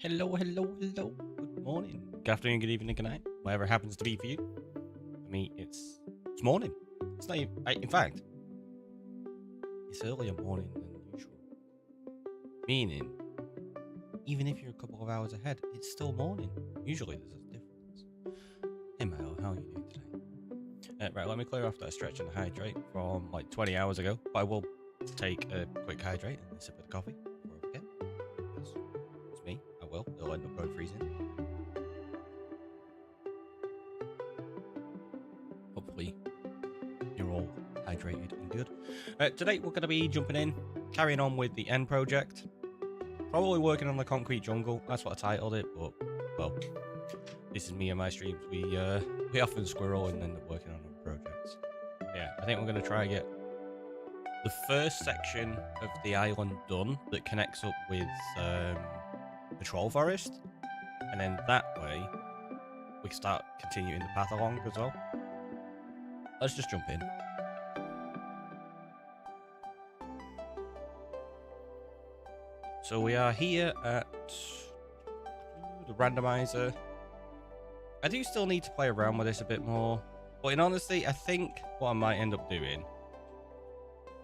Hello, hello, hello. Good morning. Good afternoon, good evening, good night. Whatever it happens to be for you. For me, it's morning. It's not even, in fact, it's earlier morning than usual. Meaning, even if you're a couple of hours ahead, it's still morning. Usually there's a difference. Hey Mel, how are you doing today? Right, let me clear off that stretch and hydrate from like 20 hours ago. But I will take a quick hydrate and a sip of the coffee before I forget. Because it's me, I will. It'll end up going freezing. Hopefully you're all hydrated and good. Today we're going to be jumping in, carrying on with the end project. Probably working on the concrete jungle. That's what I titled it, but well, this is me and my streams. We often squirrel and end up working on other projects. Yeah, I think we're going to try and get the first section of the island done that connects up with the troll forest, and then that way we can start continuing the path along as well. Let's just jump in. So we are here at the randomizer. I do still need to play around with this a bit more, but in honesty, I think what I might end up doing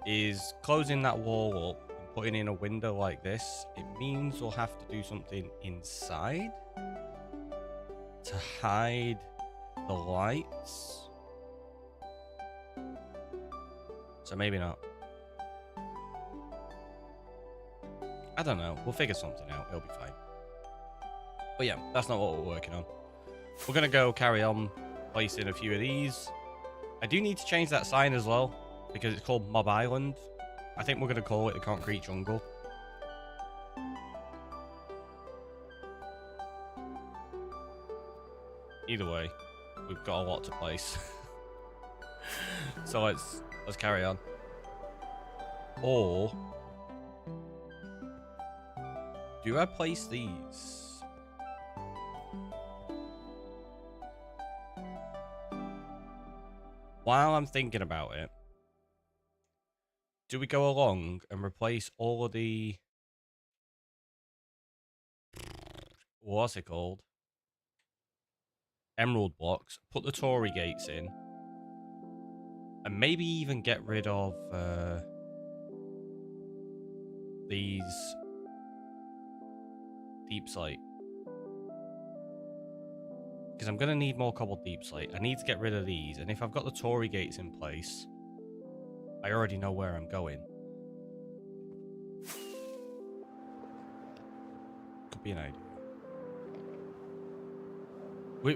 is closing that wall up and putting in a window like this. It means we'll have to do something inside to hide the lights. So maybe not. I don't know. We'll figure something out. It'll be fine. But yeah, that's not what we're working on. We're going to go carry on placing a few of these. I do need to change that sign as well, because it's called Mob Island. I think we're going to call it the Concrete Jungle. Either way, we've got a lot to place. So let's carry on. Or do I place these? While I'm thinking about it, do we go along and replace all of the, what's it called? Emerald blocks, put the Tory gates in, and maybe even get rid of these deep slate, because I'm going to need more cobbled deep slate. I need to get rid of these, and if I've got the Tory gates in place, I already know where I'm going. Could be an idea.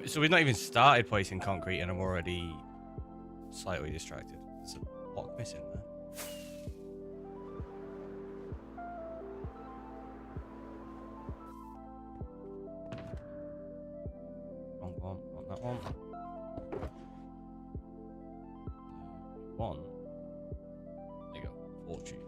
So we've not even started placing concrete and I'm already slightly distracted. There's a block missing there. Wrong one, not that one. One. There you go. Fortune.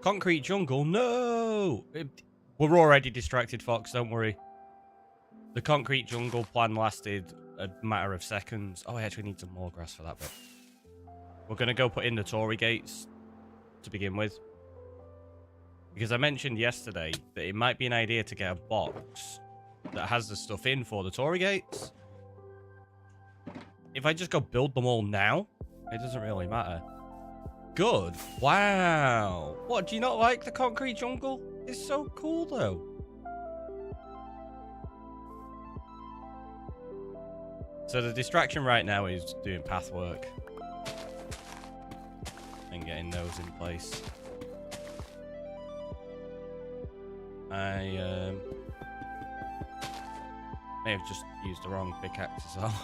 Concrete jungle? No! We're already distracted, Fox, don't worry. The concrete jungle plan lasted a matter of seconds. Oh, I actually need some more grass for that bit. We're going to go put in the Tory gates to begin with. Because I mentioned yesterday that it might be an idea to get a box that has the stuff in for the Tory gates. If I just go build them all now, it doesn't really matter. Good. Wow. What, do you not like the concrete jungle? It's so cool, though. So the distraction right now is doing path work and getting those in place. I may have just used the wrong pickaxe as well.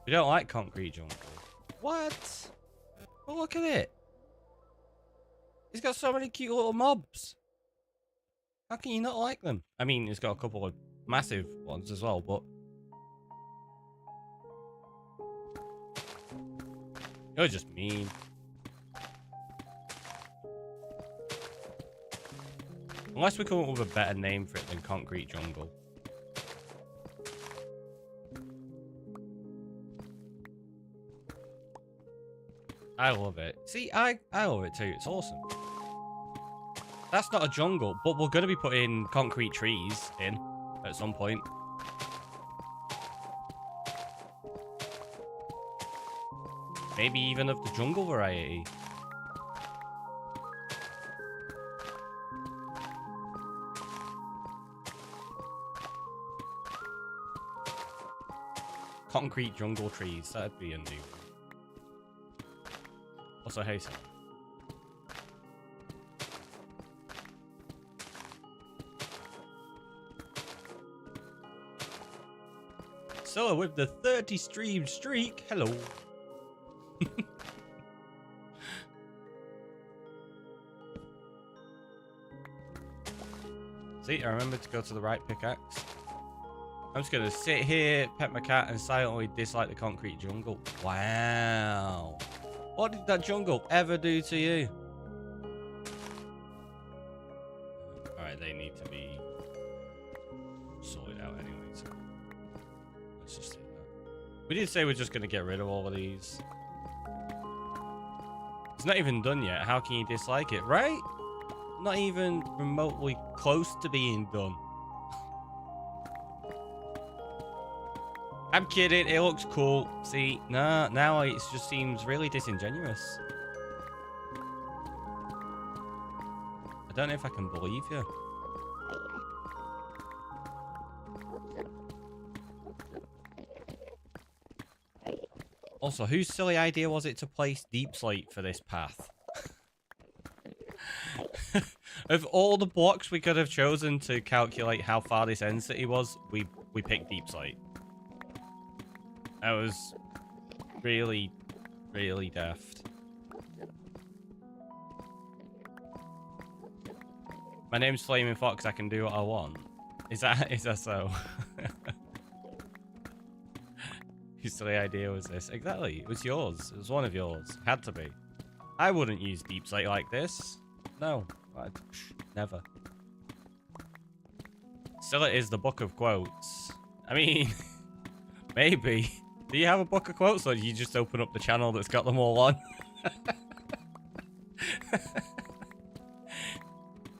We don't like concrete jungle. What? Oh, look at it. It's got so many cute little mobs. How can you not like them? I mean, it's got a couple of massive ones as well, but you're just mean. Unless we come up with a better name for it than concrete jungle. I love it. See, I love it too. It's awesome. That's not a jungle, but we're going to be putting concrete trees in at some point. Maybe even of the jungle variety. Concrete jungle trees. That'd be a new one. Also, hey, son. So, with the 30 stream streak, hello. See, I remembered to go to the right pickaxe. I'm just going to sit here, pet my cat, and silently dislike the concrete jungle. Wow. What did that jungle ever do to you? Alright, they need to be sorted out anyway. So let's just take that. We did say we're just going to get rid of all of these. It's not even done yet. How can you dislike it, right? Not even remotely close to being done. I'm kidding, it looks cool. See, nah, now it just seems really disingenuous. I don't know if I can believe you. Also, whose silly idea was it to place deep slate for this path? Of all the blocks we could have chosen to calculate how far this end city was, we picked deep slate. That was really, really daft. My name's Flaming Fox. I can do what I want. Is that so? Whose silly idea was this? Exactly. It was yours. It was one of yours. It had to be. I wouldn't use deep slate like this. No. Never. Still, it is the book of quotes. I mean, maybe. Do you have a book of quotes, or do you just open up the channel that's got them all on?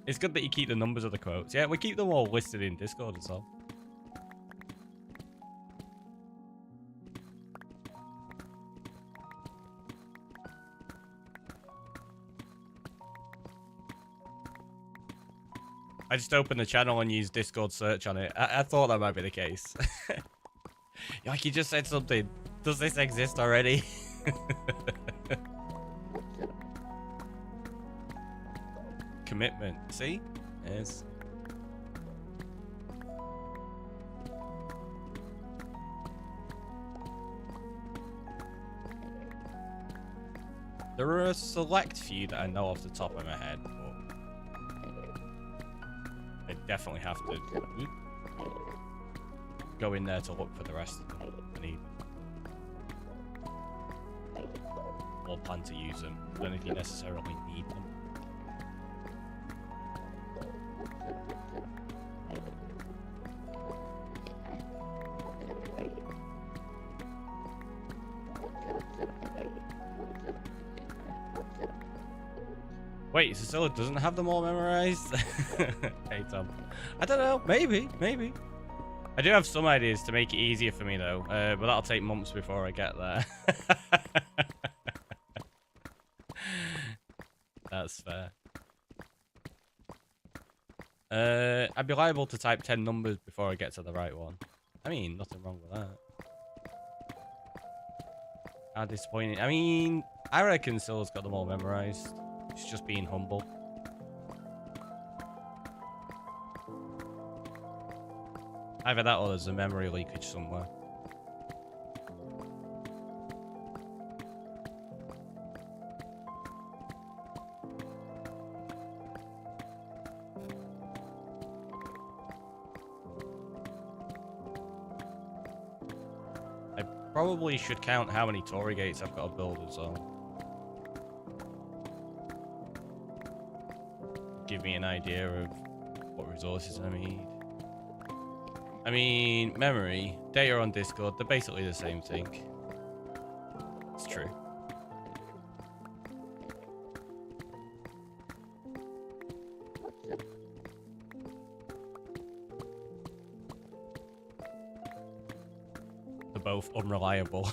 It's good that you keep the numbers of the quotes. Yeah, we keep them all listed in Discord as well. I just opened the channel and used Discord search on it. I thought that might be the case. Like, you just said something. Does this exist already? Commitment. See? Yes. There are a select few that I know off the top of my head, but I definitely have to go in there to look for the rest of them. I need or plan to use them. I don't know if you necessarily need them. Wait, Cecilia doesn't have them all memorized? Hey, Tom. I don't know. Maybe. I do have some ideas to make it easier for me, though. But that'll take months before I get there. That's fair. I'd be liable to type 10 numbers before I get to the right one. I mean, nothing wrong with that. How disappointing. I mean, I reckon Silla's got them all memorized. She's just being humble. Either that or there's a memory leakage somewhere. I probably should count how many Torii gates I've got to build as well. Give me an idea of What resources I need? I mean, memory, data on Discord, they're basically the same thing. It's true. They're both unreliable.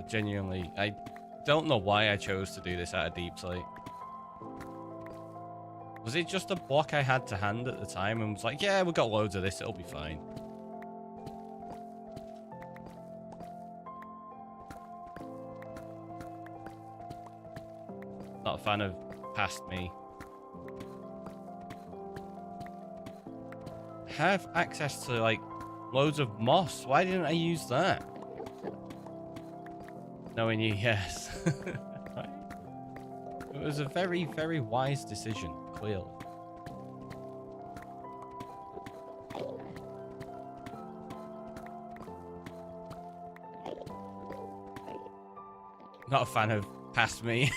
Genuinely, I don't know why I chose to do this at a deep slate. Was it just a block I had to hand at the time and was like, yeah, we've got loads of this, it'll be fine. Not a fan of past me. Have access to like loads of moss. Why didn't I use that? Knowing you, yes. Right? It was a very, very wise decision, clearly. Not a fan of past me.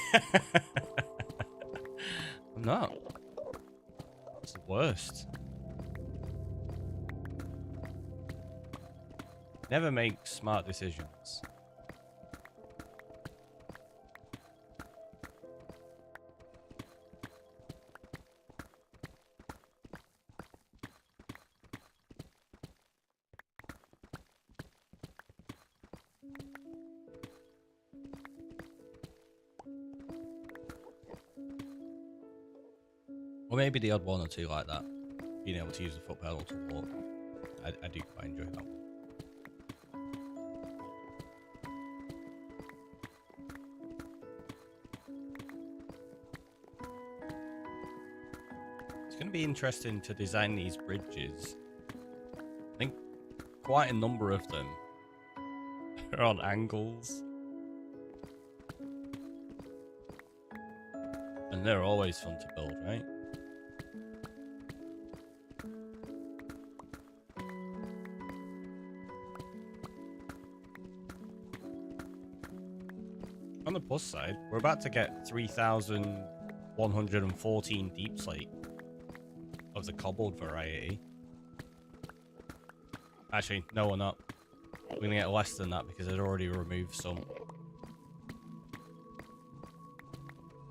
I'm not. It's the worst. Never make smart decisions. Or maybe the odd one or two like that. Being able to use the foot pedal to walk. I do quite enjoy that one. It's going to be interesting to design these bridges. I think quite a number of them are on angles. And they're always fun to build, right? On the plus side, we're about to get 3,114 deep slate of the cobbled variety. Actually, no, we're not. We're gonna get less than that because I'd already removed some.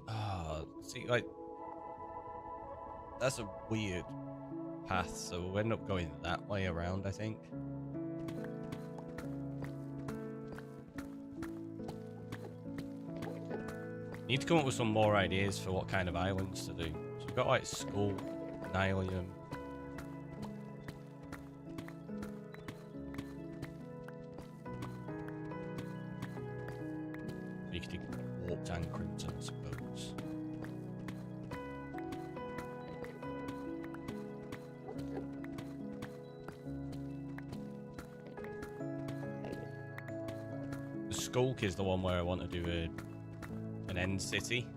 Ah, see, like, that's a weird path, so we'll end up going that way around, I think. Need to come up with some more ideas for what kind of islands to do. So we've got like Skull, Nylium. You could do Warped and Crimson, I suppose. The Skulk is the one where I want to do an end city,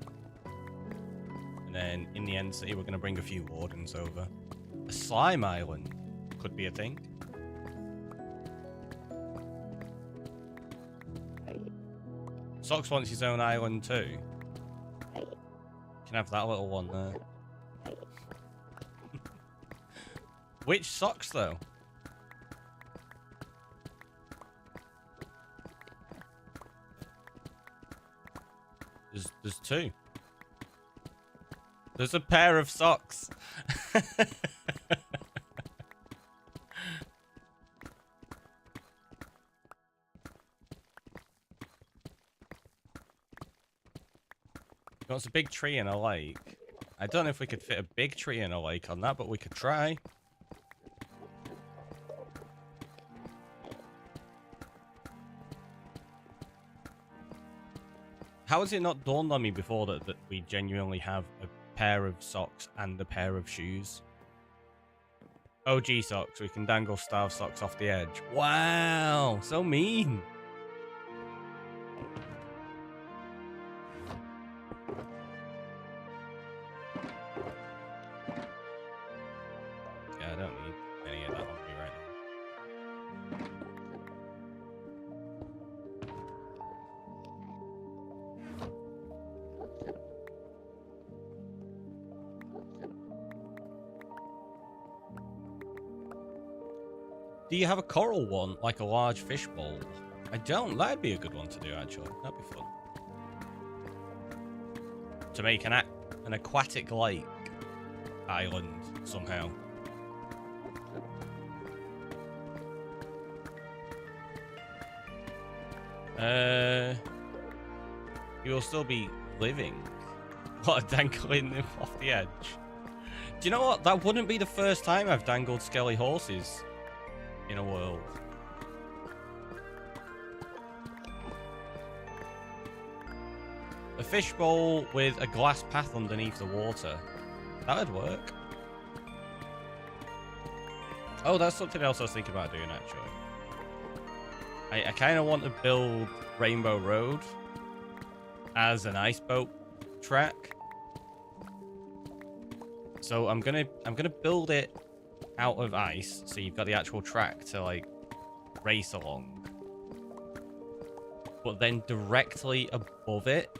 and then in the end city we're going to bring a few wardens over. A slime island could be a thing. Socks wants his own island too. Can have that little one there. Which Socks though? There's two. There's a pair of socks. It's a big tree in a lake. I don't know if we could fit a big tree in a lake on that, but we could try. How has it not dawned on me before that we genuinely have a pair of socks and a pair of shoes? OG socks. We can dangle Starve socks off the edge. Wow, so mean. Do you have a coral one, like a large fish bowl? I don't. That'd be a good one to do, actually. That'd be fun. To make an aquatic lake island somehow. You'll still be living. What, dangling them off the edge? Do you know what? That wouldn't be the first time I've dangled skelly horses in a world. A fishbowl with a glass path underneath the water. That would work. Oh, that's something else I was thinking about doing, actually. I kind of want to build Rainbow Road as an ice boat track. So I'm gonna build it out of ice, so you've got the actual track to like race along. But then directly above it,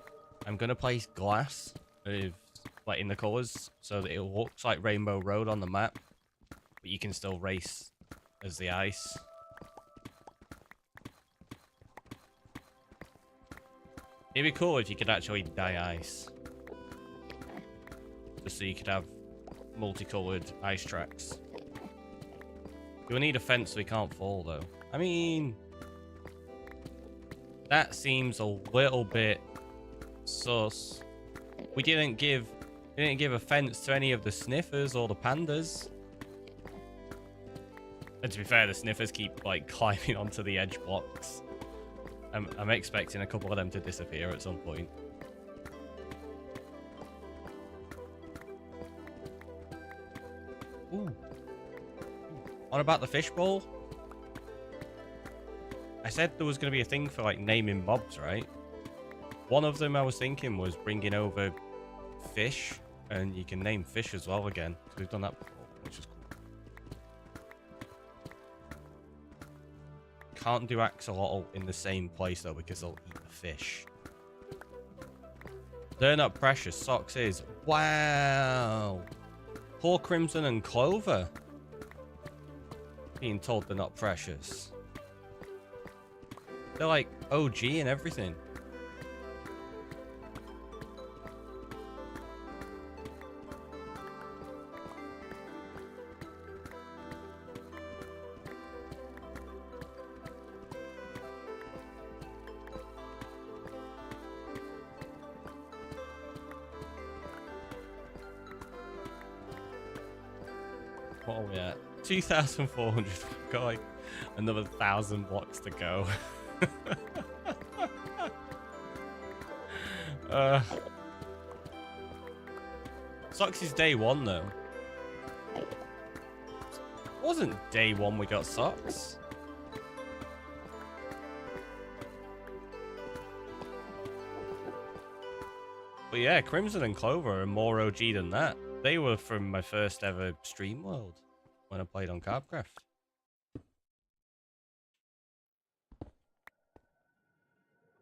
I'm gonna place glass with like in the colours so that it looks like Rainbow Road on the map, but you can still race as the ice. It'd be cool if you could actually dye ice. Just so you could have multicolored ice tracks. You'll need a fence so we can't fall, though. I mean, that seems a little bit sus. We didn't give a fence to any of the sniffers or the pandas. And to be fair, the sniffers keep like climbing onto the edge blocks. I'm expecting a couple of them to disappear at some point. Ooh. What about the fishbowl? I said there was going to be a thing for like naming mobs, right? One of them I was thinking was bringing over fish, and you can name fish as well again. We've done that before, which is cool. Can't do axolotl in the same place though, because they'll eat the fish. They're not precious. Socks is. Wow. Poor Crimson and Clover. Being told they're not precious. They're like OG and everything. What are we at? 2,400. We've got like another 1,000 blocks to go. Socks is day one though. It wasn't day one we got socks. But yeah, Crimson and Clover are more OG than that. They were from my first ever stream world when I played on Carbcraft.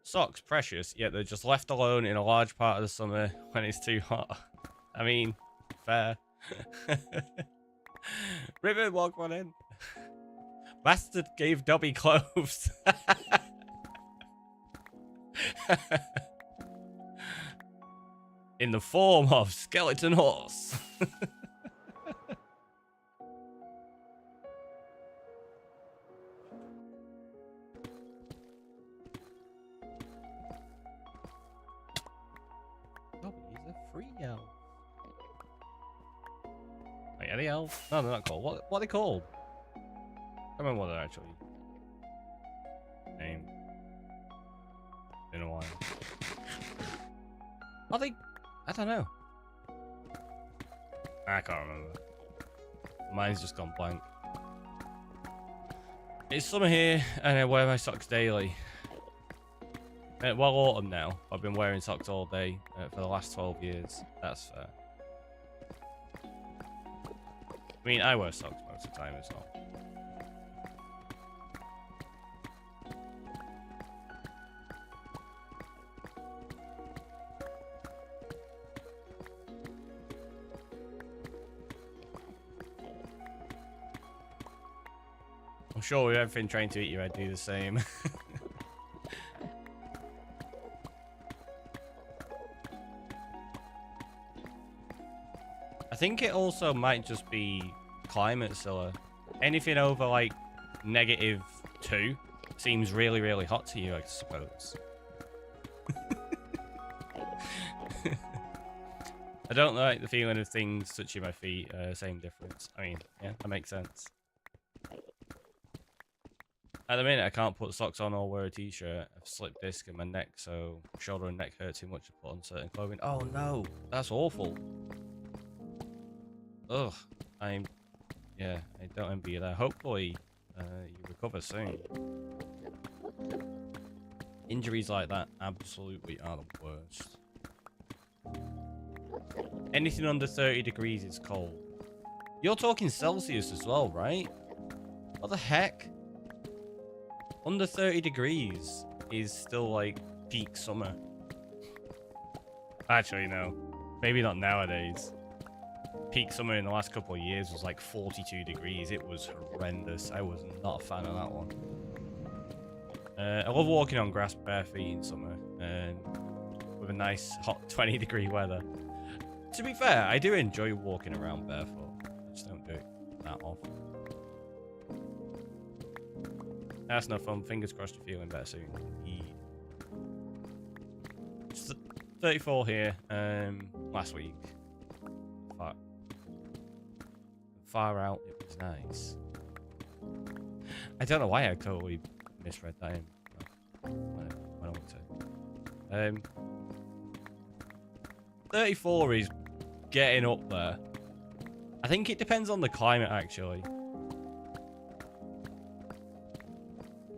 Socks, precious, yet they're just left alone in a large part of the summer when it's too hot. I mean, fair. River, walk one in. Bastard gave Dobby clothes. In the form of skeleton horse. Oh, he's a free elf. Wait, are they elves? No, they're not called. What are they called? I can't remember what they're actually named. Been a while. Are they? I don't know. I can't remember. Mine's just gone blank. It's summer here, and I wear my socks daily. Well, autumn now. I've been wearing socks all day for the last 12 years. That's fair. I mean, I wear socks most of the time as well. I'm sure with everything trying to eat your head do the same. I think it also might just be climate, Scylla. Anything over like -2 seems really, really hot to you, I suppose. I don't like the feeling of things touching my feet. Same difference. I mean, yeah, that makes sense. At the minute, I can't put socks on or wear a t-shirt. I've slipped disc in my neck, so shoulder and neck hurt too much to put on certain clothing. Oh no, that's awful. Ugh, yeah, I don't envy you there. Hopefully, you recover soon. Injuries like that absolutely are the worst. Anything under 30 degrees is cold. You're talking Celsius as well, right? What the heck? Under 30 degrees is still like peak summer. Actually, no. Maybe not nowadays. Peak summer in the last couple of years was like 42 degrees. It was horrendous. I was not a fan of that one. I love walking on grass bare feet in summer and with a nice hot 20-degree weather. To be fair, I do enjoy walking around barefoot. I just don't do it that often. That's no fun. Fingers crossed you're feeling better soon. Yeah. It's 34 here. Last week. Far out, it was nice. I don't know why I totally misread that in. I don't want to. 34 is getting up there. I think it depends on the climate, actually.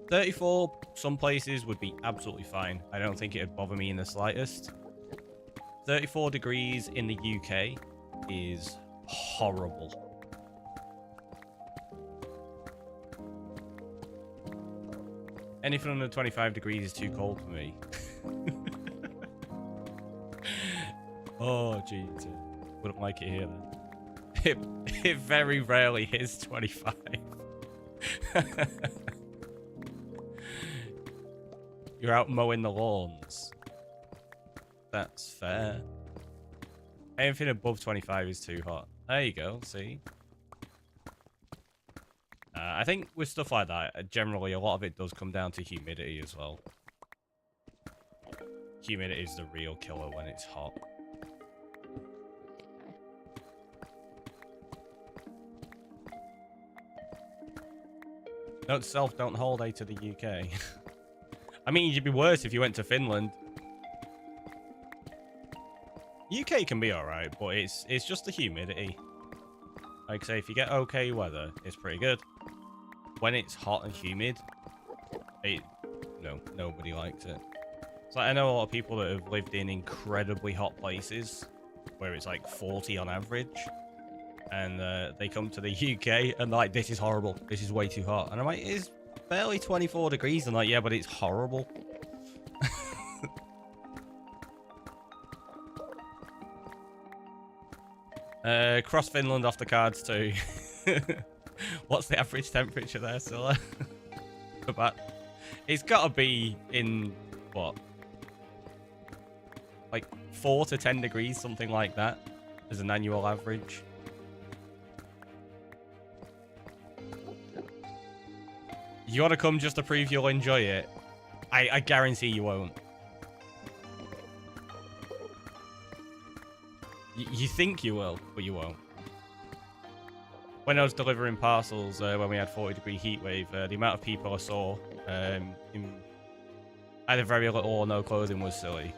34, some places would be absolutely fine. I don't think it would bother me in the slightest. 34 degrees in the UK is horrible. Anything under 25 degrees is too cold for me. Oh, jeez. Wouldn't like it here then. It very rarely hits 25. You're out mowing the lawns. That's fair. Anything above 25 is too hot. There you go, see? I think with stuff like that, generally a lot of it does come down to humidity as well. Humidity is the real killer when it's hot. Note to self, don't holiday to the UK. I mean, you'd be worse if you went to Finland. UK can be alright, but it's just the humidity. Like I say, if you get okay weather, it's pretty good. When it's hot and humid, nobody likes it. It's like I know a lot of people that have lived in incredibly hot places where it's like 40 on average, and they come to the UK and they're like, this is horrible, this is way too hot. And I'm like, it's barely 24 degrees. And like, yeah, but it's horrible. Cross Finland off the cards too. What's the average temperature there, Scylla? But it's got to be in, what? Like 4 to 10 degrees, something like that, as an annual average. You want to come just to prove you'll enjoy it? I guarantee you won't. You think you will, but you won't. When I was delivering parcels, when we had 40-degree heat wave, the amount of people I saw in either very little or no clothing was silly.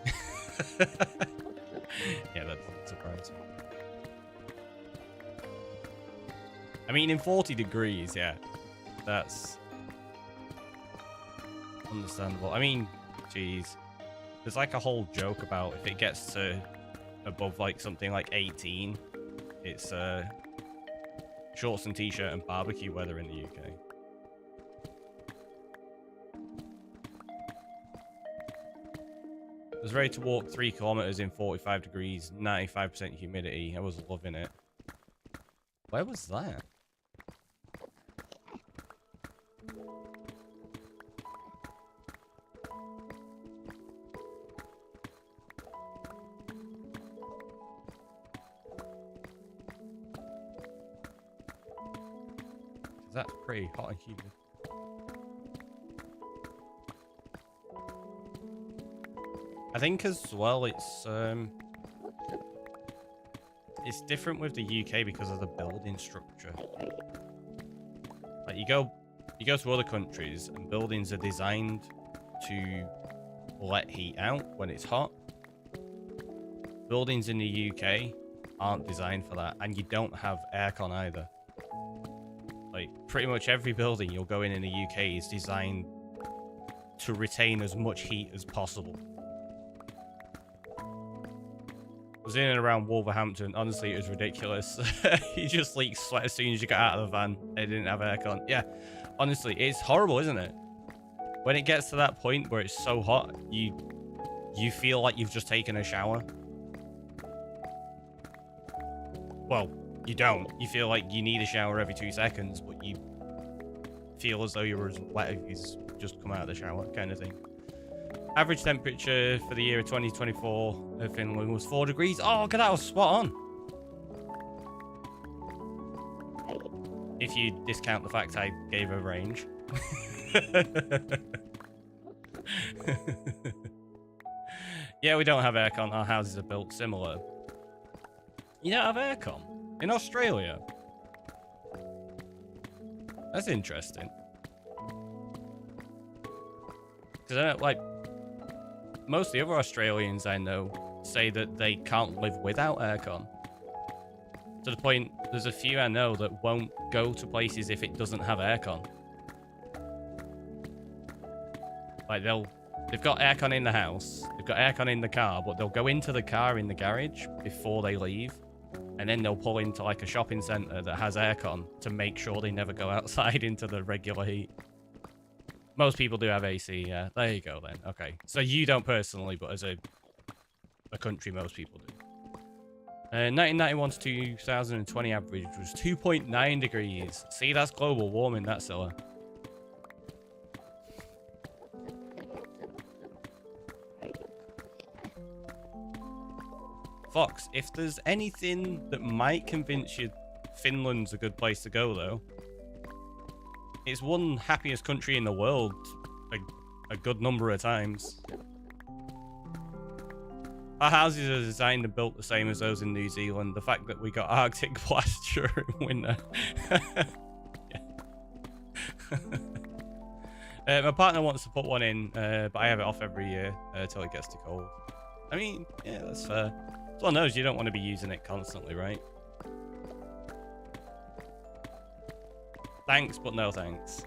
Yeah, that's surprising. I mean, in 40 degrees, yeah, that's understandable. I mean, geez, there's like a whole joke about if it gets to above like something like 18, it's shorts and t-shirt and barbecue weather in the UK. I was ready to walk 3 kilometers in 45 degrees, 95% humidity. I was loving it. Where was that? That's pretty hot and humid. I think as well it's different with the UK because of the building structure. Like you go to other countries and buildings are designed to let heat out when it's hot. Buildings in the UK aren't designed for that, and you don't have aircon either. Like pretty much every building you'll go in the UK is designed to retain as much heat as possible. I was in and around Wolverhampton. Honestly, it was ridiculous. You just leak sweat as soon as you got out of the van. They didn't have aircon. Yeah, honestly, it's horrible, isn't it? When it gets to that point where it's so hot, you feel like you've just taken a shower. Well, you don't. You feel like you need a shower every 2 seconds, but you feel as though you're as wet as you just come out of the shower, kind of thing. Average temperature for the year of 2024 in Finland was 4 degrees. Oh, God, that was spot on. If you discount the fact I gave a range. Yeah, we don't have aircon. Our houses are built similar. You don't have aircon? In Australia? That's interesting. Because I don't, like, most of the other Australians I know say that they can't live without aircon. To the point, there's a few I know that won't go to places if it doesn't have aircon. Like, they've got aircon in the house, they've got aircon in the car, but they'll go into the car in the garage before they leave. And then they'll pull into, like, a shopping centre that has aircon to make sure they never go outside into the regular heat. Most people do have AC, yeah. There you go, then. Okay. So you don't personally, but as a country, most people do. 1991 to 2020 average was 2.9 degrees. See, that's global warming, that's Scylla. Fox, if there's anything that might convince you Finland's a good place to go, though, it's one happiest country in the world a good number of times. Our houses are designed and built the same as those in New Zealand. The fact that we got Arctic blast during winter. My partner wants to put one in, but I have it off every year until it gets too cold. I mean, yeah, that's fair. Well, knows you don't want to be using it constantly, right? Thanks, but no thanks.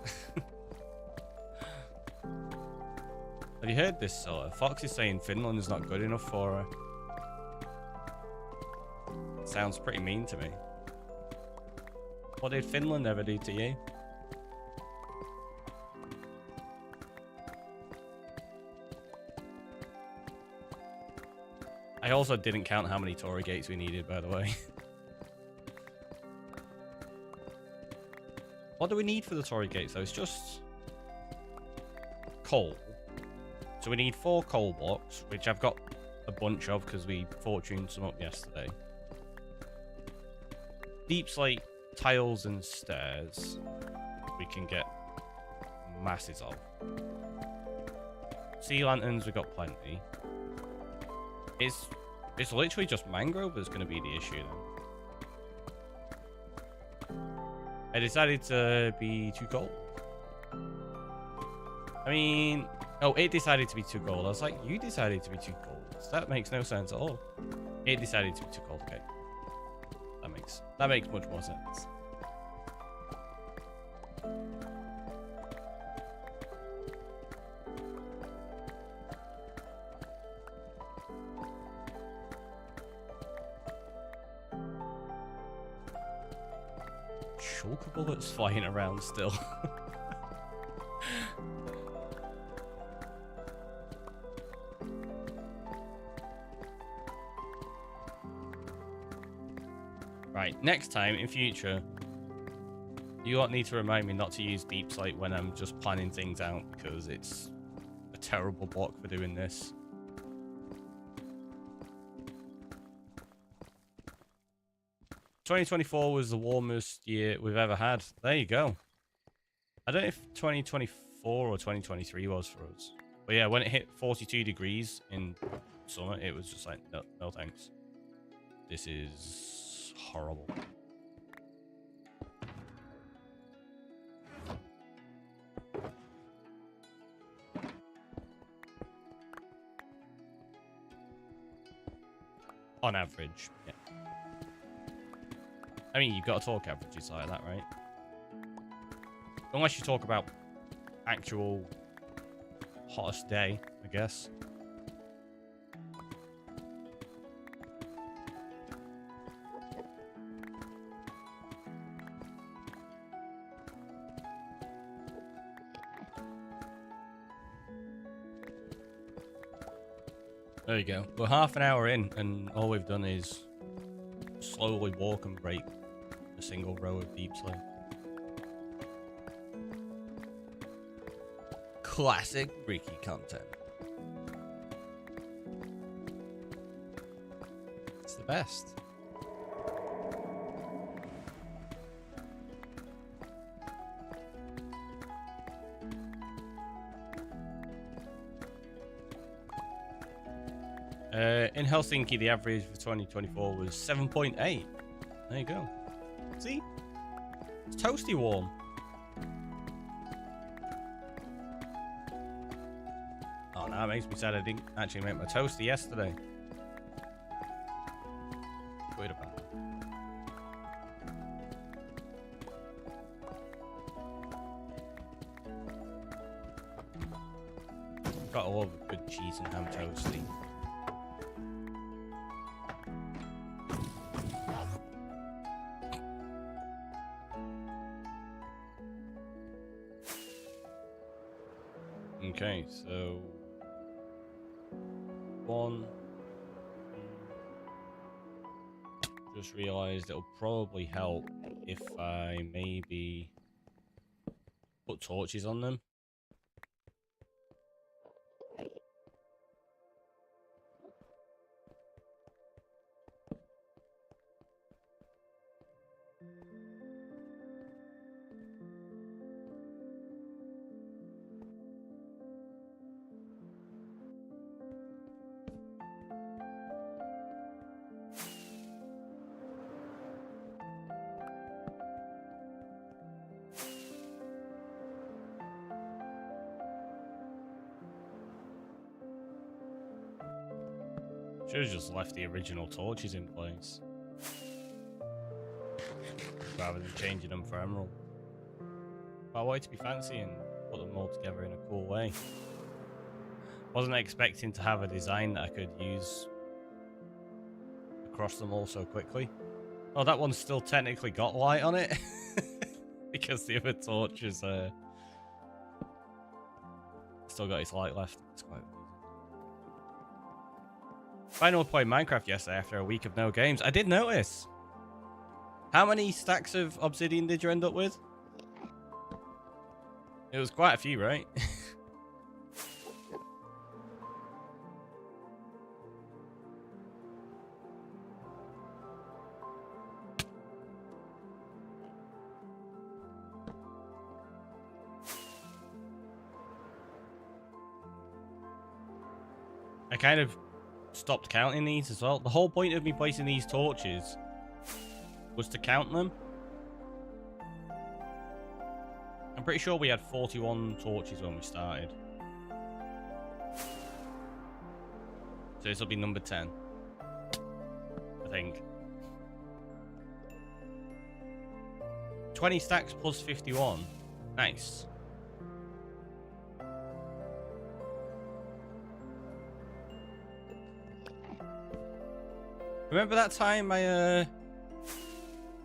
Have you heard this, Scylla? Fox is saying Finland is not good enough for her. Sounds pretty mean to me. What did Finland ever do to you? I also didn't count how many Tory gates we needed, by the way. What do we need for the Tory gates, though? It's just coal. So we need 4 coal blocks, which I've got a bunch of because we fortuned some up yesterday. Deep slate tiles and stairs we can get masses of. Sea lanterns, we've got plenty. It's literally just mangrove that's going to be the issue then. I decided to be too cold. I mean, oh, it decided to be too cold. I was like, you decided to be too cold. That makes no sense at all. It decided to be too cold. Okay, that makes much more sense. Shulker bullets flying around still. Right, next time in future, You lot need to remind me not to use deep slate when I'm just planning things out, because it's a terrible block for doing this. "2024 was the warmest year we've ever had." There you go. I don't know if 2024 or 2023 was for us. But yeah, when it hit 42 degrees in summer, it was just like, no, no thanks. This is horrible. On average, yeah. I mean, you've got to talk averages like that, right? Unless you talk about actual hottest day, I guess. There you go. We're half an hour in, and all we've done is slowly walk and break a single row of deep slate. Classic Ricky content. It's the best. In Helsinki, the average for 2024 was 7.8. There you go. See? It's toasty warm. Oh, now it makes me sad I didn't actually make my toaster yesterday. Worried about that. Got a lot of good cheese and ham toasty. Okay, so one. Just realized it'll probably help if I maybe put torches on them. Should have just left the original torches in place rather than changing them for emerald. But I wanted to be fancy and put them all together in a cool way. Wasn't expecting to have a design that I could use across them all so quickly. Oh, that one's still technically got light on it because the other torch is still got its light left. It's quite amusing. Finally played Minecraft yesterday after a week of no games. I did notice. How many stacks of obsidian did you end up with? It was quite a few, right? I kind of stopped counting these as well. The whole point of me placing these torches was to count them. I'm pretty sure we had 41 torches when we started. So this will be number 10. I think. 20 stacks plus 51. Nice. Remember that time I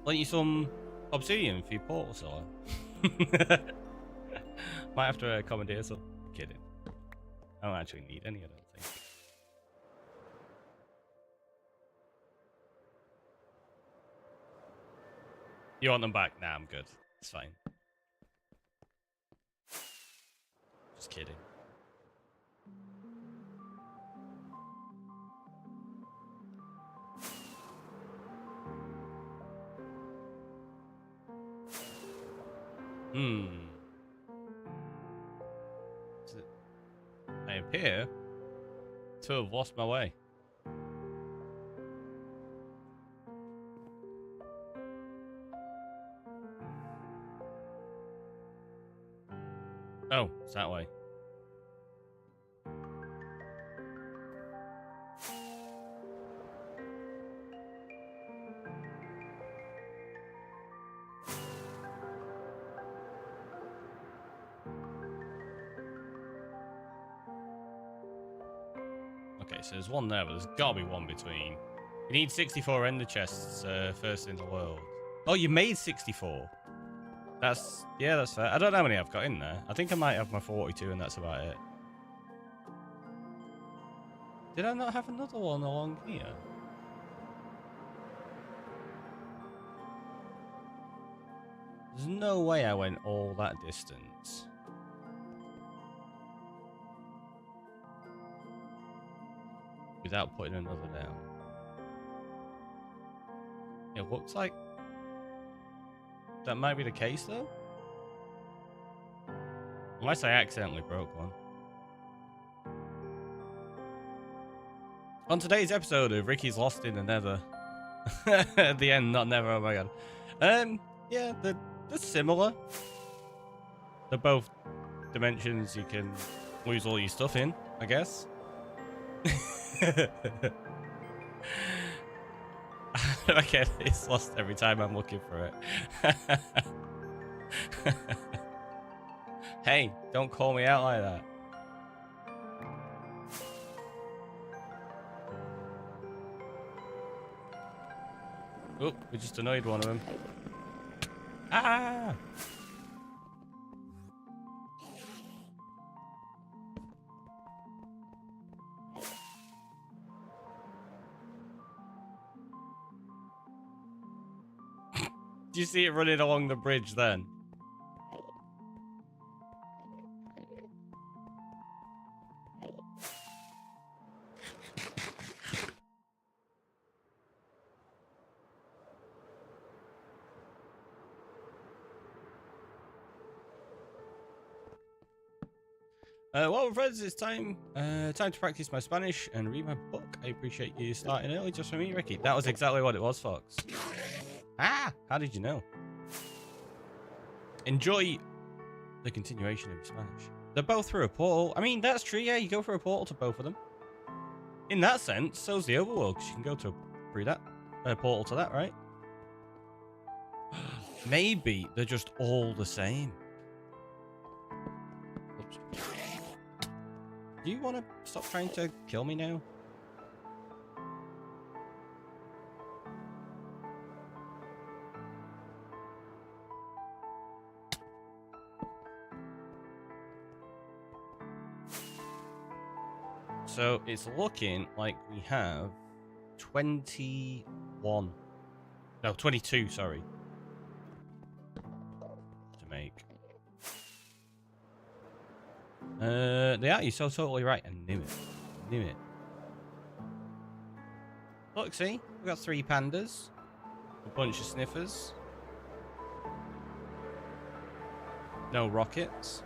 lent you some obsidian for your portal cellar? Might have to commandeer some. Kidding. I don't actually need any, I don't think. You want them back? Nah, I'm good. It's fine. Just kidding. I appear to have lost my way. Oh, it's that way. Okay, so there's one there, but there's got to be one between. You need 64 ender chests first in the world. Oh, you made 64. Yeah, that's fair. I don't know how many I've got in there. I think I might have my 42 and that's about it. Did I not have another one along here? There's no way I went all that distance. Without putting another down. It looks like that might be the case, though. Unless I accidentally broke one. On today's episode of Ricky's Lost in the Nether. At the end, not never, oh my god. Yeah, they're similar. They're both dimensions you can lose all your stuff in, I guess. I get it's lost every time I'm looking for it. Hey, don't call me out like that. Oh, we just annoyed one of them. Ah! Do you see it running along the bridge then? Well, friends, it's time to practice my Spanish and read my book. I appreciate you starting early just for me, Ricky. That was exactly what it was, Fox. Ah! How did you know? Enjoy the continuation of your Spanish. They're both through a portal. I mean, that's true, yeah. You go through a portal to both of them. In that sense, so's the overworld, because you can go through that portal to that, right? Maybe they're just all the same. Oops. Do you want to stop trying to kill me now? So it's looking like we have 21. No, 22, sorry. To make. Yeah, you're so totally right. I knew it. I knew it. Look, see? We've got 3 pandas. A bunch of sniffers. No rockets.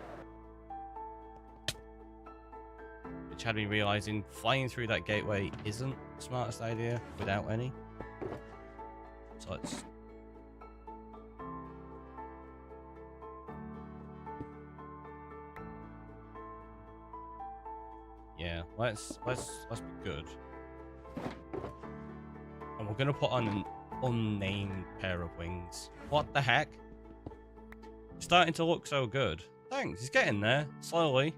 Which had me realizing flying through that gateway isn't the smartest idea without any. So let's... Yeah, let's be good. And we're gonna put on an unnamed pair of wings. What the heck? It's starting to look so good. Thanks, it's getting there, slowly.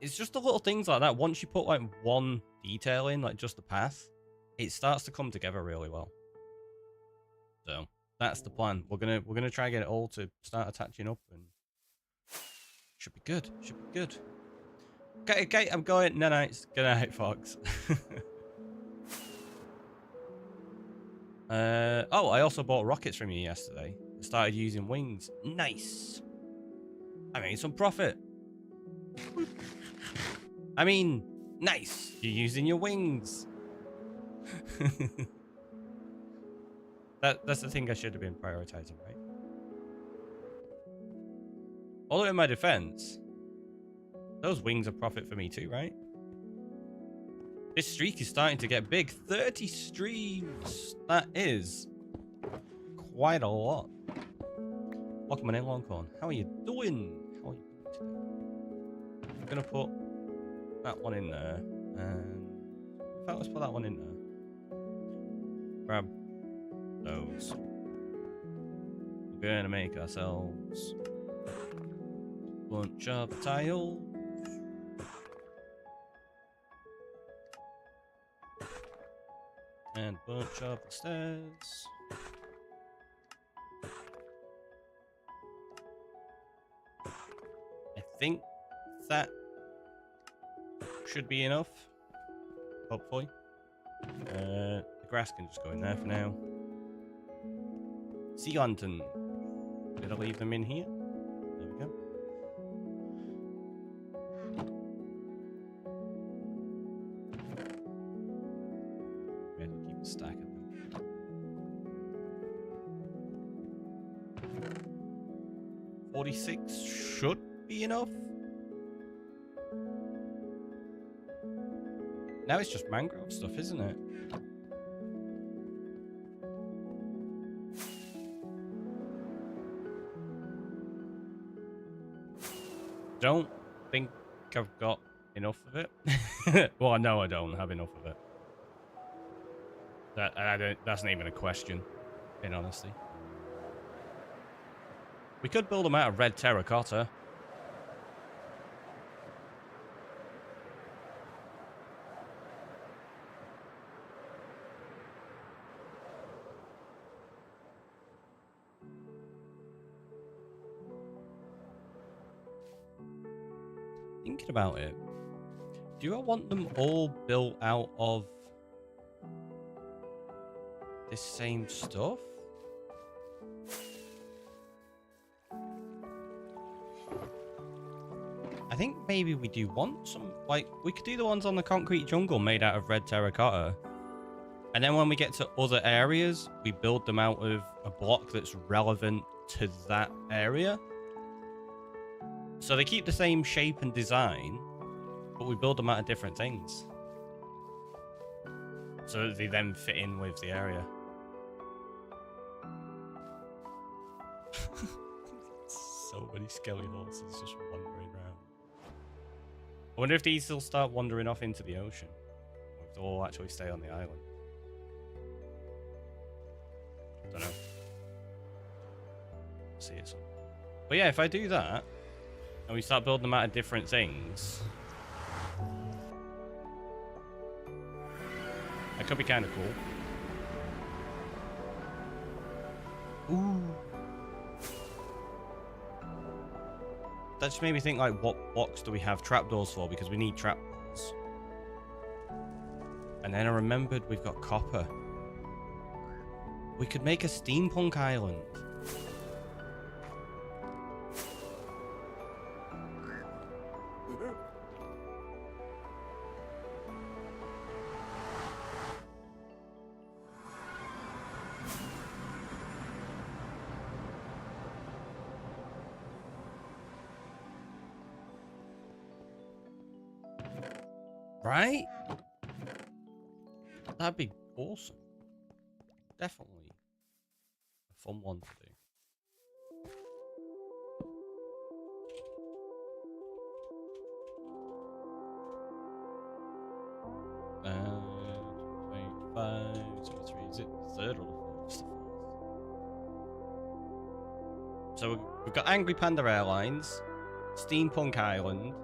It's just the little things like that. Once you put like one detail in, like just the path, it starts to come together really well. So that's the plan. We're gonna try and get it all to start attaching up, and should be good. Should be good. Okay, I'm going. No, it's good night, Fox. Oh, I also bought rockets from you yesterday. I started using wings. Nice. I made some profit. I mean, nice. You're using your wings. That's the thing I should have been prioritizing, right? Although in my defense, those wings are profit for me too, right? This streak is starting to get big. 30 streams. That is quite a lot. Welcome in, Longhorn. How are you doing? How are you doing today? I'm gonna put that one in there, and in fact, let's put that one in there. Grab those. We're gonna make ourselves a bunch of tiles. And bunch of the stairs. I think that should be enough. Hopefully. The grass can just go in there for now. Sea lantern. Did I leave them in here? There we go. Stack of them. 46 should be enough. Now it's just mangrove stuff, isn't it? Don't think I've got enough of it. Well, no, I don't have enough of it. That's not even a question, in honesty. We could build them out of red terracotta. Thinking about it, do I want them all built out of this same stuff? I think maybe we do want some, like, we could do the ones on the concrete jungle made out of red terracotta. And then when we get to other areas, we build them out of a block that's relevant to that area. So they keep the same shape and design, but we build them out of different things. So that they then fit in with the area. So many skelly horses just wandering around. I wonder if these will start wandering off into the ocean, or if they'll all actually stay on the island. Don't know. See it some. But yeah, if I do that, and we start building them out of different things, that could be kind of cool. Ooh. That just made me think, like, what blocks do we have trapdoors for? Because we need trapdoors. And then I remembered we've got copper. We could make a steampunk island. Right? That'd be awesome. Definitely a fun one to do. Uh, 25, 23, is it the third or the fourth? It's the fourth. So we've got Angry Panda Airlines, Steampunk Island,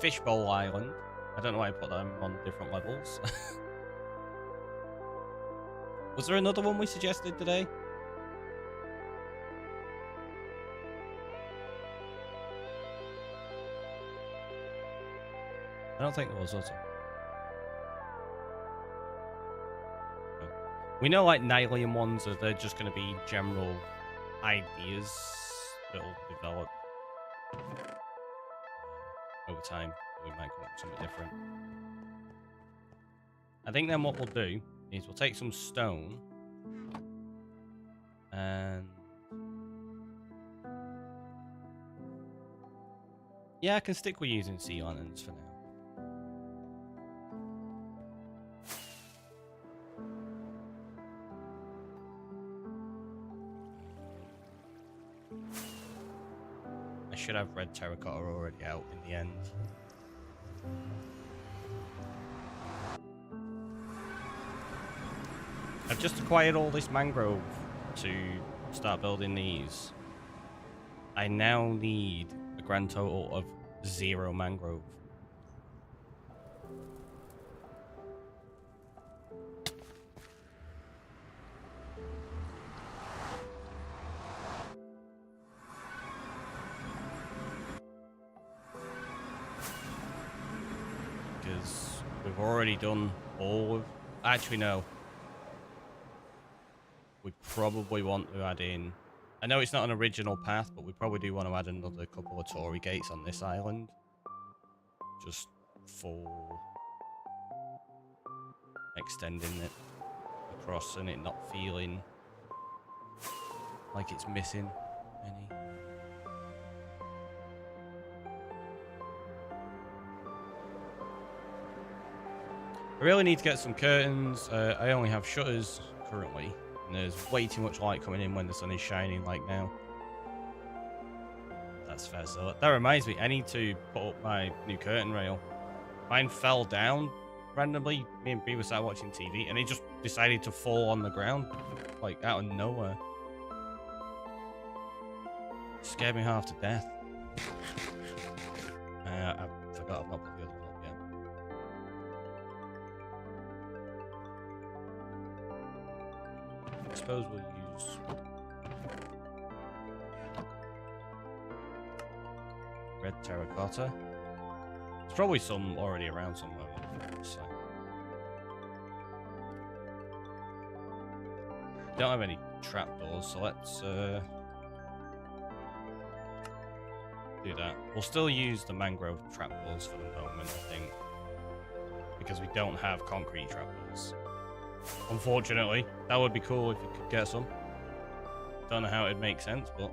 Fishbowl Island. I don't know why I put them on different levels. Was there another one we suggested today? I don't think there was it? No. We know like Nylian ones are they're just going to be general ideas that'll develop over time. We might come up with something different. I think then what we'll do is we'll take some stone and yeah, I can stick with using sea lanterns for now. I should have red terracotta already out in the end. I've just acquired all this mangrove to start building these. I now need a grand total of 0 mangrove. Because we've already done all of... Actually, no. We probably want to add in... I know it's not an original path, but we probably do want to add another couple of Torii gates on this island. Just for extending it across and it not feeling like it's missing any. I really need to get some curtains. I only have shutters currently, and there's way too much light coming in when the sun is shining like now. That's fair. So that reminds me, I need to put up my new curtain rail. Mine fell down randomly. Me and B were sat watching TV, and it just decided to fall on the ground, like out of nowhere. Scared me half to death. I forgot I've not put the other one up yet. I suppose we'll use red terracotta. There's probably some already around somewhere. So. Don't have any trapdoors, so let's do that. We'll still use the mangrove trapdoors for the moment, I think, because we don't have concrete trapdoors. Unfortunately, that would be cool if you could get some. Don't know how it'd make sense, but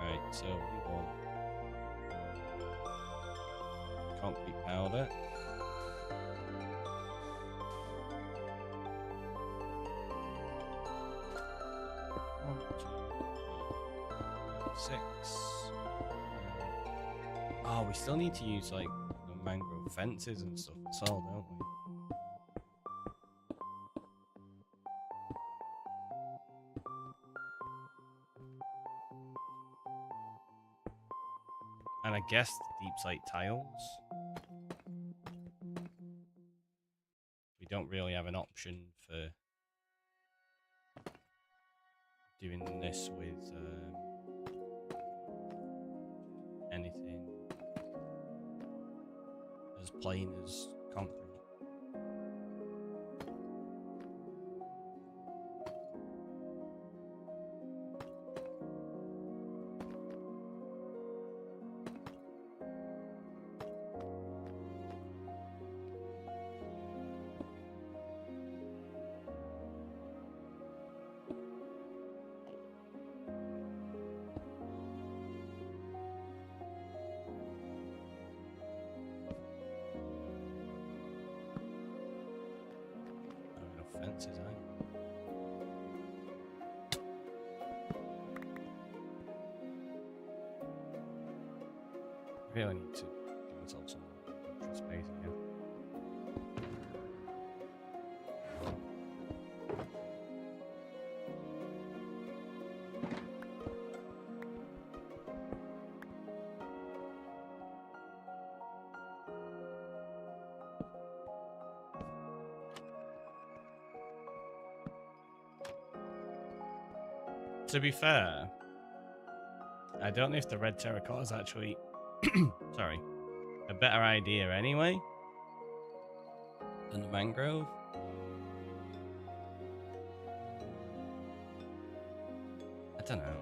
right. So we want concrete powder. One, two, three, 6. Oh, we still need to use like the mangrove fences and stuff as well, don't we? And I guess the deep slate tiles. We don't really have an option for doing this with anything as plain as concrete. Fences, really need to give myself some space again. To be fair, I don't know if the red terracotta is actually sorry, a better idea anyway than the mangrove. I don't know.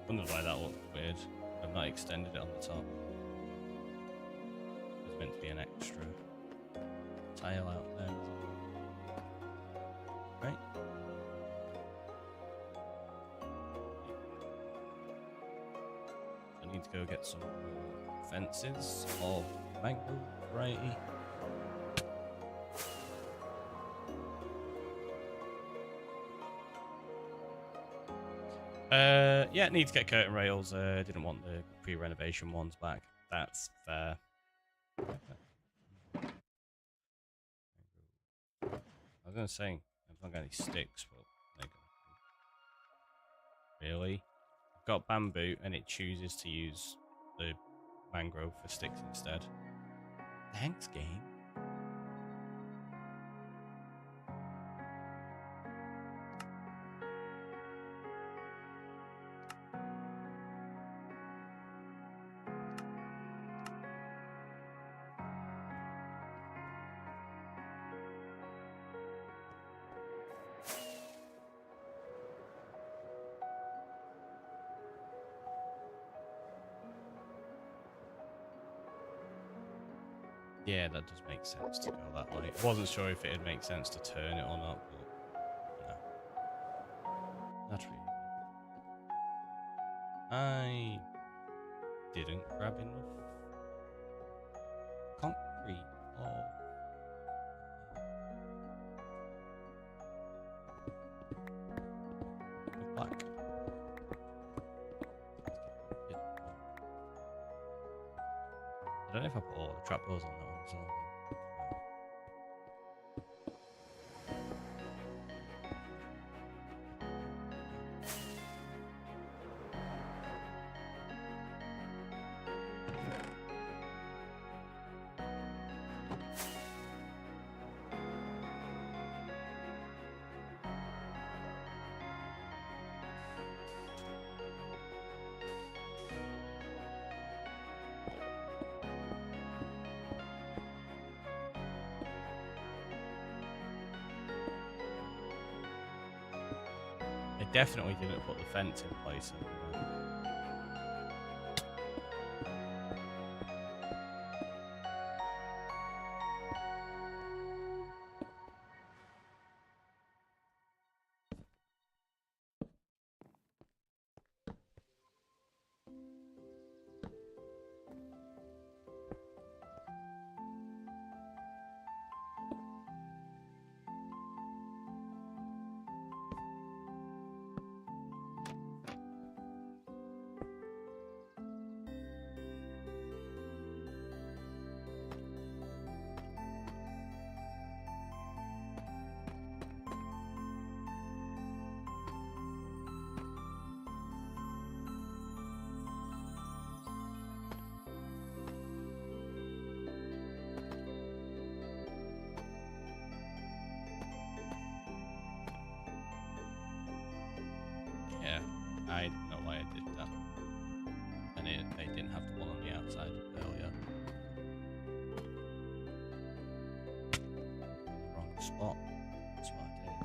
Wondered why that looked weird. I've not extended it on the top. It's meant to be an extra tile out there. Right? I need to go get some more fences of mangrove variety. Yeah, need to get curtain rails. Didn't want the pre-renovation ones back. That's fair. I was gonna say I've not got any sticks, but really, I've got bamboo, and it chooses to use the mangrove for sticks instead. Thanks, game. Yeah, that does make sense to go that way. I wasn't sure if it'd make sense to turn it or not, but no. Not really. I didn't grab enough concrete or black. I don't know if I put all the trapdoors on that one as well. Definitely didn't put the fence in place. Yeah, I don't know why I did that. And they didn't have the one on the outside earlier. Wrong spot. That's what I did.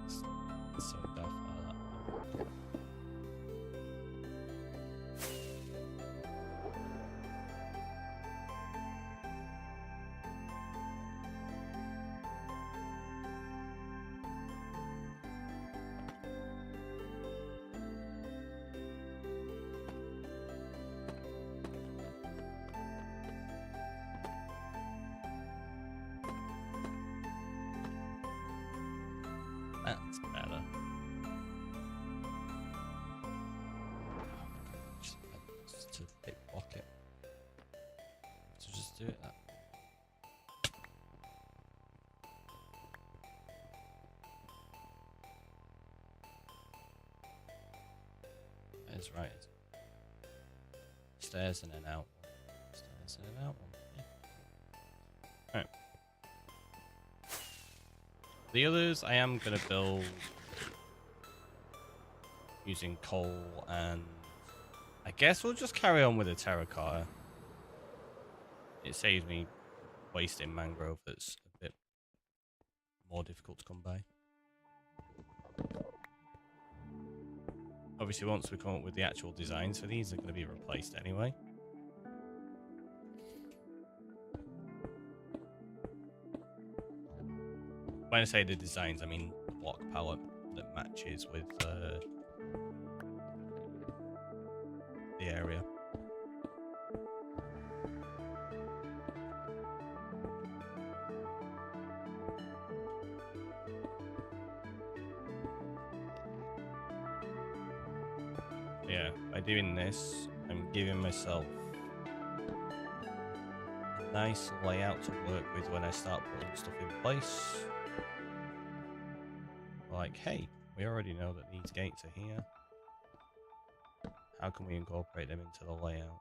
It's so daft like that. That's better. Just a big pocket. So just do it that. That is right. Stairs and then out. Stairs. Missing it out. Alright. The others I am going to build using coal, and I guess we'll just carry on with the terracotta. It saves me wasting mangrove that's a bit more difficult to come by. Obviously, once we come up with the actual designs for these, they're going to be replaced anyway. When I say the designs, I mean the block palette that matches with the area. Yeah, by doing this, I'm giving myself a nice layout to work with when I start putting stuff in place. Like, hey, we already know that these gates are here. How can we incorporate them into the layout?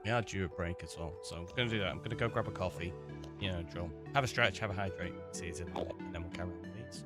We are due a break as well, so I'm going to do that. I'm going to go grab a coffee, you know, drill. Have a stretch, have a hydrate, see it's in a minute, and then we'll carry on with these.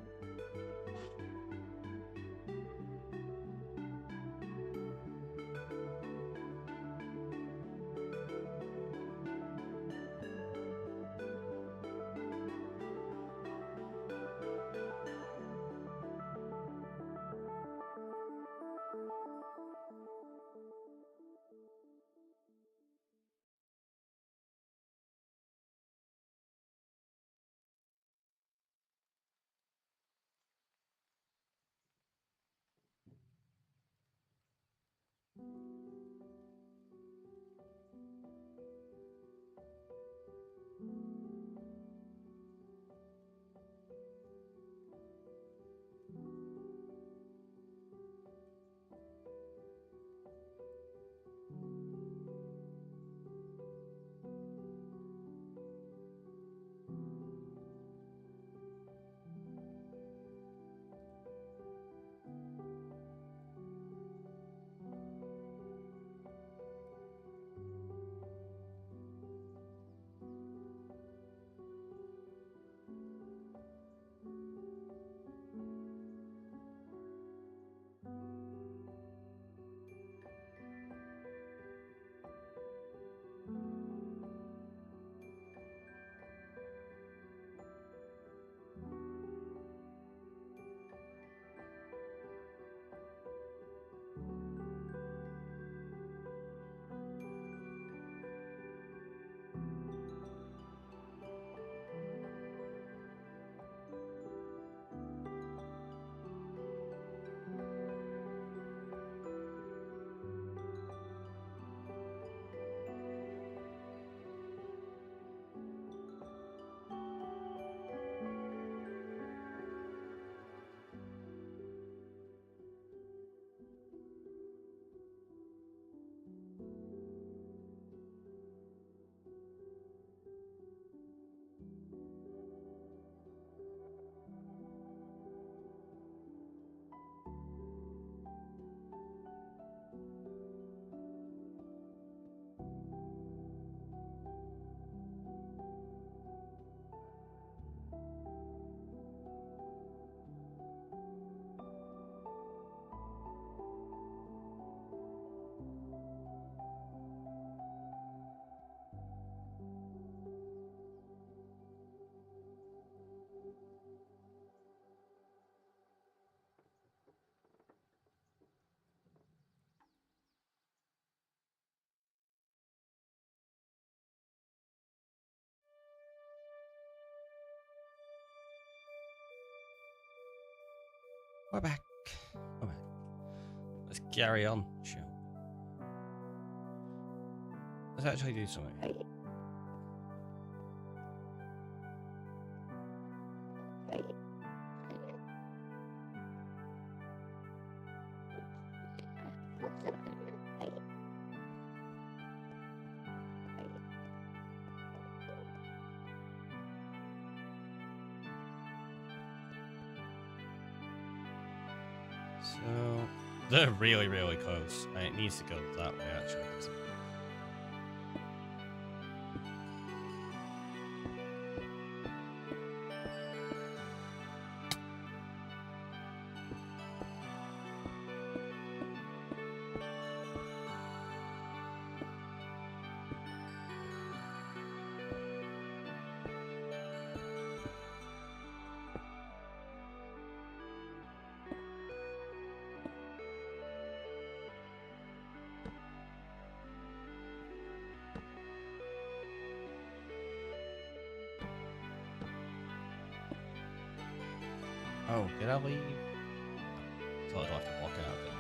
We're back. We're back. Let's carry on, shall we? Let's actually do something. So they're really, really close. And it needs to go that way, actually. Doesn't it? Oh, did I leave? Thought I'd have to walk out of it.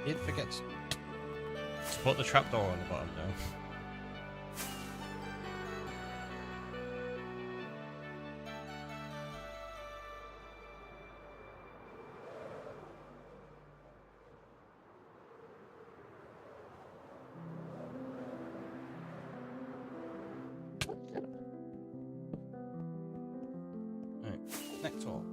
Did forget to put the trapdoor on the bottom now. Right, next one.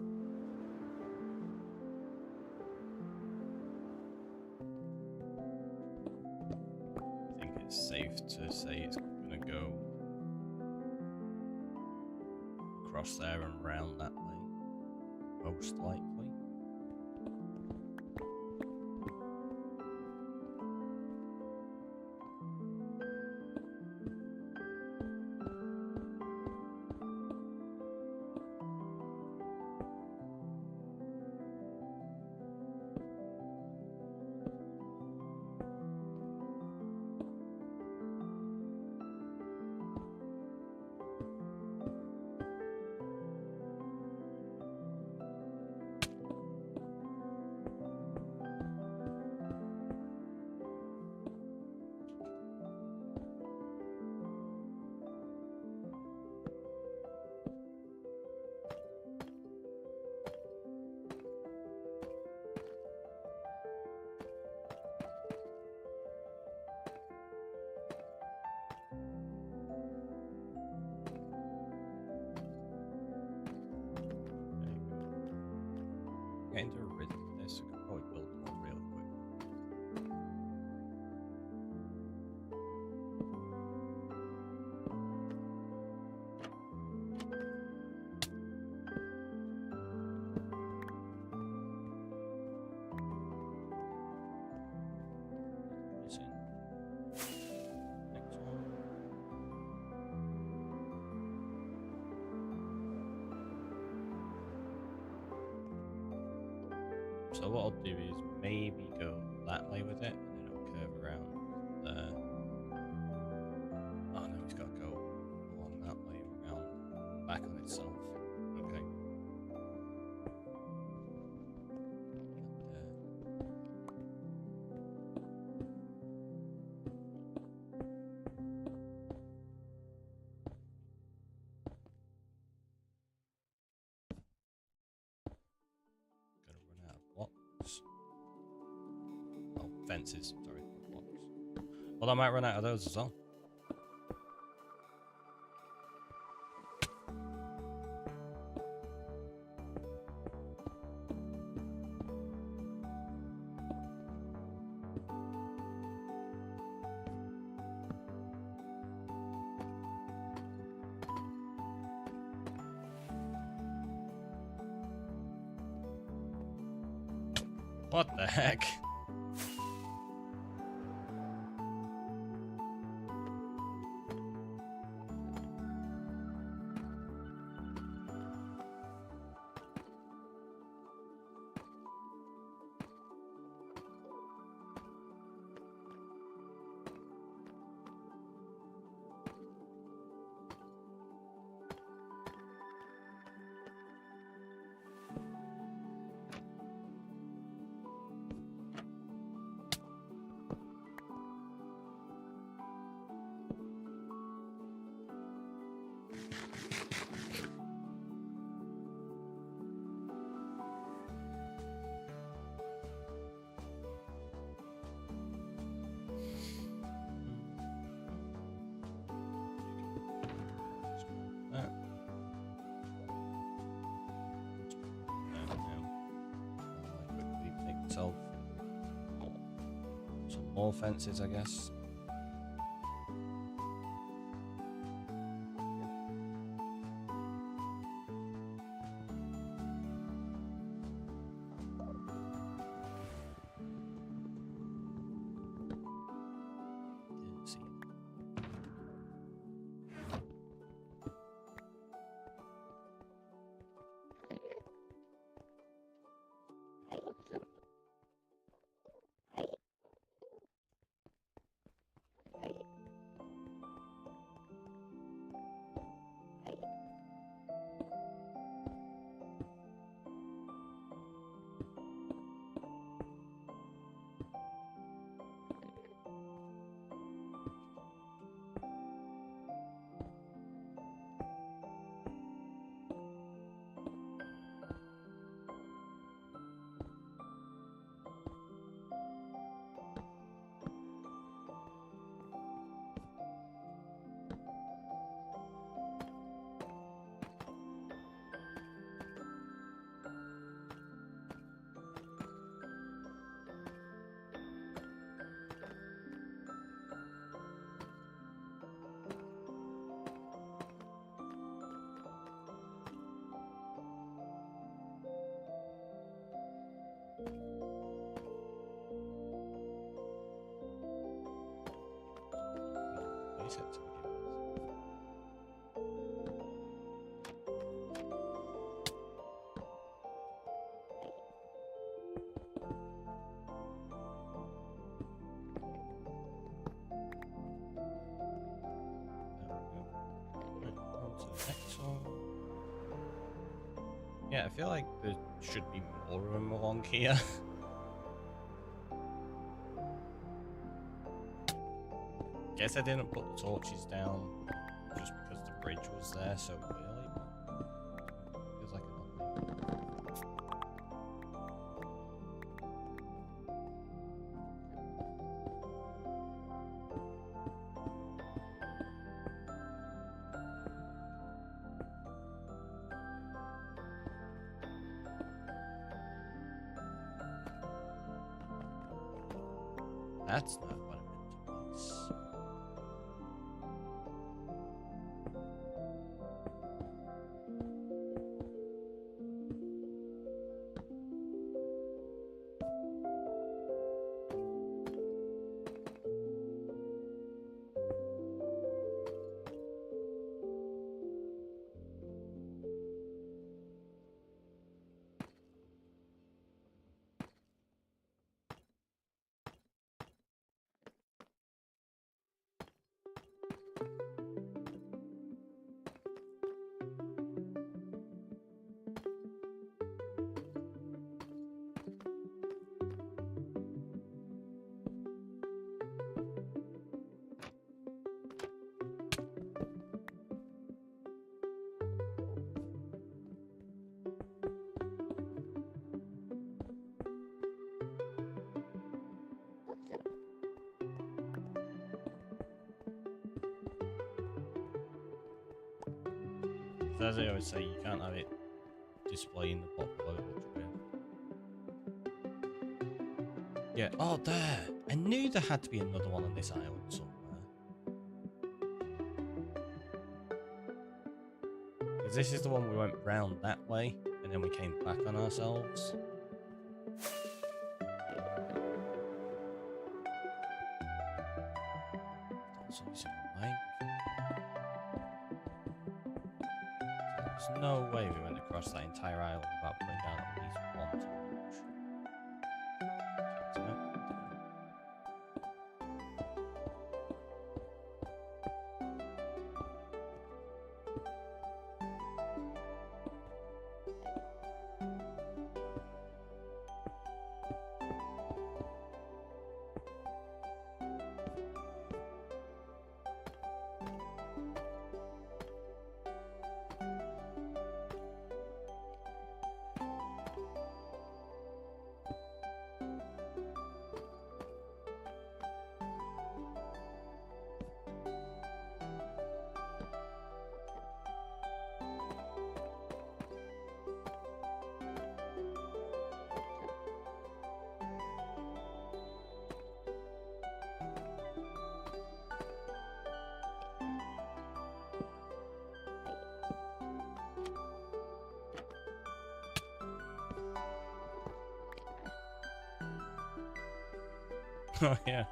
I think it's safe to say it's gonna go across there and round that way, most likely. Get into a rhythm with this, I could probably build one real quick. Missing. Next one. So what I'll do is maybe go that way with it, and then it'll curve around there. Oh no, it's got to go along that way around back on itself. Okay. Gonna run out of blocks. Oh, fences. Sorry, not blocks. Well, I might run out of those as well. What the heck? Quickly take myself some more fences, I guess. Let's see. Set to begin with. There we go. Right, on to the next one. Yeah, I feel like there should be more room along here. Guess I didn't put the torches down just because the bridge was there so clearly. Feels like an That's not what I meant to place. As I always say, you can't have it displaying the pot below it looks weird. Yeah, oh there! I knew there had to be another one on this island somewhere. Because this is the one we went round that way, and then we came back on ourselves. So obviously mine. So there's no way we went across that entire island without putting down at least one torch. So, no. Oh yeah.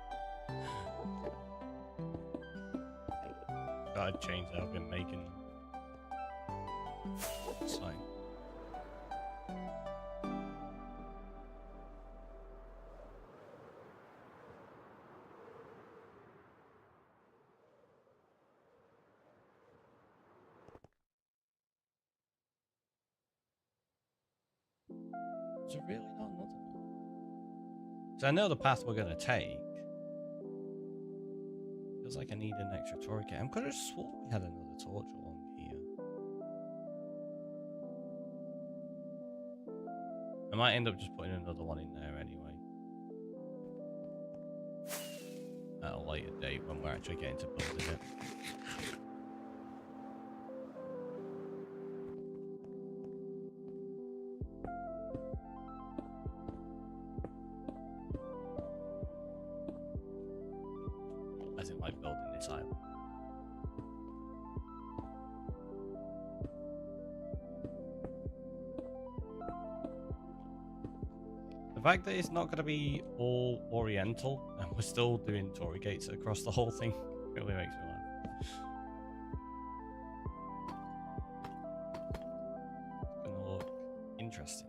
Gotta change that I've been making them. It's fine. Is there really not another one? So I know the path we're gonna take. Feels like I need an extra tourniquet. I'm could have sworn we had another torch along here. I might end up just putting another one in there anyway. At a later date when we're actually getting to building it. As in like building this island. The fact that it's not going to be all oriental and we're still doing Tory gates across the whole thing really makes me laugh. It's going to look interesting.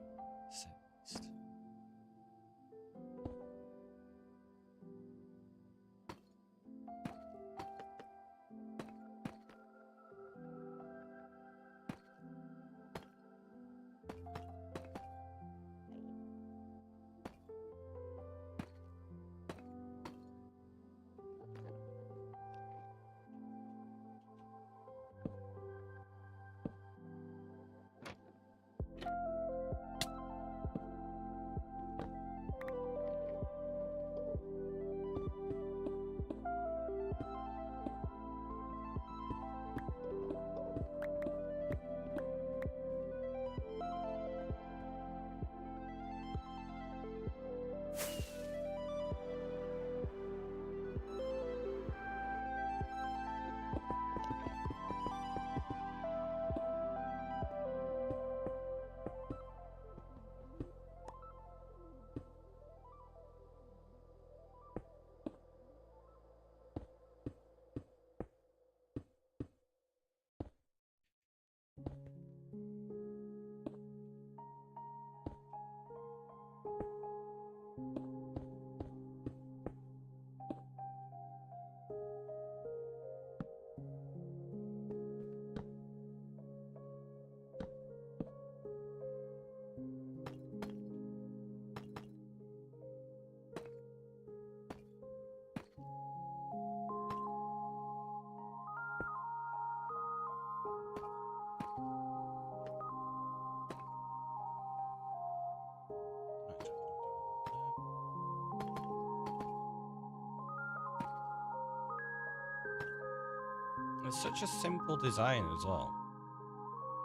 It's such a simple design as well.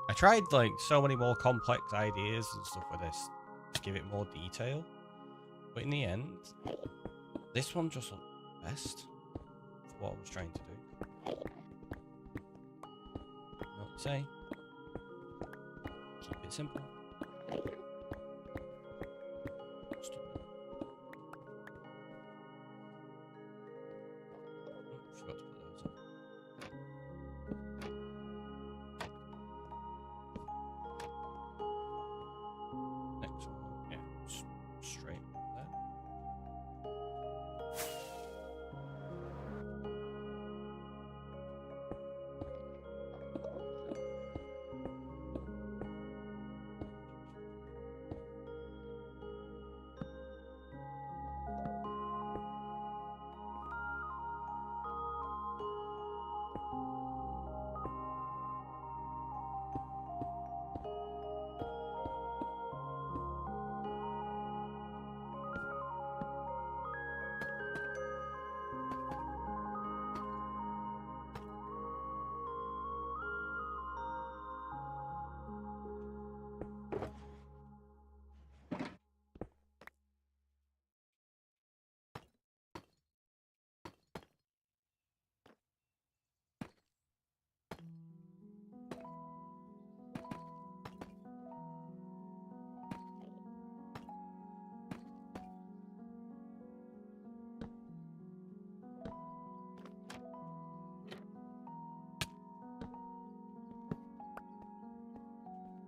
I tried like so many more complex ideas and stuff with this to give it more detail, but in the end, this one just looked best for what I was trying to do. Not to say, keep it simple. Forgot to put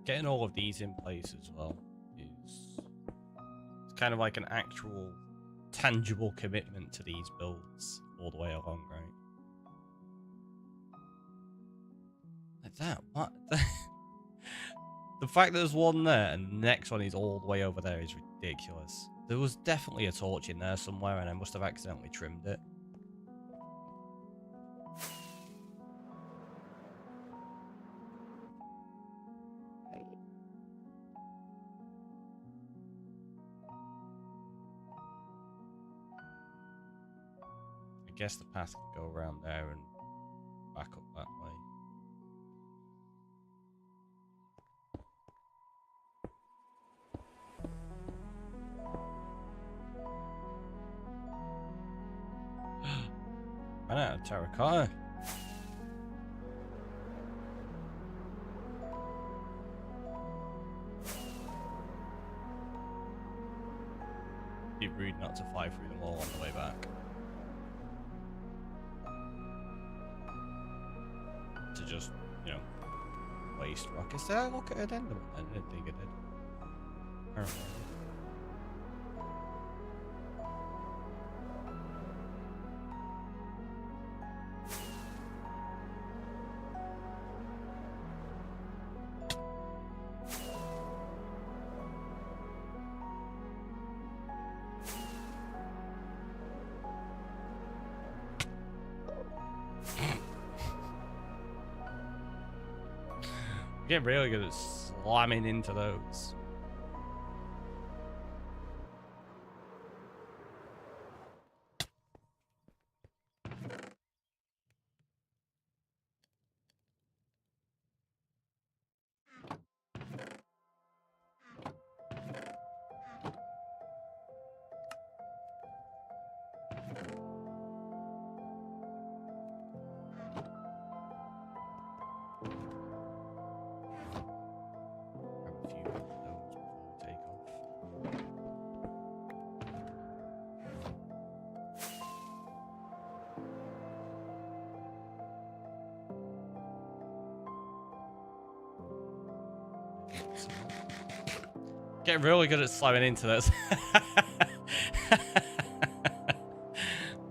getting all of these in place as well is it's kind of like an actual tangible commitment to these builds all the way along, right? Like that, what? The fact that there's one there and the next one is all the way over there is ridiculous. There was definitely a torch in there somewhere and I must have accidentally trimmed it. I guess the path could go around there and back up that way. Ran out of terracotta. Be rude not to fly through them all on the way back. To just, you know, waste rockets. Did I look at it then? I didn't think I did. Apparently. Get really good at slamming into those. Get really good at slamming into this.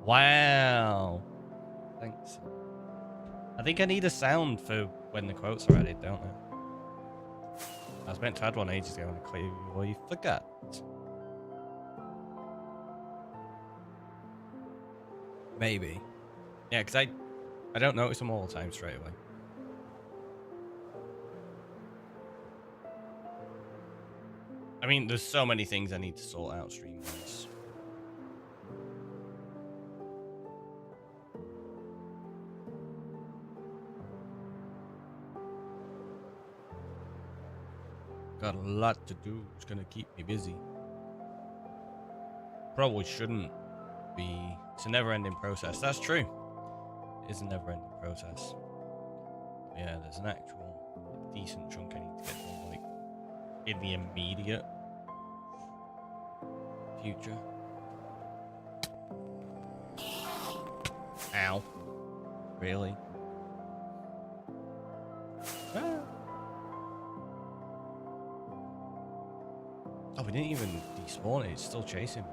Wow. Thanks. I think I need a sound for when the quotes are added, don't I? I was meant to add one ages ago and I clearly forgot. Maybe. Yeah, because I don't notice them all the time straight away. I mean, there's so many things I need to sort out stream-wise. Got a lot to do. It's gonna keep me busy. Probably shouldn't be. It's a never-ending process. That's true. It is a never-ending process. But yeah, there's an actual decent chunk I need to get done, like in the immediate future. Ow. Really? Ah. Oh, we didn't even despawn it. It's still chasing me.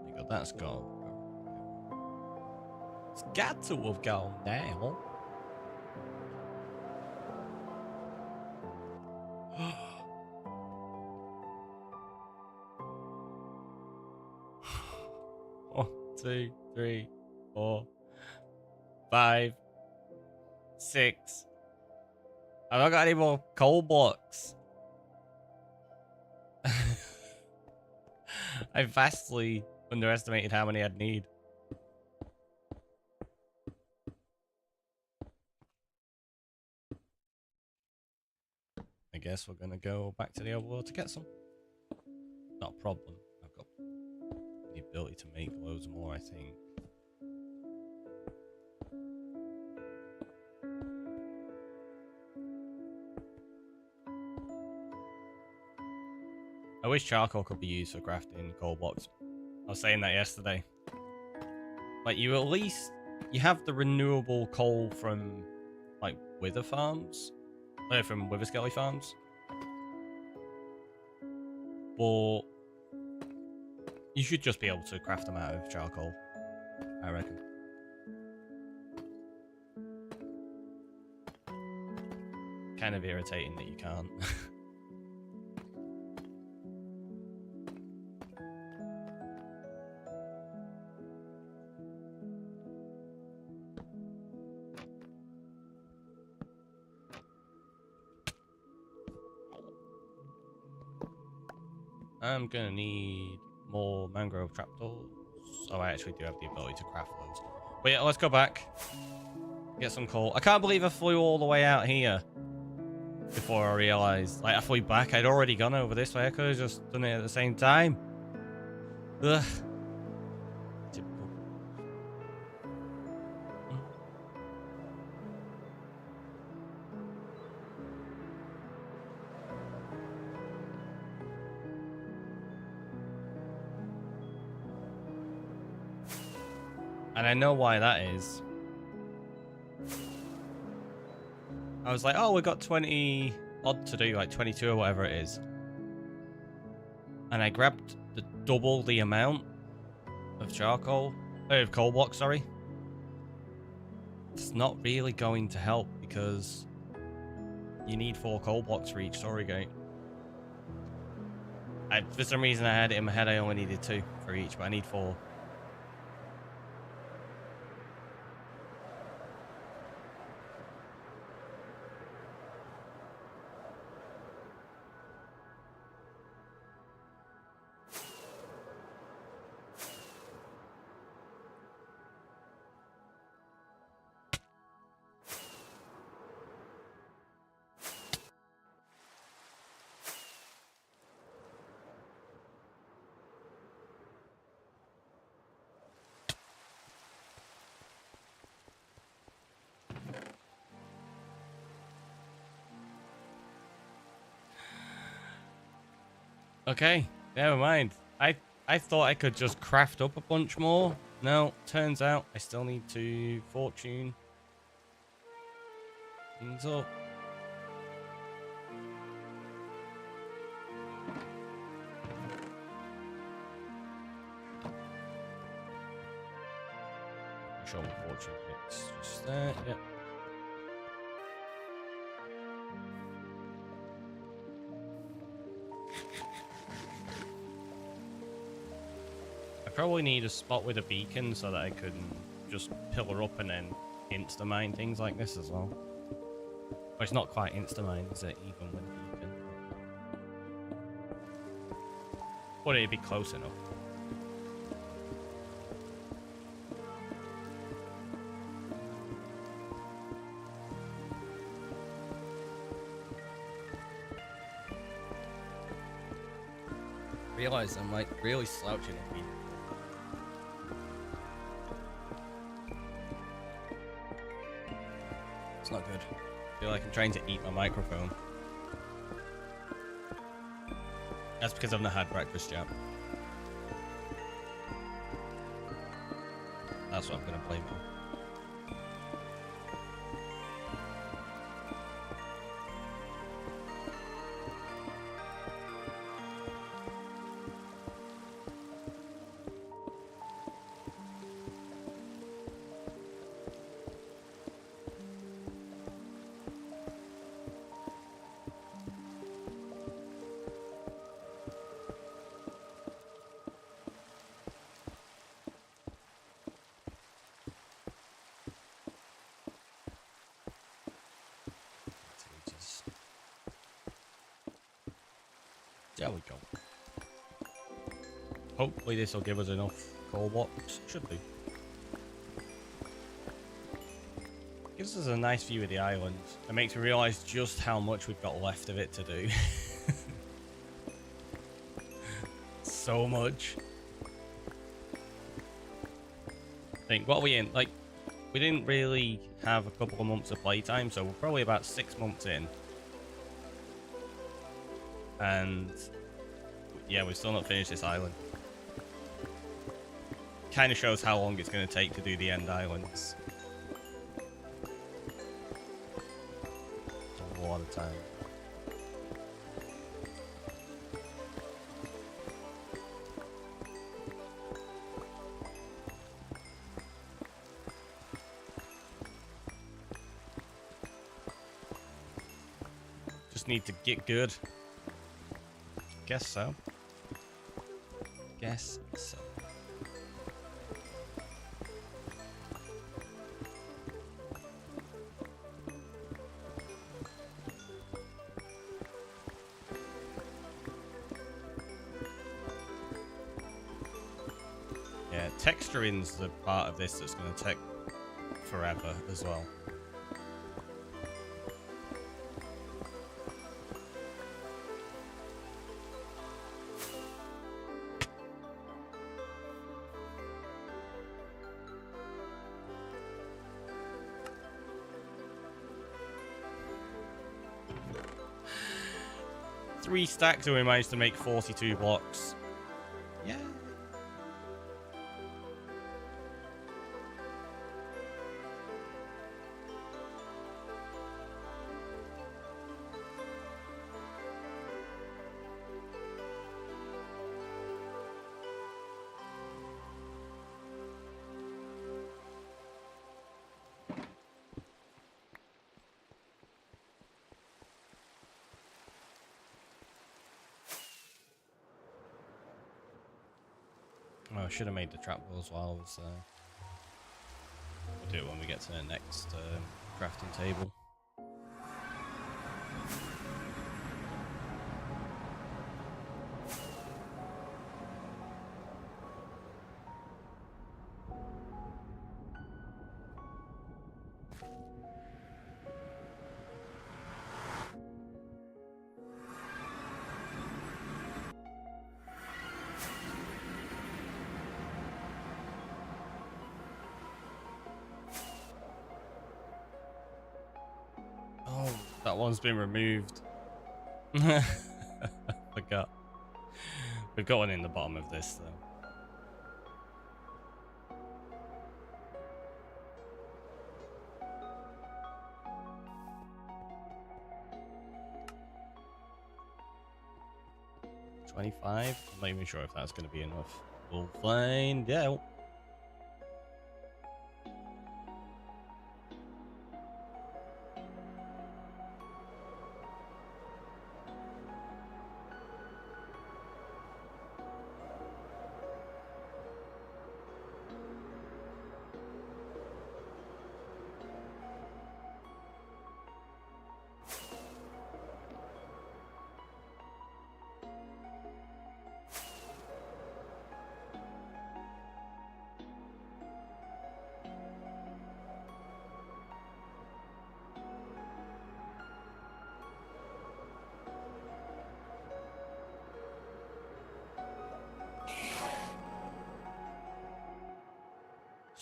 You got that's gone. It's got to have gone now. One, 2, 3, 4, 5, 6. I've not got any more coal blocks. I vastly underestimated how many I'd need. I guess we're gonna go back to the overworld to get some. Not a problem. I've got the ability to make loads more, I think. I wish charcoal could be used for crafting coal blocks. I was saying that yesterday. Like, you at least... You have the renewable coal from, like, wither farms. from Witherskelly Farms. But you should just be able to craft them out of charcoal, I reckon. Kind of irritating that you can't. I'm gonna need more mangrove trapdoors. Oh, I actually do have the ability to craft those. But yeah, let's go back. Get some coal. I can't believe I flew all the way out here before I realized. Like, I flew back. I'd already gone over this way. I could have just done it at the same time. Ugh. Typical. And I know why that is. I was like, oh, we got 20 odd to do, like 22 or whatever it is. And I grabbed double the amount of charcoal, of coal blocks, sorry. It's not really going to help because you need 4 coal blocks for each story gate. For some reason I had it in my head I only needed 2 for each, but I need 4. Okay, never mind. I thought I could just craft up a bunch more. No, turns out I still need to fortune things up. Show my fortune bits just there. Yep. I probably need a spot with a beacon so that I can just pillar up and then insta-mine things like this as well. Well, it's not quite insta-mine, is it, even with a beacon? But it'd be close enough. I realize I'm like really slouching up here. It's not good. I feel like I'm trying to eat my microphone. That's because I've not had breakfast yet. That's what I'm gonna blame on. There we go. Hopefully this will give us enough coal blocks. Should do. Gives us a nice view of the island. It makes me realise just how much we've got left of it to do. So much. I think what we in, like, we didn't really have a couple of months of playtime, so we're probably about 6 months in. And yeah, we've still not finished this island. Kind of shows how long it's going to take to do the end islands. A lot amount of time. Just need to get good. Guess so. Guess so. Yeah, texturing's the part of this that's going to take forever as well. Three stacks and we managed to make 42 blocks. Yeah. Oh, I should have made the trapdoor as well. We'll do it when we get to the next crafting table. That one's been removed. Forgot. We've got one in the bottom of this though. $25. I'm not even sure if that's going to be enough. We'll find out.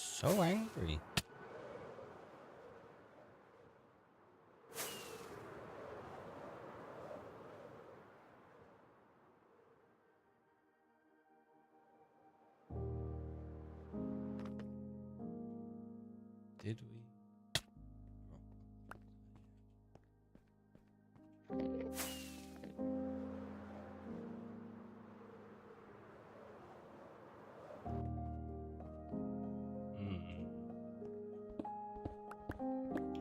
So angry. Did we?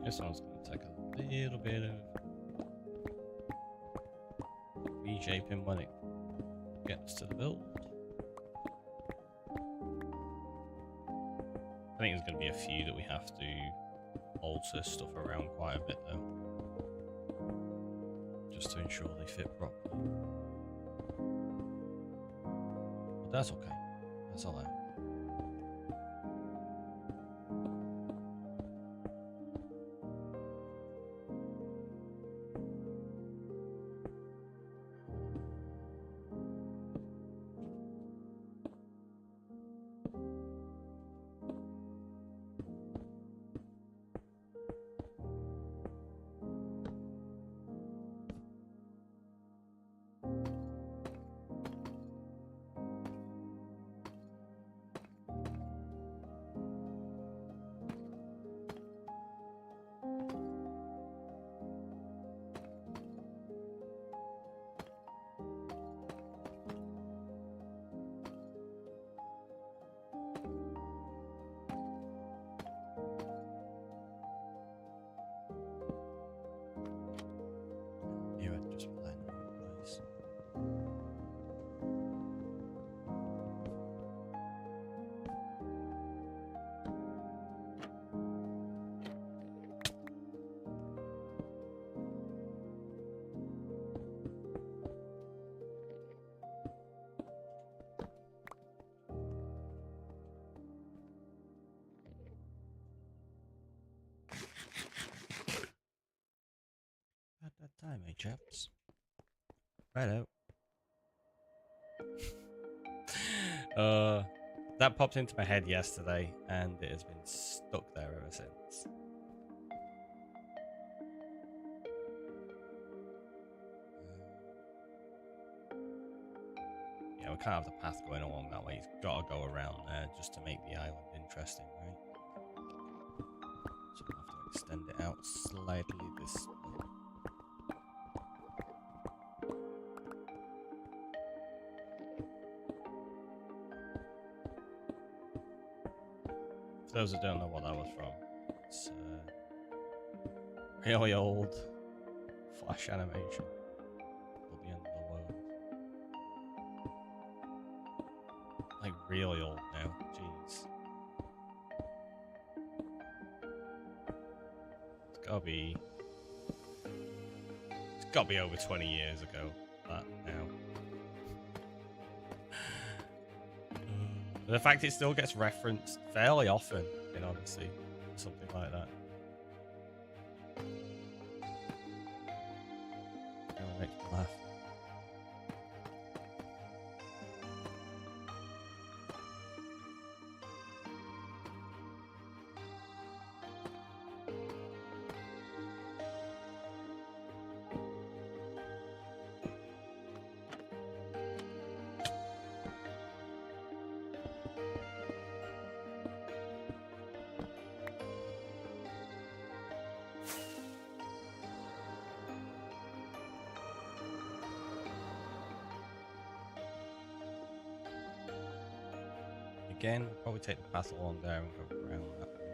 This one's going to take a little bit of reshaping when it gets to the build. I think there's going to be a few that we have to alter stuff around quite a bit though, just to ensure they fit properly. But that's okay. That's all right. mate, chaps. Right out. That popped into my head yesterday, and it has been stuck there ever since. Yeah, we can't have the path going along that way. He's got to go around there just to make the island interesting, right? So we'll have to extend it out slightly this way. For those that don't know what that was from, it's really old Flash animation of the end of the world. Like really old now, jeez. It's gotta be over 20 years ago, that now. The fact it still gets referenced fairly often in Odyssey, something like that. Really makes me laugh. Again, we'll probably take the path along there and go around that way.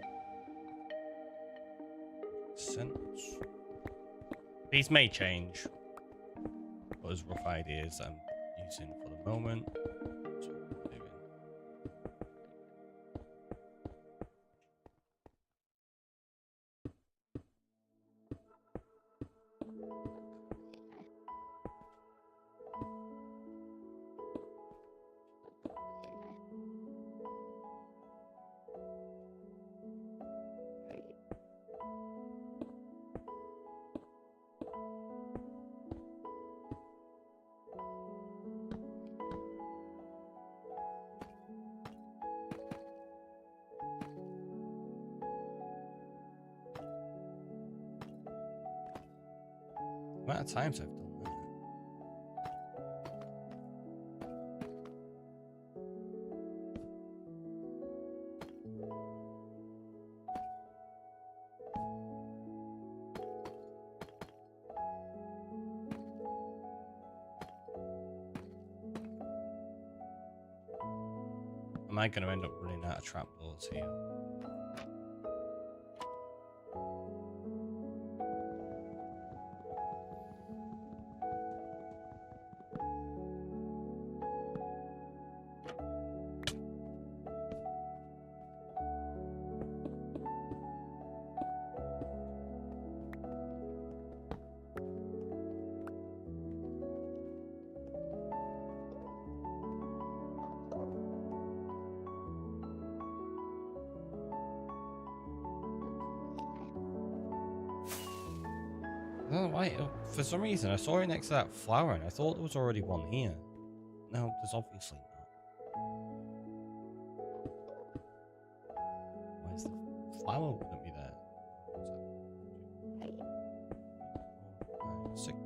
Sense. These may change, but as rough ideas I'm using for the moment. That's what we're doing. The amount of times I've done that. Am I going to end up running out of trapdoors here? Oh, right. For some reason, I saw it next to that flower and I thought there was already one here. No, there's obviously not. Where's the flower? Wouldn't be there. What's that? 6.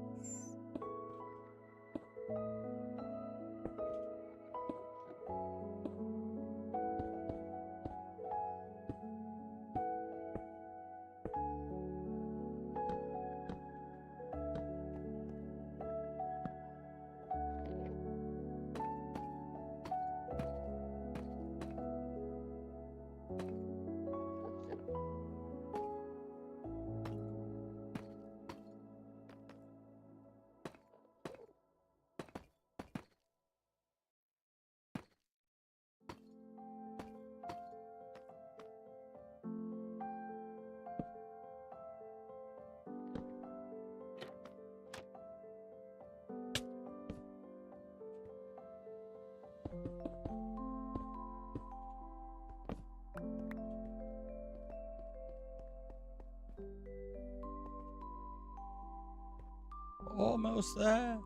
almost there.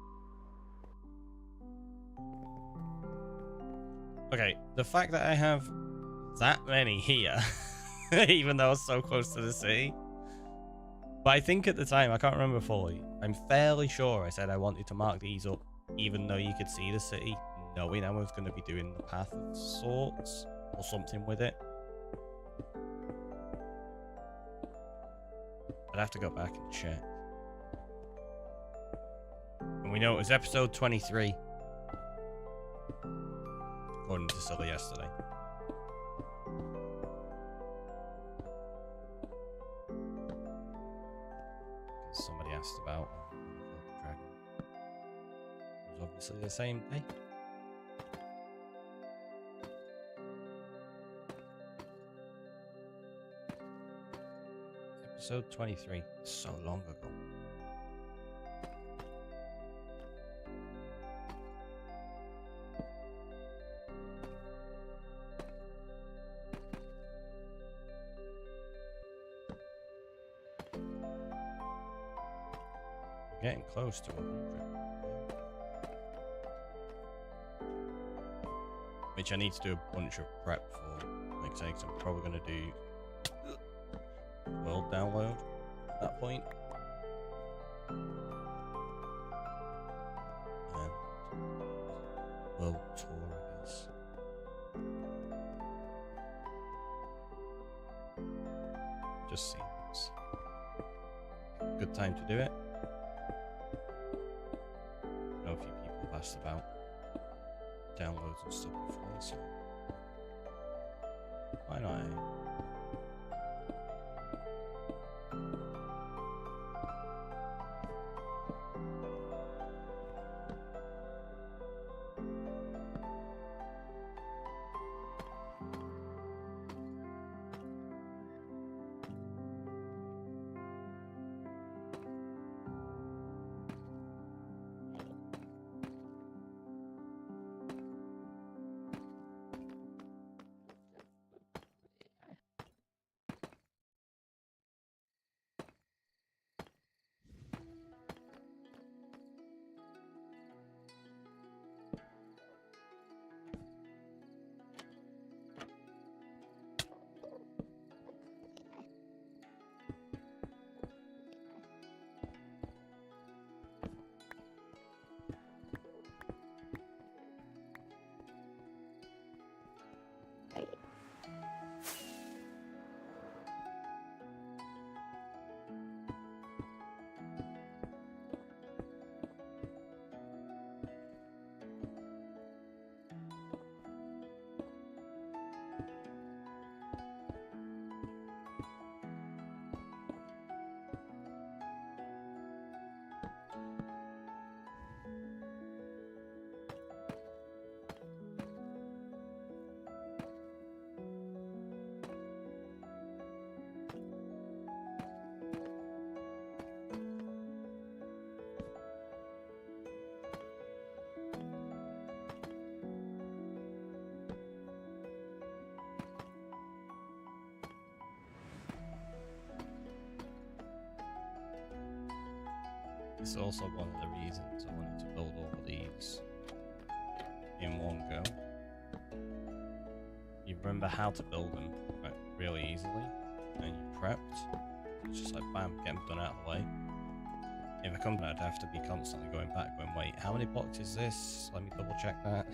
Okay, the fact that I have that many here, even though I was so close to the city. But I think at the time, I can't remember fully, I'm fairly sure I said I wanted to mark these up, even though you could see the city, knowing I was going to be doing the path of sorts, or something with it. I'd have to go back and check. And we know it was episode 23. According to Silly yesterday. Somebody asked about the dragon. It was obviously the same day. Episode 23. So long ago. Getting close to 100. Which I need to do a bunch of prep for. Like I say, 'cause I'm probably going to do world download at that point. And world tour, I guess. Just seems a good time to do it. I know a few people have asked about downloads and stuff before, so why not? This is also one of the reasons I wanted to build all of these in one go. You remember how to build them really easily, and you prepped. It's just like bam, get them done out of the way. If I come back, I'd have to be constantly going back, going, wait, how many blocks is this? Let me double check that.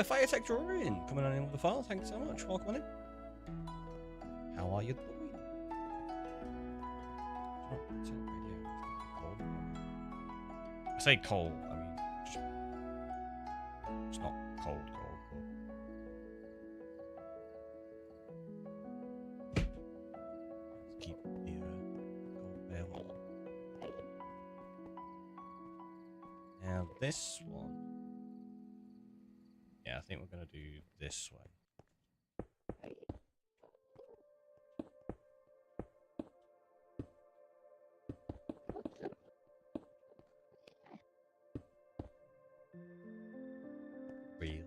Fire TheRickyroy coming on in with the file. Thanks so much. Welcome on in. How are you doing? I say cold. I mean, just, it's not cold, but let's keep the cold bear on. Now this one. Yeah, I think we're going to do this way. Really?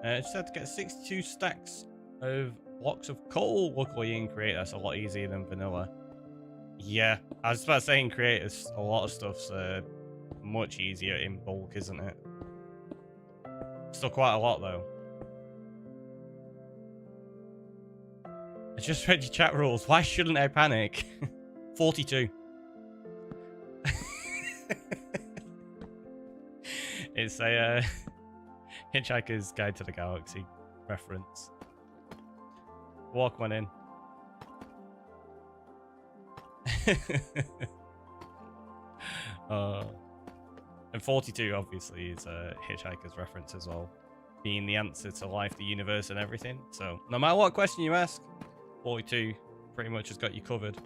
It said to get 62 stacks of blocks of coal. Luckily in Create, that's a lot easier than vanilla. Yeah, I was about to say in Create, a lot of stuff's much easier in bulk, isn't it? Still quite a lot, though. I just read your chat rules. Why shouldn't I panic? 42. It's a Hitchhiker's Guide to the Galaxy reference. Walk one in. And 42 obviously is a Hitchhiker's reference as well, being the answer to life, the universe, and everything. So no matter what question you ask, 42 pretty much has got you covered.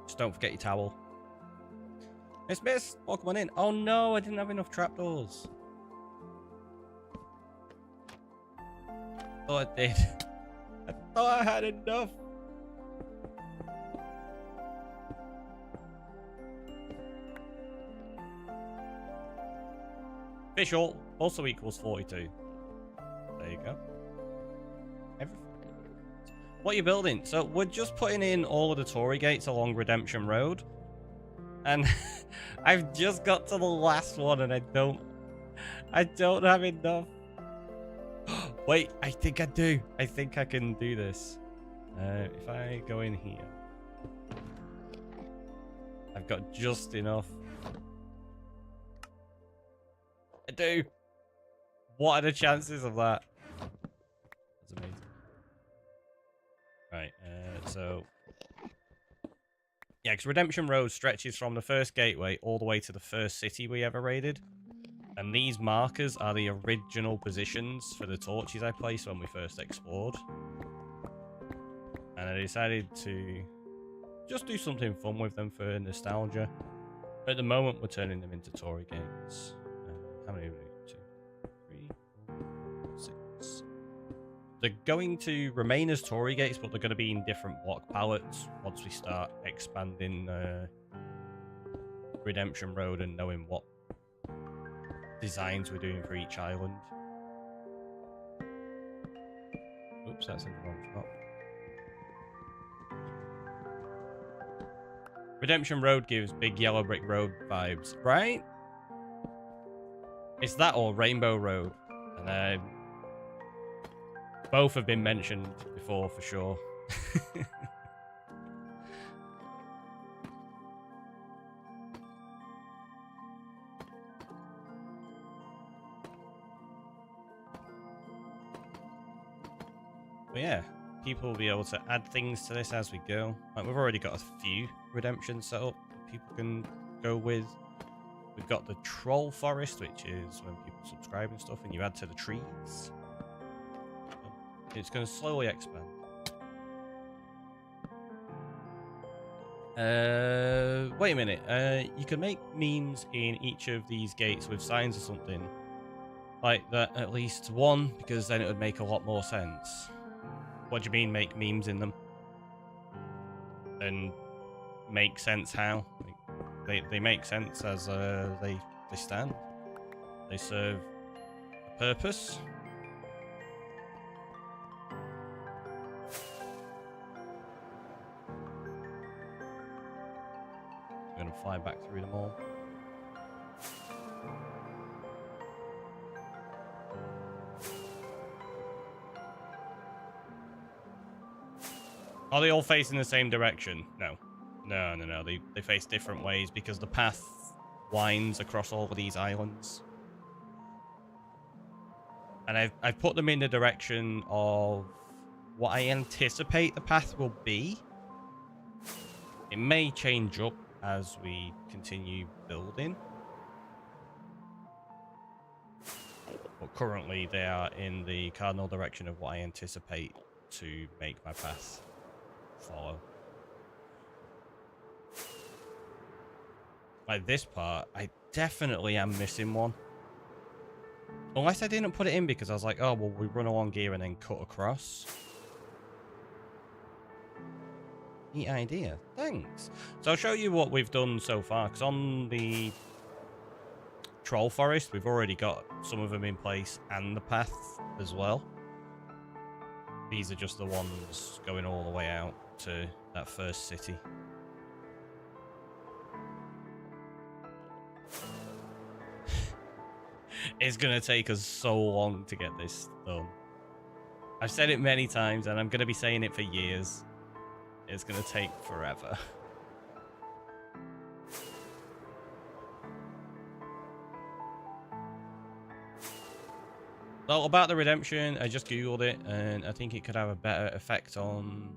Just don't forget your towel. Miss, welcome on in. Oh no, I didn't have enough trapdoors. Thought I did. I thought I had enough. Fish also equals 42. There you go. Everything. What are you building? So we're just putting in all of the Tory gates along Redemption Road. And I've just got to the last one and I don't have enough. Wait, I think I do. I think I can do this. If I go in here, I've got just enough. I do. What are the chances of that? That's amazing. Right, so... yeah, because Redemption Road stretches from the first gateway all the way to the first city we ever raided. And these markers are the original positions for the torches I placed when we first explored. And I decided to just do something fun with them for nostalgia. At the moment, we're turning them into Tory gates. How many? 2, 3, 4, 6. They're going to remain as Tory gates, but they're going to be in different block palettes once we start expanding Redemption Road and knowing what designs we're doing for each island. Oops, that's in the wrong spot. Redemption Road gives big yellow brick road vibes, right? It's that or Rainbow Road. And both have been mentioned before for sure. But yeah, people will be able to add things to this as we go. Like, we've already got a few redemptions set up that people can go with. We've got the Troll Forest, which is when people subscribe and stuff, and you add to the trees. It's going to slowly expand. Wait a minute. You can make memes in each of these gates with signs or something. Like that, at least one, because then it would make a lot more sense. What do you mean, make memes in them? And make sense how? They make sense as they stand. They serve a purpose. I'm gonna fly back through them all. Are they all facing the same direction? No. No. They face different ways because the path winds across all of these islands. And I've put them in the direction of what I anticipate the path will be. It may change up as we continue building. But currently they are in the cardinal direction of what I anticipate to make my path follow. Like this part, I definitely am missing one. Unless I didn't put it in because I was like, oh, well, we run along here and then cut across. Neat idea. Thanks. So I'll show you what we've done so far, because on the Troll Forest, we've already got some of them in place and the path as well. These are just the ones going all the way out to that first city. It's going to take us so long to get this done. I've said it many times, and I'm going to be saying it for years. It's going to take forever. Well, about the redemption, I just googled it, and I think it could have a better effect on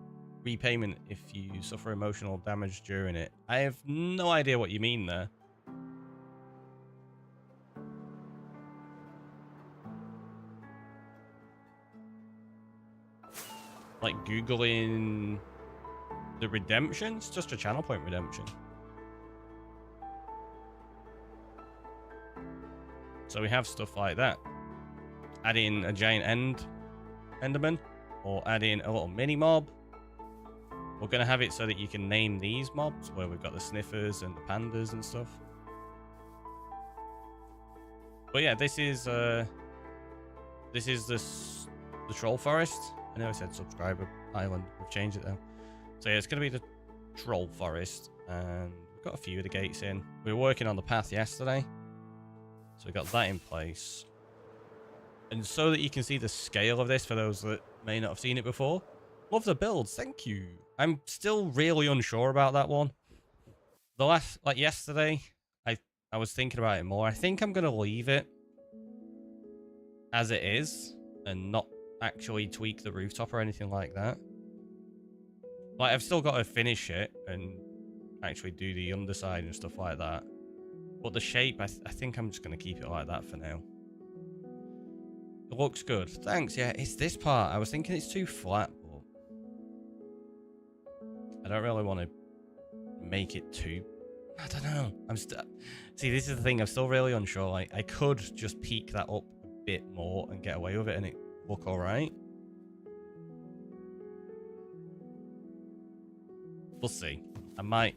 repayment if you suffer emotional damage during it. I have no idea what you mean there. Like Googling the redemptions? Just a channel point redemption. So we have stuff like that. Add in a giant enderman, or add in a little mini mob. We're going to have it so that you can name these mobs, where we've got the sniffers and the pandas and stuff. But yeah, this is the Troll Forest. I know I said subscriber island. We've changed it though. So yeah, it's going to be the Troll Forest, and we've got a few of the gates in. We were working on the path yesterday, so we got that in place. And so that you can see the scale of this for those that may not have seen it before. Love the builds, thank you. I'm still really unsure about that one. Like yesterday, I was thinking about it more. I think I'm going to leave it as it is and not actually tweak the rooftop or anything like that. Like, I've still got to finish it and actually do the underside and stuff like that. But the shape, I think I'm just going to keep it like that for now. It looks good. Thanks. Yeah, it's this part. I was thinking it's too flat, but I don't really want to make it too... I don't know. See, this is the thing. I'm still really unsure. Like, I could just peak that up a bit more and get away with it and it look all right. We'll see. I might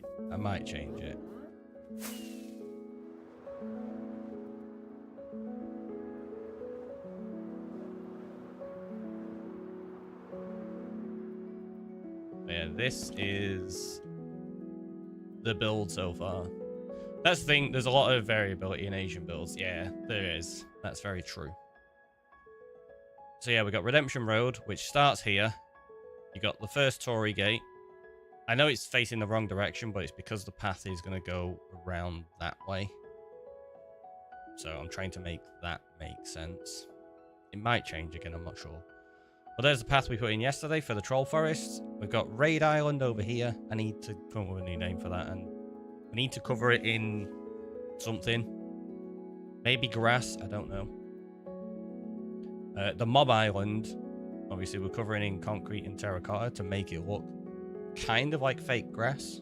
change it. Yeah, this is the build so far. That's the thing. There's a lot of variability in Asian builds. Yeah, there is. That's very true. So yeah, we got Redemption Road, which starts here. You got the first Tory gate. I know it's facing the wrong direction, but it's because the path is going to go around that way. So I'm trying to make that make sense. It might change again, I'm not sure. But there's the path we put in yesterday for the Troll Forest. We've got Raid Island over here. I need to come up with a new name for that, and we need to cover it in something. Maybe grass, I don't know. The Mob Island, obviously we're covering in concrete and terracotta to make it look kind of like fake grass.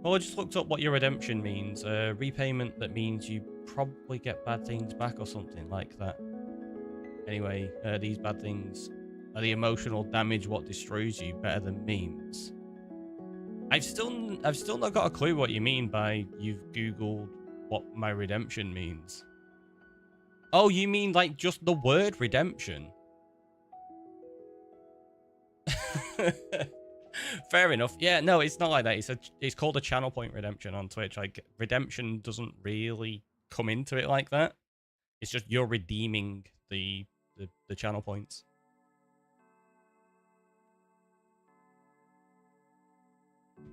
Well, I just looked up what your redemption means. Repayment that means you probably get bad things back or something like that. Anyway, these bad things are the emotional damage what destroys you better than memes. I've still not got a clue what you mean by you've Googled what my redemption means. Oh, you mean like just the word redemption? Fair enough. Yeah, no, it's not like that. It's called a channel point redemption on Twitch. Like, redemption doesn't really come into it like that. It's just you're redeeming the channel points.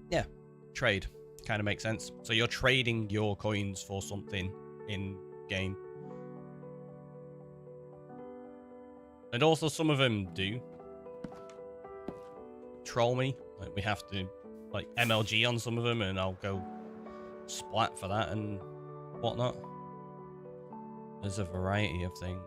Yeah, trade kind of makes sense. So you're trading your coins for something in game. And also some of them do troll me. Like, we have to like MLG on some of them and I'll go splat for that and whatnot. There's a variety of things.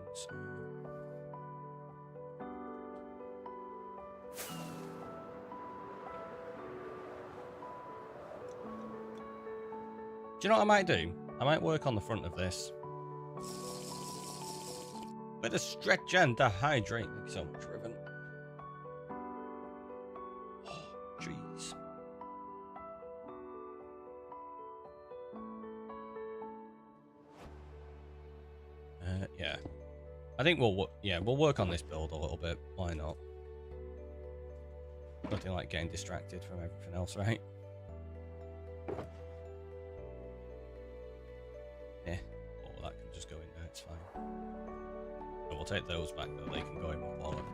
Do you know what I might do? I might work on the front of this with a stretch and a hydrate. Thank you so much, Riven. Oh, jeez. Yeah. I think we'll work on this build a little bit. Why not? Nothing like getting distracted from everything else, right? Yeah. Oh, that can just go in there, it's fine. And we'll take those back though, they can go in one wallet.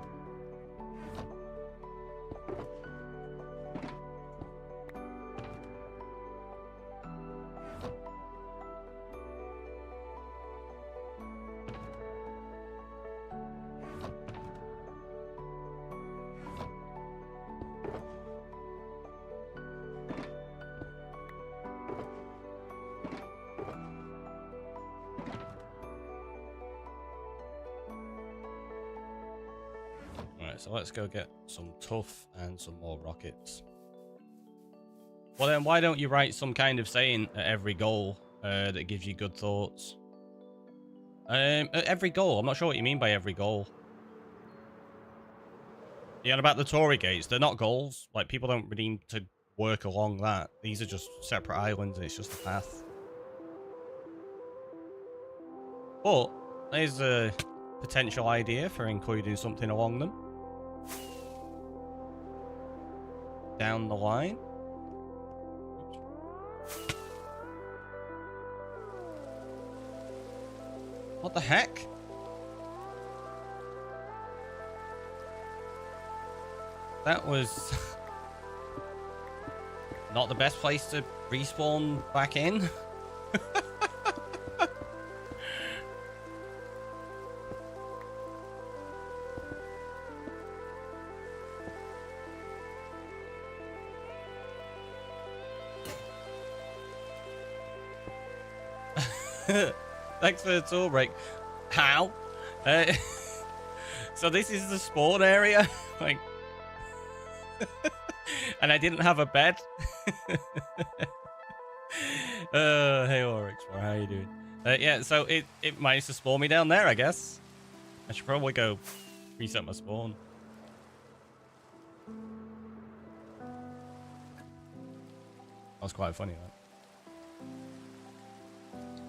So let's go get some tough and some more rockets. Well then, why don't you write some kind of saying at every goal that gives you good thoughts? At every goal? I'm not sure what you mean by every goal. Yeah, and about the Tory gates, they're not goals. Like, people don't really need to work along that. These are just separate islands and it's just a path. But there's a potential idea for including something along them. Down the line. What the heck? That was not the best place to respawn back in. Thanks for the tool break. How? So this is the spawn area? Like, and I didn't have a bed? Hey Oryx, how you doing? Yeah, so it managed to spawn me down there, I guess. I should probably go reset my spawn. That was quite funny, right?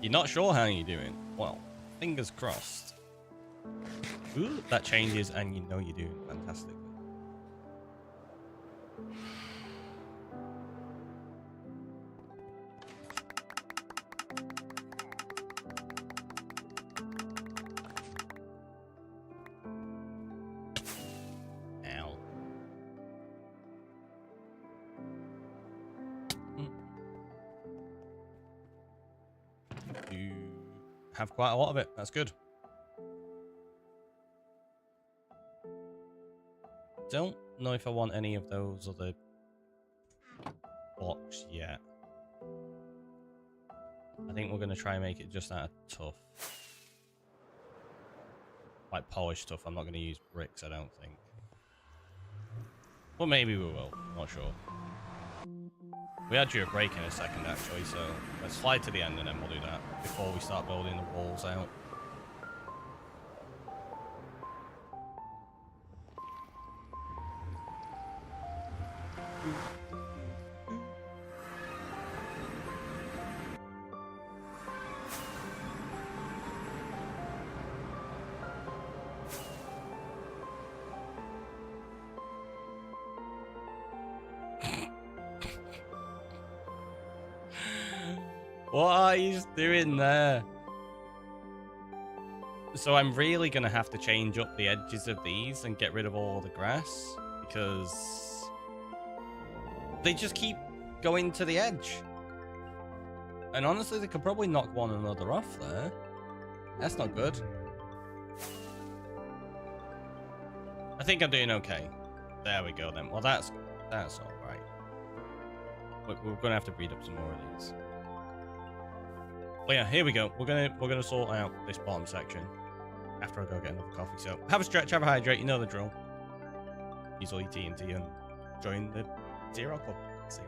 You're not sure how you're doing? Well, fingers crossed. Ooh, that changes and you know you're doing fantastically. Ow. You have quite a lot of it. That's good. Don't know if I want any of those other blocks yet. I think we're going to try and make it just out of tough. Like polished stuff. I'm not going to use bricks, I don't think. But maybe we will. Not sure. We had you a break in a second, actually, so let's slide to the end and then we'll do that before we start building the walls out. What are you doing there? So I'm really going to have to change up the edges of these and get rid of all the grass because they just keep going to the edge. And honestly, they could probably knock one another off there. That's not good. I think I'm doing okay. There we go then. Well, that's all right. We're going to have to breed up some more of these. Well, yeah, here we go. We're gonna sort out this bottom section after I go get another coffee. So have a stretch, have a hydrate. You know the drill. Use all your TNT and join the Zero Club. See you.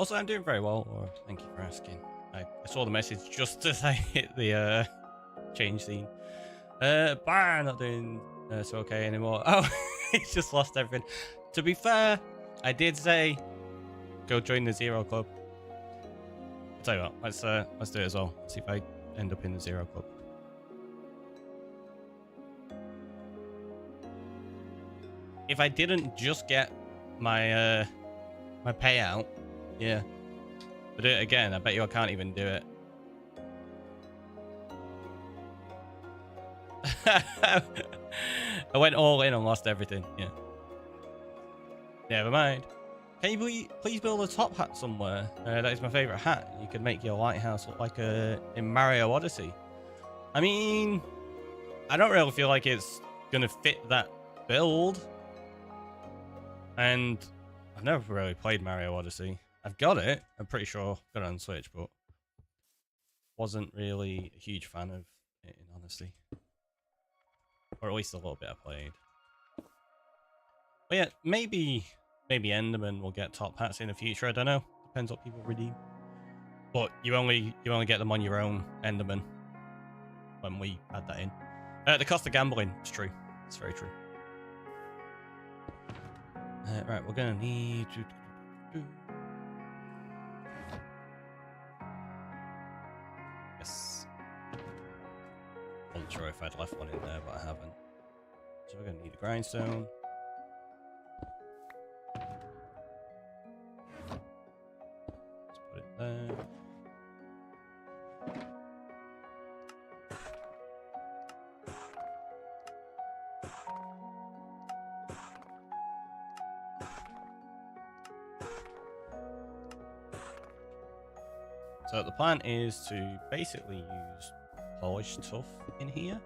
Also, I'm doing very well, or thank you for asking. I saw the message just as I hit the change scene. Bah, not doing so okay anymore. Oh, he's just lost everything. To be fair, I did say go join the Zero Club. I'll tell you what, let's do it as well. See if I end up in the Zero Club. If I didn't just get my my payout, yeah. But do it again, I bet you I can't even do it. I went all in and lost everything, yeah. Never mind. Can you please build a top hat somewhere? That is my favourite hat. You could make your lighthouse look like in Mario Odyssey. I mean, I don't really feel like it's going to fit that build. And I've never really played Mario Odyssey. I've got it. I'm pretty sure I've got it on Switch, but wasn't really a huge fan of it, in honesty. Or at least a little bit I played. But yeah, maybe Enderman will get top hats in the future. I don't know. Depends what people redeem. But you only get them on your own Enderman when we add that in. The cost of gambling, it's true. It's very true. Right, we're gonna need to. Yes. Wasn't sure if I'd left one in there, but I haven't. So we're gonna need a grindstone. Let's put it there. So the plan is to basically use polished tuff in here.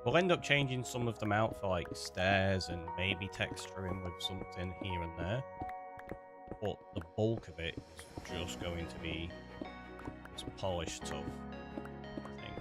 We'll end up changing some of them out for like stairs and maybe texturing with something here and there. But the bulk of it is just going to be this polished tuff, I think.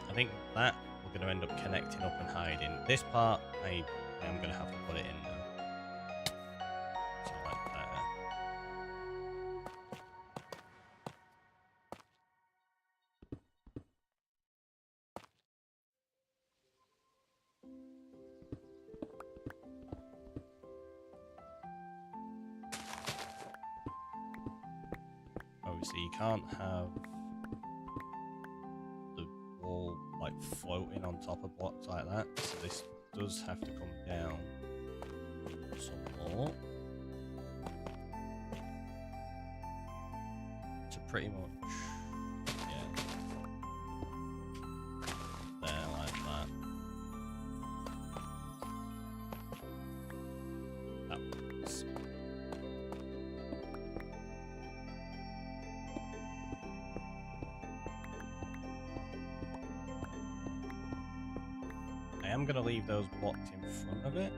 I think that we're going to end up connecting up and hiding. This part, I am going to have to put it in now. So like that. Obviously, you can't have wall like floating on top of blocks like that, so this does have to come down some more to pretty much, yeah, there like that. That works. I'm going to leave those blocks in front of it.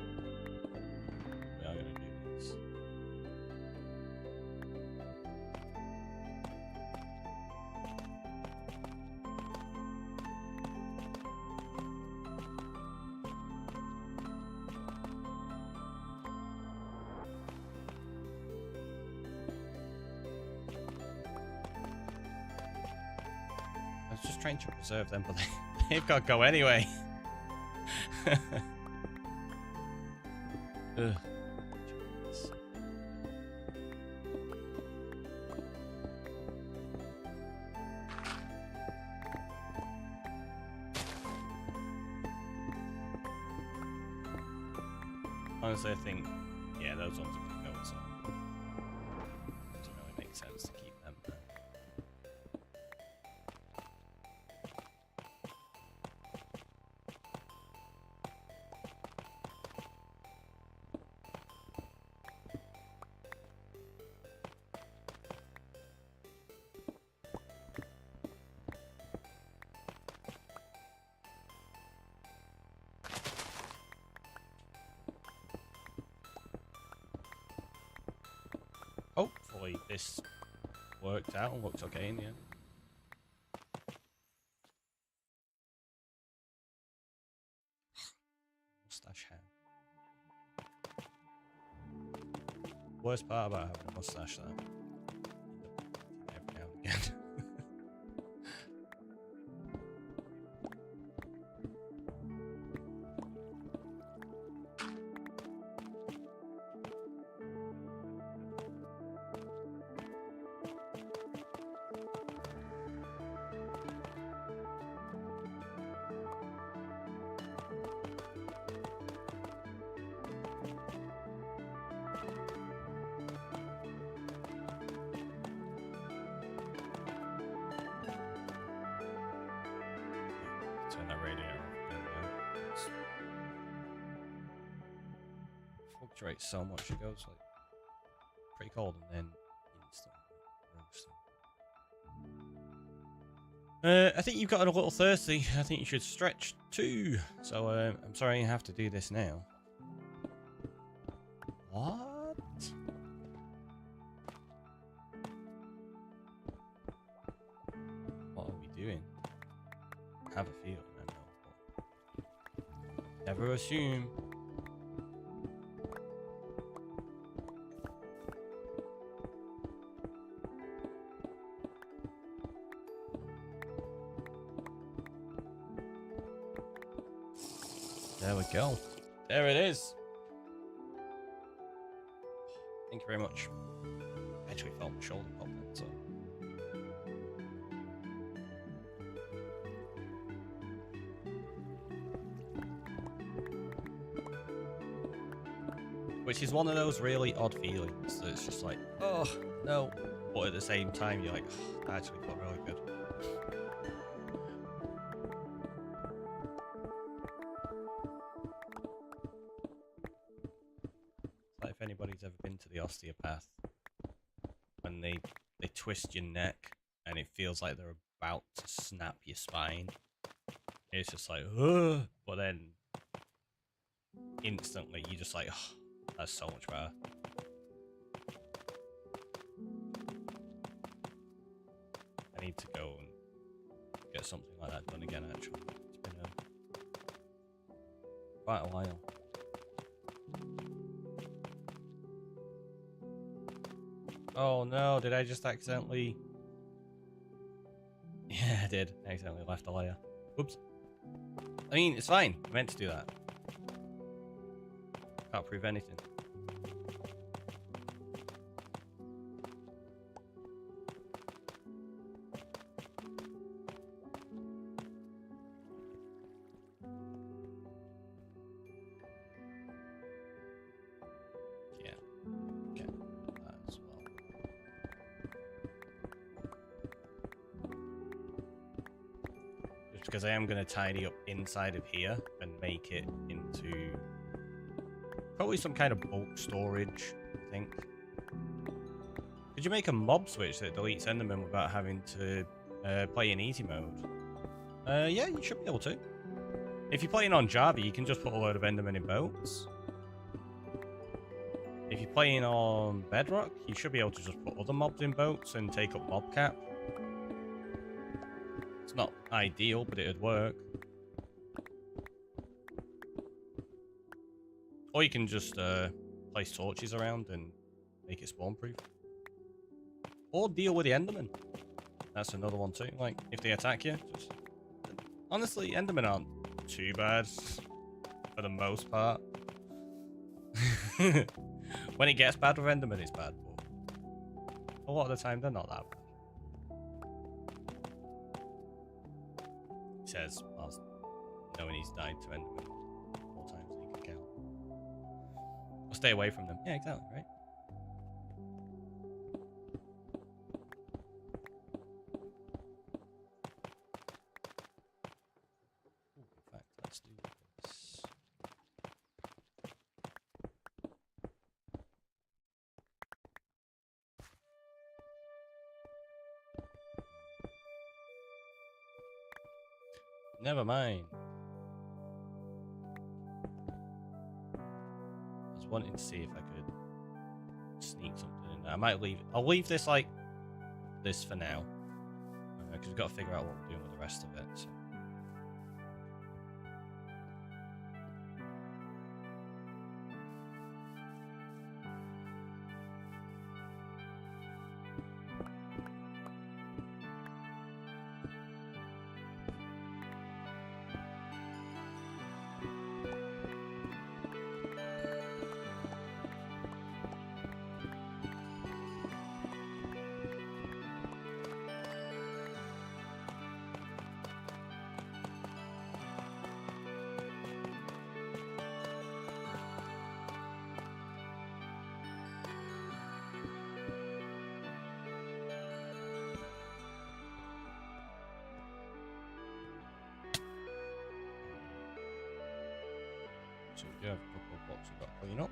We are going to do this. I was just trying to preserve them, but they've got to go anyway. Ugh. Honestly, I think, yeah, those ones are going to go, so it doesn't really make sense to keep them there. hopefully this worked out and looks okay in the end. Mustache hair. Worst part about having a mustache, though. Every now and again. Turn that radiator off. Fluctuates so much, it goes like pretty cold and then instant roasting. I think you've gotten a little thirsty. I think you should stretch too. So I'm sorry you have to do this now. What? What are we doing? Have a feel, I know. Never assume. There we go. There it is. Thank you very much. I actually felt my shoulder pop then, so. Which is one of those really odd feelings that it's just like, oh, no. But at the same time, you're like, oh, that actually felt really good. It's like if anybody's ever been to the osteopath, when they twist your neck and it feels like they're about to snap your spine. It's just like, ugh. But then instantly you're just like, oh, that's so much better. I need to go and get something like that done again, actually. It's been quite a while. Oh no, did I just accidentally... Yeah, I did. I accidentally left a layer. Whoops. I mean, it's fine. I meant to do that. Can't prove anything. Yeah. Okay. That as well. Just because I am going to tidy up inside of here and make it into probably some kind of bulk storage, I think. Could you make a mob switch that deletes Enderman without having to play in easy mode? Yeah, you should be able to. If you're playing on Java, you can just put a load of Endermen in boats. If you're playing on Bedrock, you should be able to just put other mobs in boats and take up mob cap. It's not ideal, but it'd work. Or you can just place torches around and make it spawn proof. Or deal with the Enderman. That's another one too. Like, if they attack you, just... Honestly, Endermen aren't too bad for the most part. When it gets bad with Enderman, it's bad, but a lot of the time, they're not that bad. He says, whilst knowing he's died to Enderman more times than he can count. Or stay away from them. Yeah, exactly, right? Ooh, in fact, let's do this. Never mind. I was wanting to see if I could sneak something in I might leave. I'll leave this like this for now, because we've got to figure out what we're doing with the rest of it. So. So we do have a couple of blocks we've got to clean up.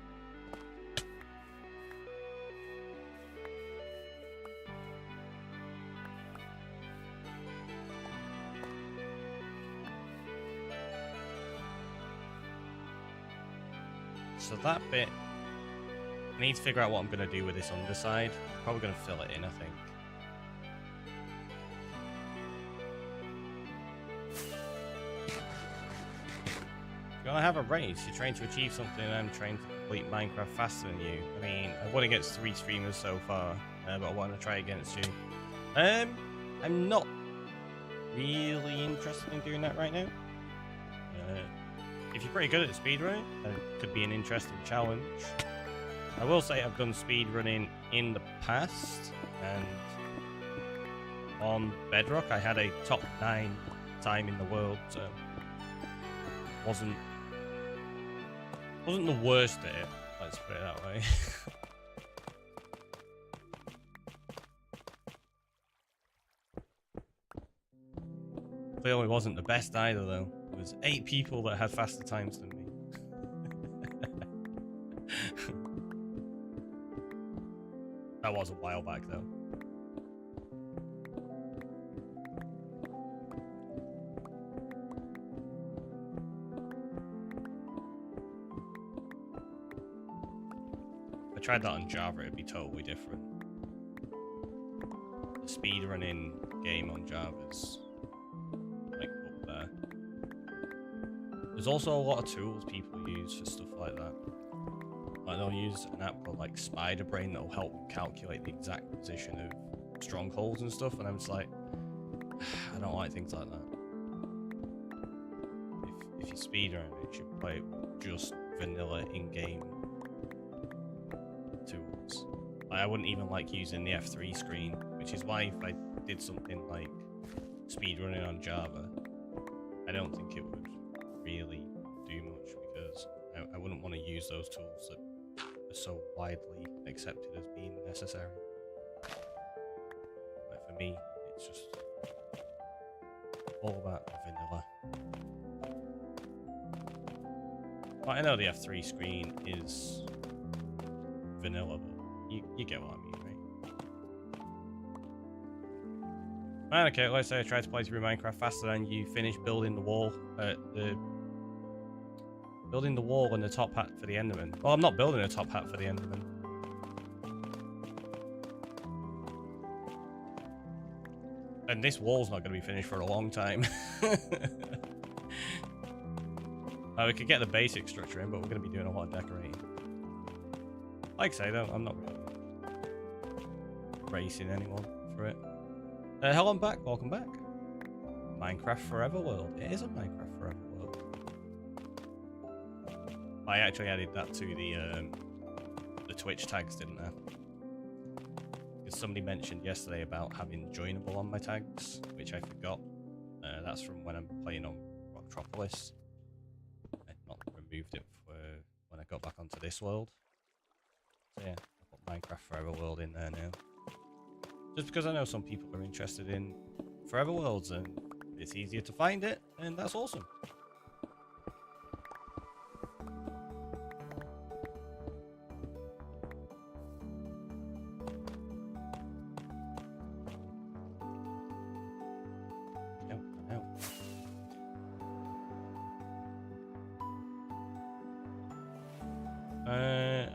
So that bit, I need to figure out what I'm going to do with this underside. Probably going to fill it in, I think. You're gonna have a race. You're trying to achieve something and I'm trying to complete Minecraft faster than you. I mean, I won against 3 streamers so far, but I want to try against you. I'm not really interested in doing that right now. If you're pretty good at speedrunning, it could be an interesting challenge. I will say I've done speedrunning in the past, and on Bedrock I had a top 9 time in the world, so wasn't the worst at it, let's put it that way. Clearly wasn't the best either though. There was 8 people that had faster times than me. That was a while back though. If I tried that on Java, it'd be totally different. The speedrunning game on Java's like up there. There's also a lot of tools people use for stuff like that. Like they'll use an app called like Spider Brain that'll help them calculate the exact position of strongholds and stuff, and I'm just like, I don't like things like that. If you speedrun, you should play it with just vanilla in-game tools. Like, I wouldn't even like using the F3 screen, which is why if I did something like speedrunning on Java, I don't think it would really do much, because I wouldn't want to use those tools that are so widely accepted as being necessary. Like for me, it's just all about vanilla. Like, I know the F3 screen is vanilla, but you get what I mean, right? And okay, let's say I try to play through Minecraft faster than you finish building the wall, building the wall and the top hat for the Enderman. Well, I'm not building a top hat for the Enderman. And this wall's not going to be finished for a long time. We could get the basic structure in, but we're going to be doing a lot of decorating. Like I say, though, I'm not really racing anyone for it. Hello, I'm back. Welcome back. Minecraft Forever World. It is a Minecraft Forever World. I actually added that to the Twitch tags, didn't I? Because somebody mentioned yesterday about having joinable on my tags, which I forgot. That's from when I'm playing on Rocktropolis. I've not removed it for when I got back onto this world. So yeah, I put Minecraft Forever World in there now. Just because I know some people are interested in Forever Worlds and it's easier to find it, and that's awesome.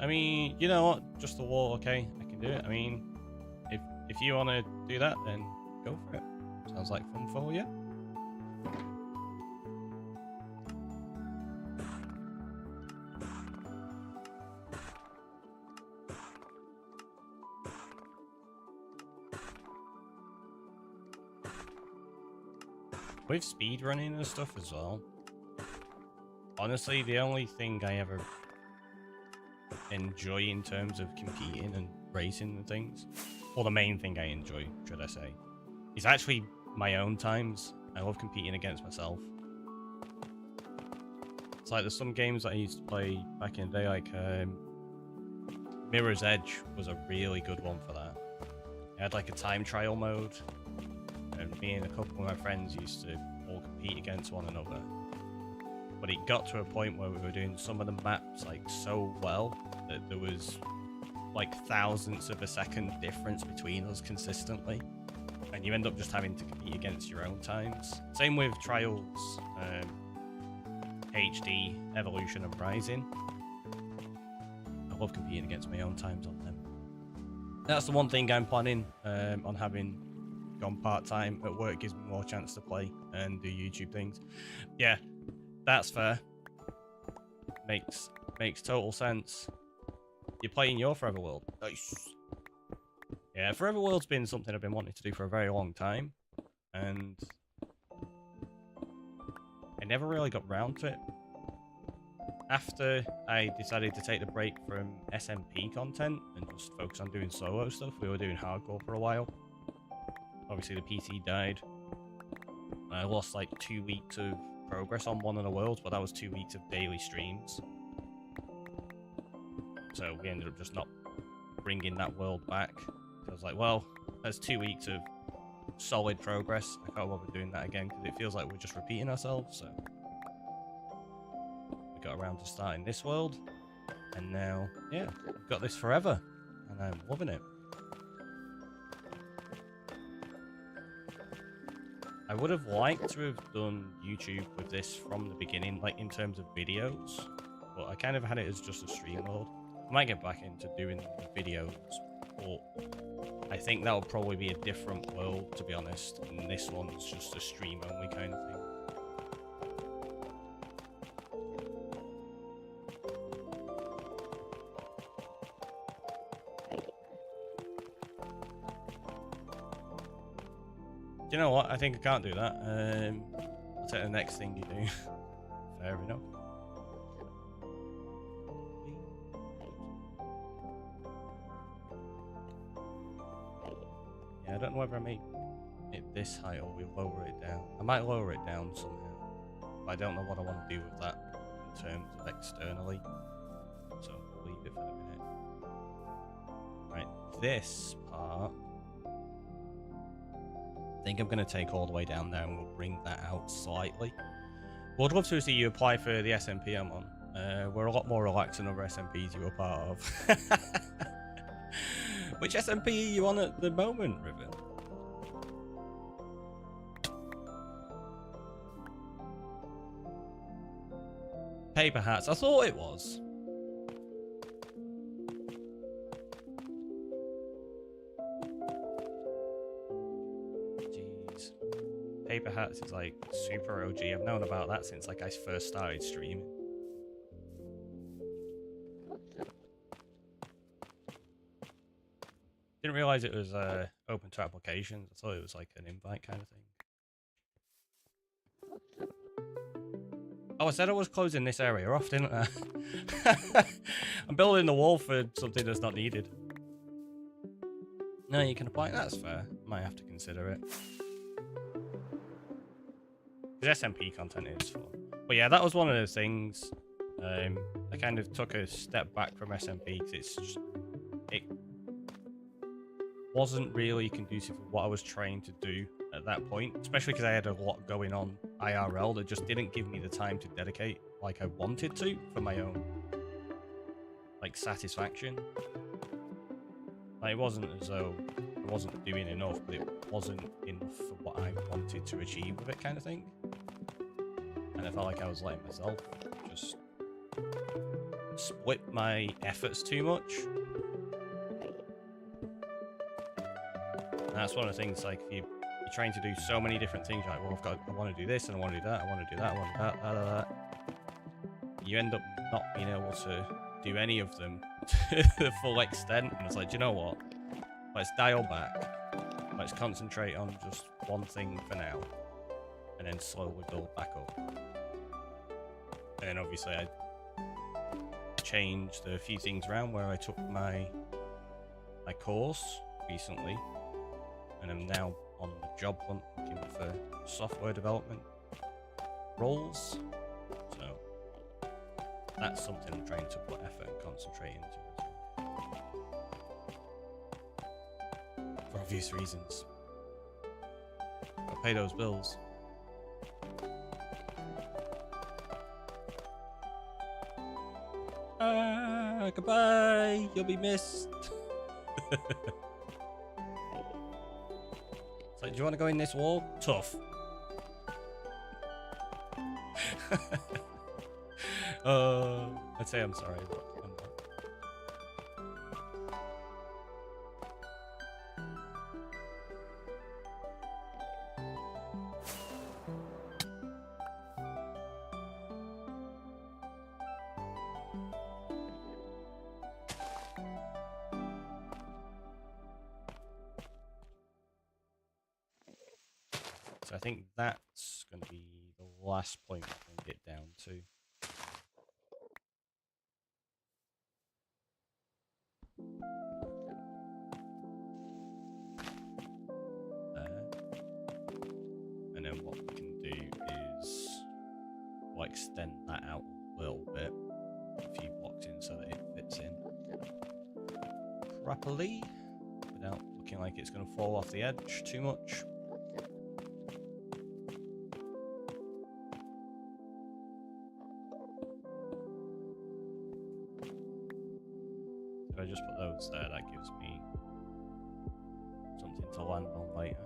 I mean, you know what? Just the wall, okay? I can do it. I mean, if you want to do that, then go for it. Sounds like fun for you. With speedrunning and stuff as well, honestly, the only thing I ever enjoy in terms of competing and racing and things, or the main thing I enjoy, should I say, is actually my own times. I love competing against myself. It's like there's some games that I used to play back in the day, like Mirror's Edge was a really good one for that. It had like a time trial mode, and me and a couple of my friends used to all compete against one another. But it got to a point where we were doing some of the maps like so well that there was like thousandths of a second difference between us consistently, and you end up just having to compete against your own times. Same with Trials, HD, Evolution, and Rising. I love competing against my own times on them. That's the one thing I'm planning on having gone part-time at work. Gives me more chance to play and do YouTube things. Yeah, that's fair. Makes total sense. You're playing your Forever World. Nice. Yeah, Forever World's been something I've been wanting to do for a very long time, and I never really got round to it. After I decided to take the break from SMP content and just focus on doing solo stuff, we were doing hardcore for a while. Obviously the PC died. I lost like 2 weeks of progress on one of the worlds, but that was 2 weeks of daily streams. So we ended up just not bringing that world back. So I was like, well, that's 2 weeks of solid progress. I can't bother doing that again because it feels like we're just repeating ourselves. So we got around to starting this world, and now, yeah, I've got this forever, and I'm loving it. I would have liked to have done YouTube with this from the beginning, like in terms of videos, but I kind of had it as just a stream mode. I might get back into doing the videos, but I think that would probably be a different world, to be honest, and this one's just a stream only kind of thing. You know what? I think I can't do that. I'll take the next thing you do. Fair enough. Yeah, I don't know whether I make it this high or we lower it down. I might lower it down somehow, but I don't know what I want to do with that in terms of externally. So we'll leave it for the minute. Right, this part, I think I'm going to take all the way down there and we'll bring that out slightly. What I'd love to see you apply for the SMP I'm on. We're a lot more relaxed than other SMPs you were part of. Which SMP are you on at the moment, Riven? Paper Hats, I thought it was. Paper Hats is like super OG. I've known about that since like I first started streaming. Didn't realize it was open to applications. I thought it was like an invite kind of thing. Oh, I said I was closing this area off, didn't I? I'm building the wall for something that's not needed. No, you can apply. That's fair. Might have to consider it. Because SMP content is fun. But yeah, that was one of the things. I kind of took a step back from SMP because it wasn't really conducive with what I was trying to do at that point, especially because I had a lot going on IRL that just didn't give me the time to dedicate like I wanted to for my own like satisfaction. Like, it wasn't as though I wasn't doing enough, but it wasn't enough for what I wanted to achieve with it kind of thing. And I felt like I was letting myself just split my efforts too much. that's one of the things, like, if you're trying to do so many different things, like, well, I want to do this, and I want to do that, I want to do that, I want to do that. You end up not being able to do any of them to the full extent. And it's like, do you know what? Let's dial back. Let's concentrate on just one thing for now, and then slowly build back up. And then obviously I changed a few things around where I took my course recently, and I'm now on the job hunt looking for software development roles. So that's something I'm trying to put effort and concentrate into as well. For obvious reasons. Gotta pay those bills. Goodbye, you'll be missed. So, do you want to go in this wall? Tough. I'd say I'm sorry, but I'm not. So I think that's going to be the last point we can get down to. There. And then what we can do is we'll extend that out a little bit, a few blocks in so that it fits in properly without looking like it's going to fall off the edge too much. If I just put those there, that gives me something to land on later.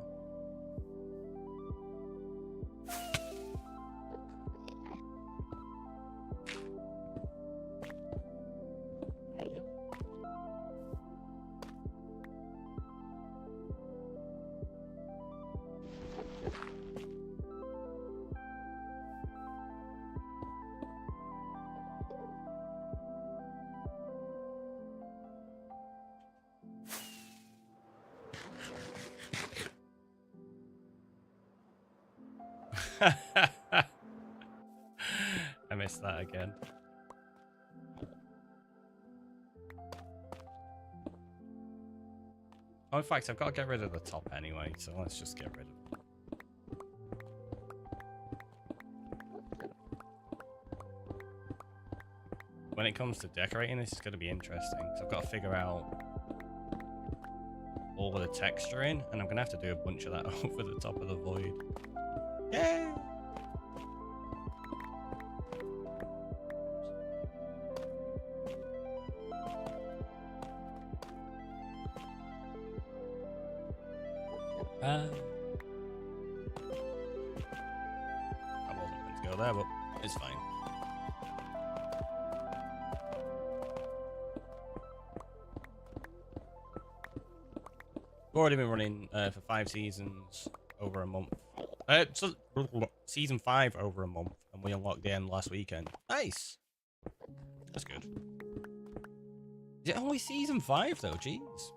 I missed that again. Oh, in fact, I've got to get rid of the top anyway, so let's just get rid of it. When it comes to decorating, this is going to be interesting. So I've got to figure out all of the texturing, and I'm going to have to do a bunch of that over the top of the void. Yeah. I wasn't going to go there, but it's fine. We've already been running for 5 seasons over a month. So season 5 over a month, and we unlocked the end last weekend. Nice. That's good. Is it only season 5 though? Jeez.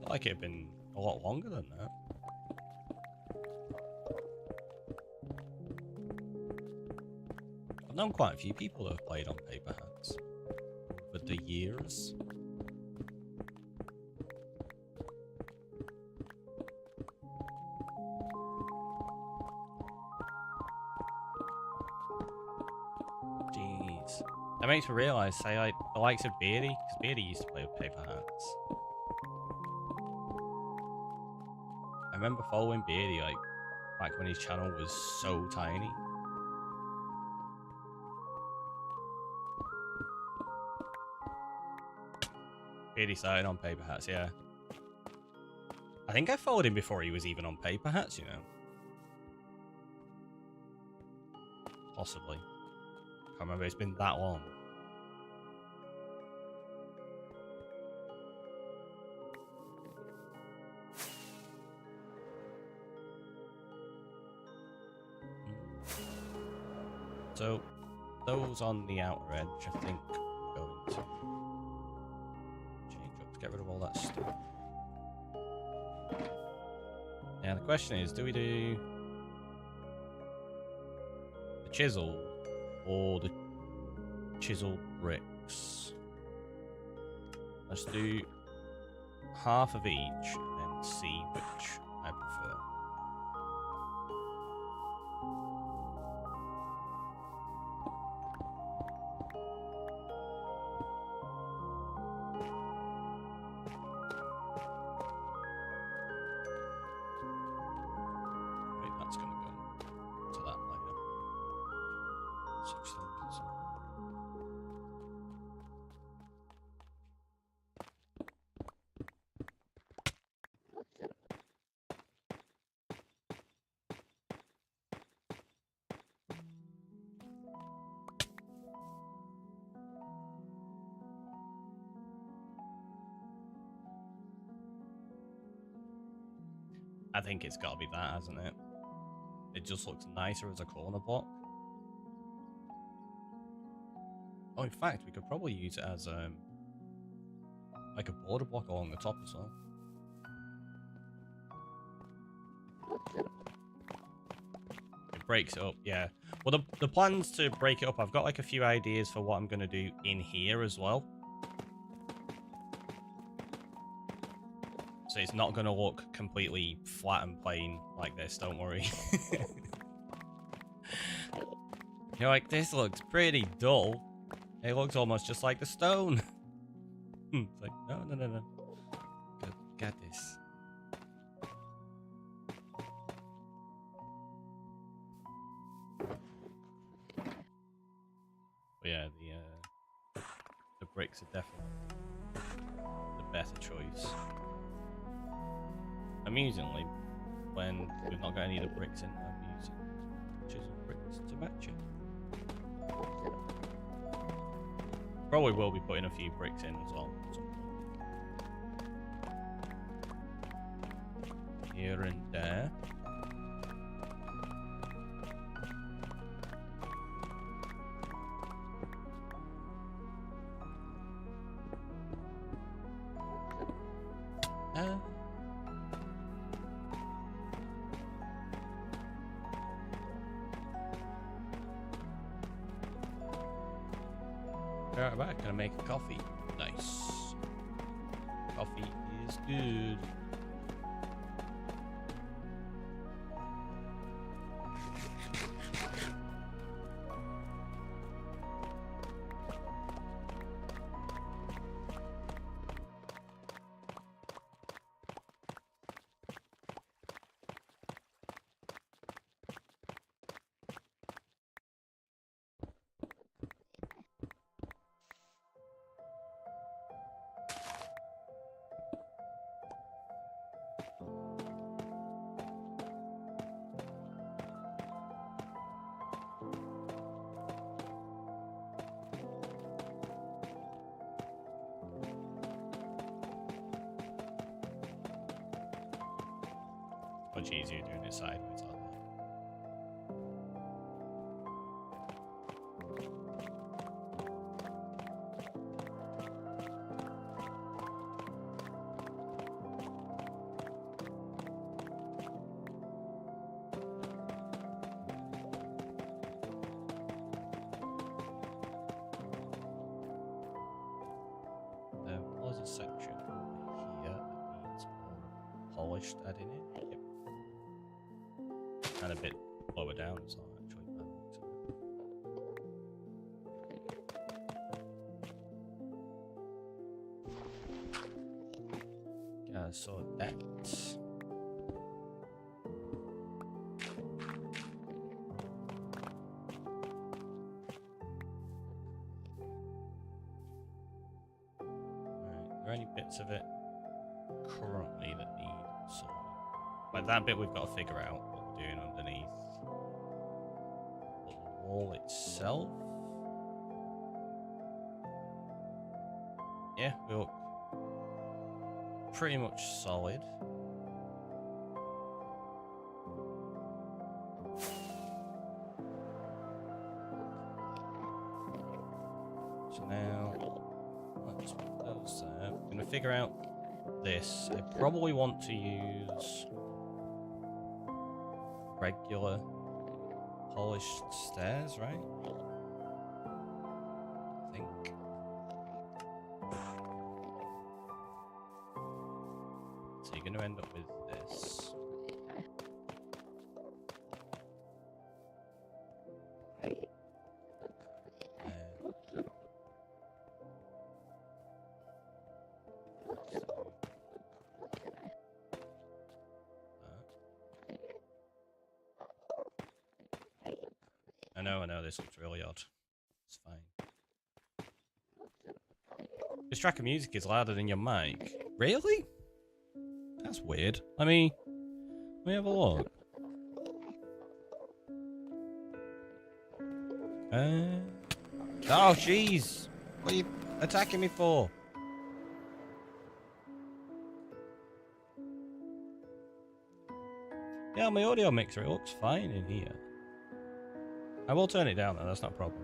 I like it had been a lot longer than that. I've known quite a few people that have played on Paper Hats over the years. Jeez. That makes me realise, say, like, the likes of Beardy, because Beardy used to play with Paper Hats. I remember following Beardy, like, back when his channel was so tiny. Beardy started on Paper Hats, yeah. I think I followed him before he was even on Paper Hats, you know. Possibly. Can't remember, it's been that long. So those on the outer edge, I think we're going to change up to get rid of all that stuff. Now the question is, do we do the chisel or the chisel bricks? Let's do half of each and then see which I prefer. Wait, that's going to go to that later. 600. I think it's got to be that, hasn't it? It just looks nicer as a corner block. Oh, in fact, we could probably use it as like a border block along the top as well. It breaks it up, yeah. Well, the plans to break it up, I've got like a few ideas for what I'm going to do in here as well. So it's not going to look completely flat and plain like this, don't worry. You're like, this looks pretty dull. It looks almost just like the stone. It's like, no. Get this. But yeah, the bricks are definitely the better choice. Amusingly, when we've not got any of the bricks in, I'm using chisel bricks to match it. Probably will be putting a few bricks in as well. Here and there. Right back, gonna make a coffee. Nice. Coffee is good. Much easier doing it sideways, aren't they? There was a section over here that needs more polished adding in. Yep. And a bit lower down as well, actually. Yeah, so that's... Are there any bits of it currently that need sorting? Like that bit we've got to figure out what we're doing underneath. But the wall itself... Yeah, we look pretty much solid. figure out this, I probably want to use regular polished stairs, right? I think. So you're going to end up with this. I know, this looks really odd. It's fine. This track of music is louder than your mic. Really? That's weird. Let me have a look. Oh, jeez. What are you attacking me for? Yeah, my audio mixer, it looks fine in here. I will turn it down though, that's not a problem.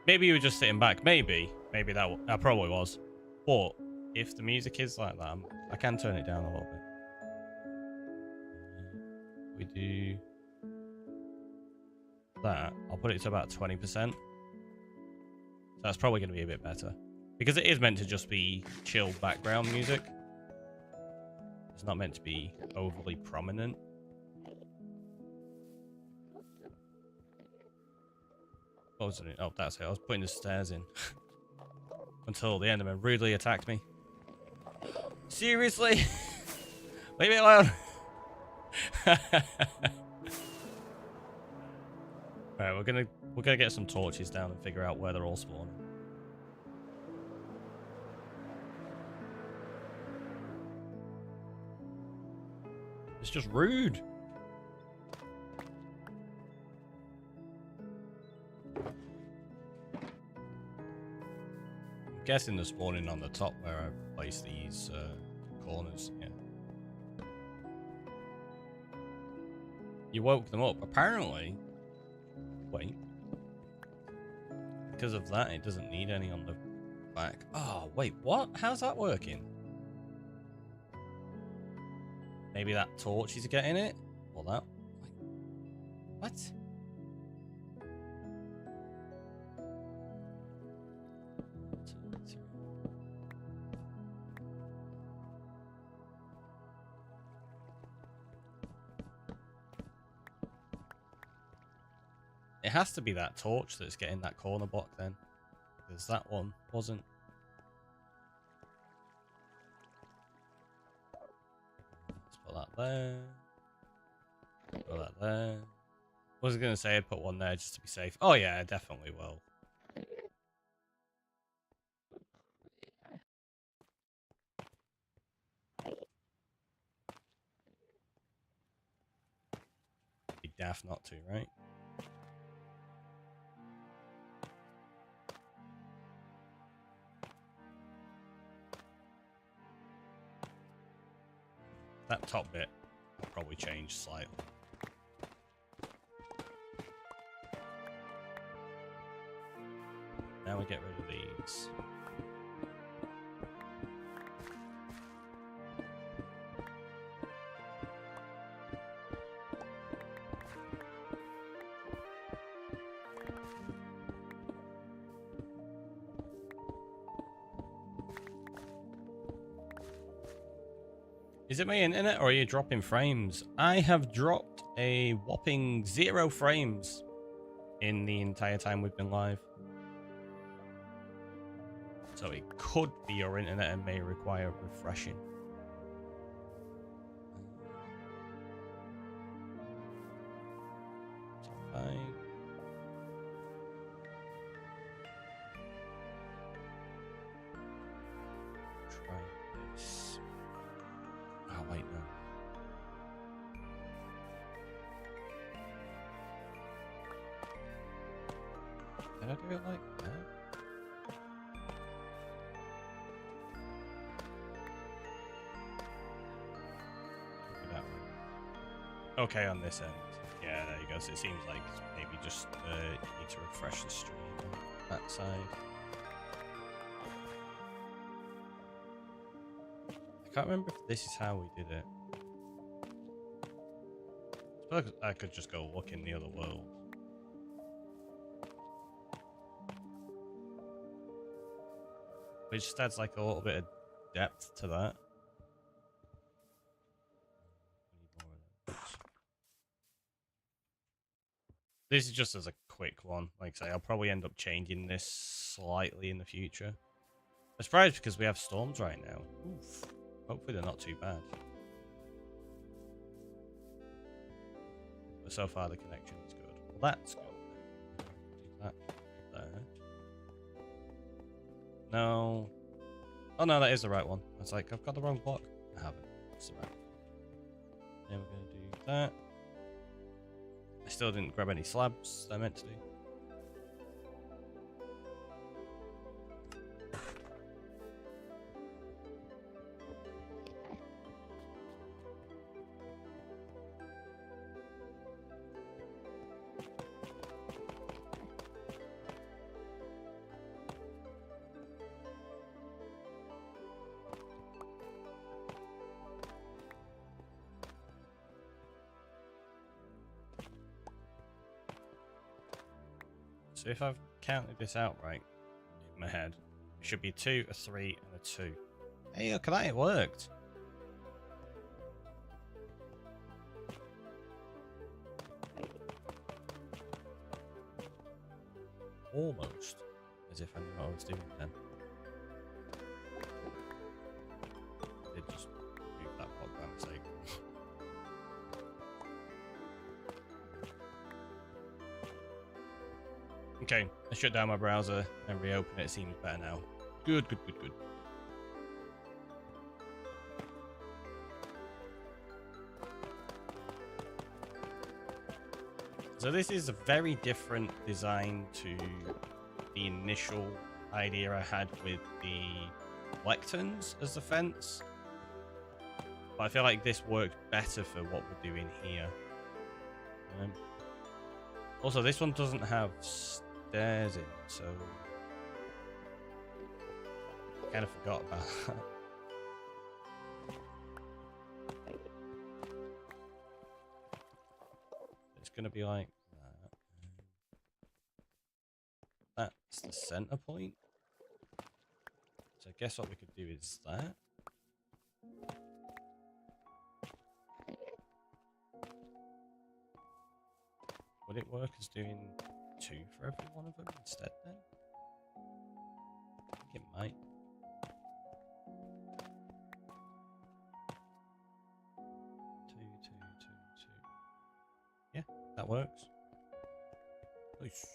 Maybe you were just sitting back. Maybe that probably was. But if the music is like that, I can turn it down a little bit. We do that. I'll put it to about 20%. So that's probably going to be a bit better. Because it is meant to just be chill background music. It's not meant to be overly prominent. What was it? Oh, that's it. I was putting the stairs in. Until the Enderman rudely attacked me. Seriously? Leave me alone. Alright, we're gonna get some torches down and figure out where they're all spawning. It's just rude. I'm guessing they're spawning on the top where I place these corners. Yeah. You woke them up. Apparently. Wait. Because of that, it doesn't need any on the back. Oh, wait, what? How's that working? Maybe that torch is getting it? Or that? What? It has to be that torch that's getting that corner block then. Because that one wasn't. Let's put that there. Put that there. I was going to say I'd put one there just to be safe. Oh yeah, I definitely will. Be daft not to, right? That top bit will probably change slightly. Now we get rid of these. Is it my internet or are you dropping frames? I have dropped a whopping 0 frames in the entire time we've been live. So it could be your internet and may require refreshing. Fine. Try this. Oh, wait, no. Did I do it like that? Okay, on this end. Yeah, there you go. So it seems like maybe just you need to refresh the stream on that side. I can't remember if this is how we did it. I suppose I could just go look in the other world. It just adds like a little bit of depth to that. This is just as a quick one. Like I say, I'll probably end up changing this slightly in the future. I'm surprised because we have storms right now. Oof. Hopefully they're not too bad. But so far the connection is good. Well, that's good. Do that there. No. Oh no, that is the right one. I was like, I've got the wrong block. I haven't. It's the right one. Then we're going to do that. I still didn't grab any slabs that I meant to do. So if I've counted this out right in my head, it should be 2, a 3, and a 2. Hey, look at that, it worked. Almost as if I knew what I was doing then. I did just move that block by mistake. Okay, I shut down my browser and reopen it. It seems better now. Good, good, good, good. So this is a very different design to the initial idea I had with the lecterns as the fence. But I feel like this worked better for what we're doing here. Also, this one doesn't have stairs in, so I kind of forgot about that. It's going to be like that. That's the center point. So I guess what we could do is that. Would it work as doing 2 for every one of them instead then? I think it might. 2, 2, 2, 2. Yeah, that works. Nice.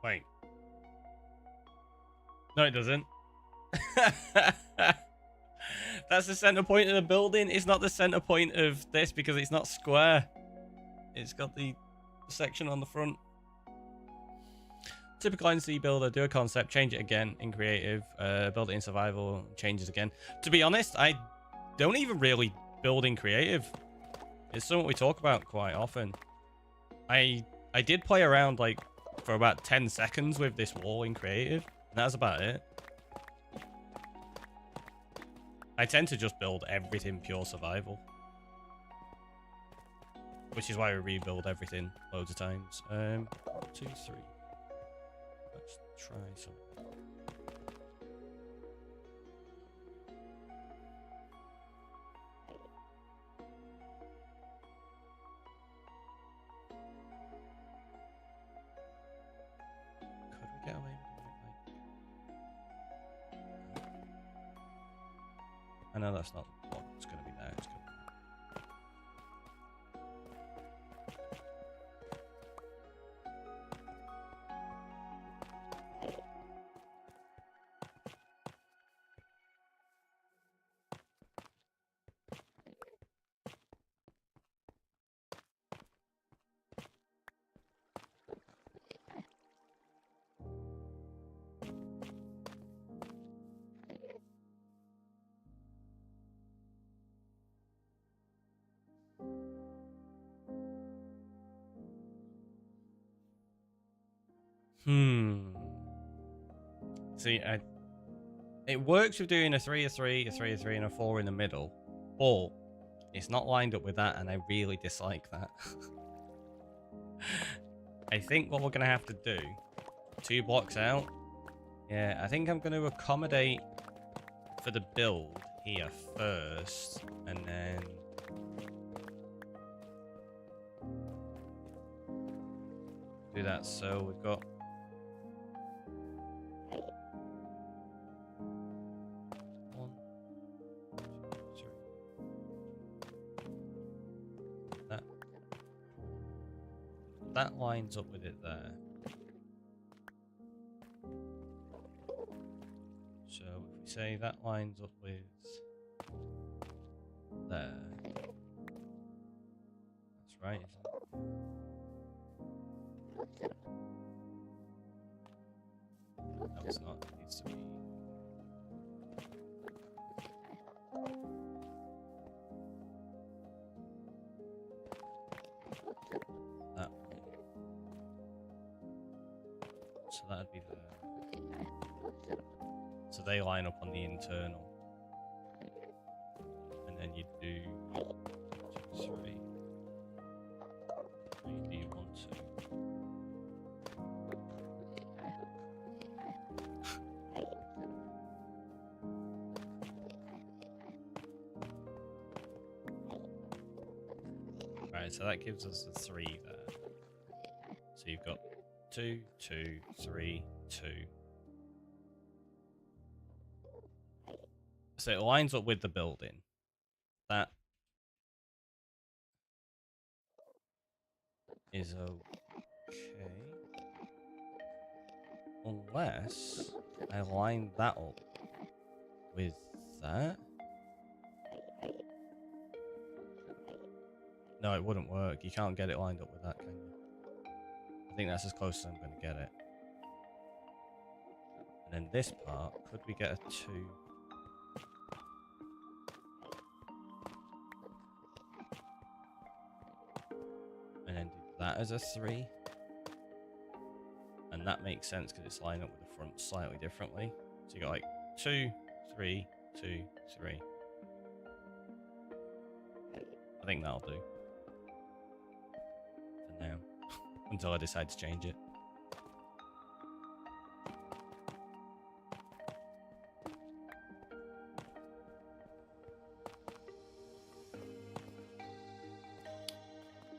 Wait. No, it doesn't. That's the center point of the building. It's not the center point of this because it's not square. It's got the section on the front. Typical NC builder, do a concept, change it again in creative, build it in survival, changes again. To be honest, I don't even really build in creative. It's something we talk about quite often. I did play around like for about 10 seconds with this wall in creative, and that's about it. I tend to just build everything pure survival. Which is why we rebuild everything loads of times. 1, 2, 3. Let's try something. Could we get away with it like... I know that's not what's going to be there. It's going to be... See, it works with doing a 3, a 3, a 3, a 3, and a 4 in the middle, but it's not lined up with that, and I really dislike that. I think what we're going to have to do, 2 blocks out, yeah, I think I'm going to accommodate for the build here first, and then do that. So we've got one, two, three. That lines up with it there. So if we say that lines up with there, that's right, isn't it? No, it's not. It needs to be. That way. So that'd be the. So they line up on the internal. And then you do 2, 3. You do 1, 2. Right, so that gives us the 3 there. So you've got 2, 2, 3, 2. So it lines up with the building. That is okay. Unless I line that up with that. No, it wouldn't work. You can't get it lined up with that, can you? I think that's as close as I'm going to get it. And then this part, could we get a 2? And then do that as a 3. And that makes sense because it's lined up with the front slightly differently. So you got like 2, 3, 2, 3. I think that'll do. For now. Until I decide to change it.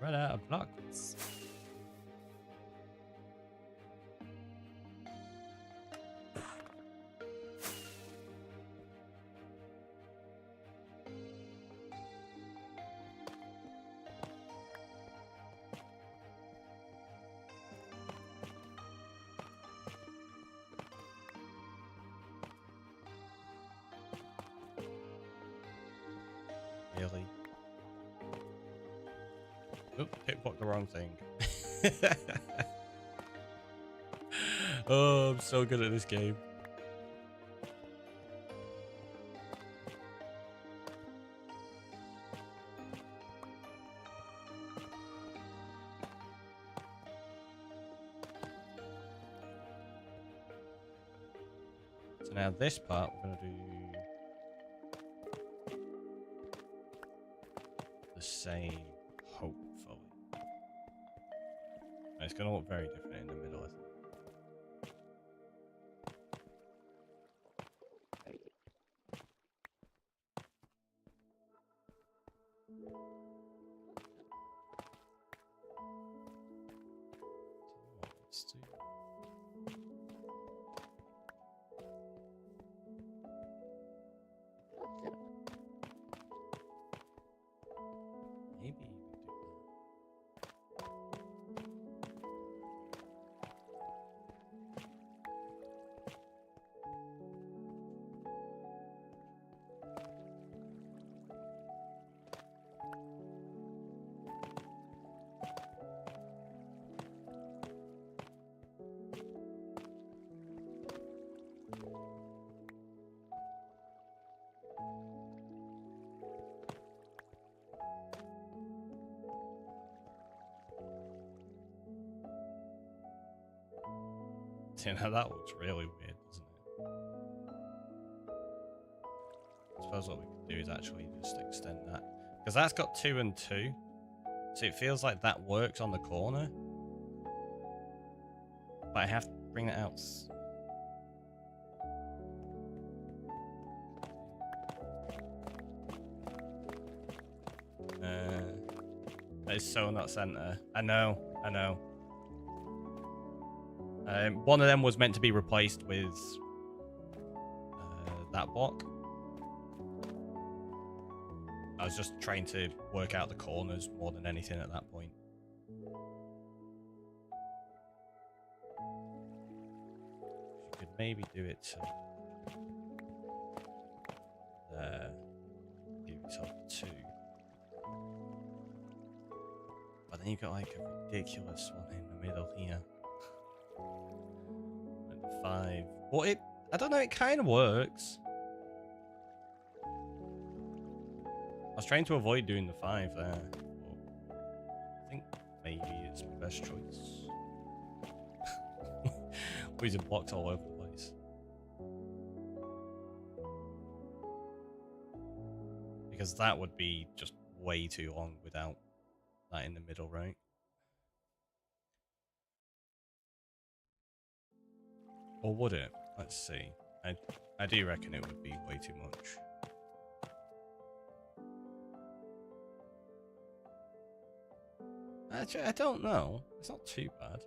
Run out of blocks. Really? Oop, pickpocket the wrong thing. Oh, I'm so good at this game. So now this part, we're going to do the same, hopefully. And it's going to look very different in the middle, I think. Let's do. Maybe even do You know, that looks really weird, doesn't it? I suppose what we can do is actually just extend that. Because that's got 2 and 2. So it feels like that works on the corner. But I have to bring it out. That is so not center. I know. One of them was meant to be replaced with that block. I was just trying to work out the corners more than anything at that point. You could maybe do it to there. Give yourself 2. But then you've got like a ridiculous one in the middle here. And 5. Well, I don't know, it kind of works. I was trying to avoid doing the 5 there. But I think maybe it's my best choice. Losing blocks all over the place. Because that would be just way too long without that in the middle, right? Or would it? Let's see. I do reckon it would be way too much. Actually, I don't know. It's not too bad.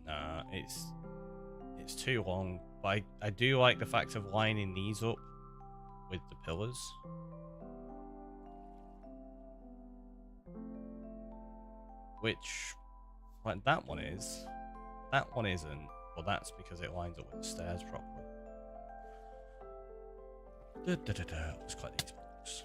Nah, it's too long. But I do like the fact of lining these up with the pillars. Which, like, that one is. That one isn't. Well, that's because it lines up with the stairs properly. Let's collect these blocks.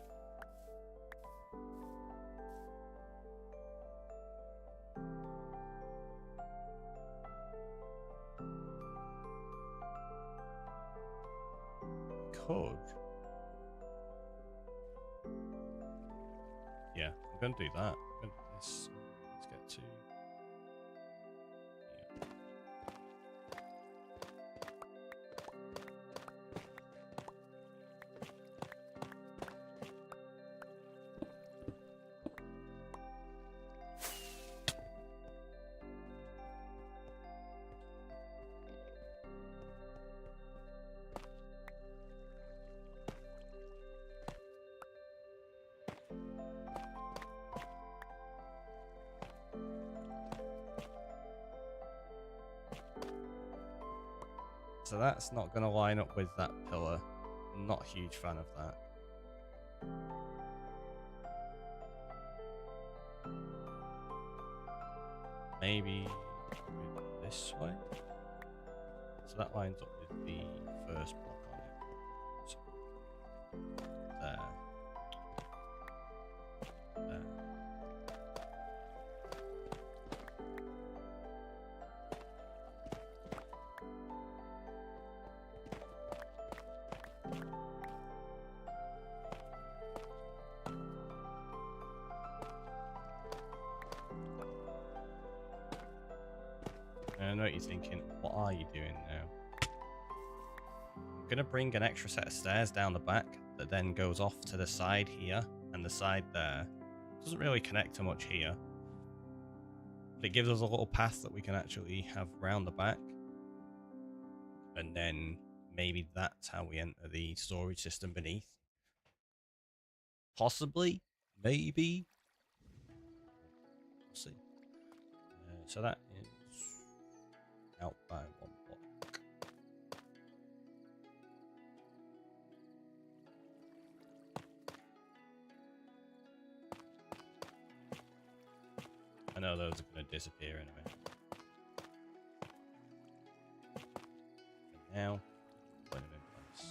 Could. Yeah, I'm gonna do that. Let's get to. So that's not going to line up with that pillar. I'm not a huge fan of that. Maybe this way? So that lines up with the first block on it. So there. There. I know what you're thinking. What are you doing now? I'm going to bring an extra set of stairs down the back that then goes off to the side here and the side there. Doesn't really connect to much here. But it gives us a little path that we can actually have round the back. And then maybe that's how we enter the storage system beneath. Possibly. Maybe. We'll see. So that is out by 1 block. I know those are going to disappear in a minute. And now, put them in place.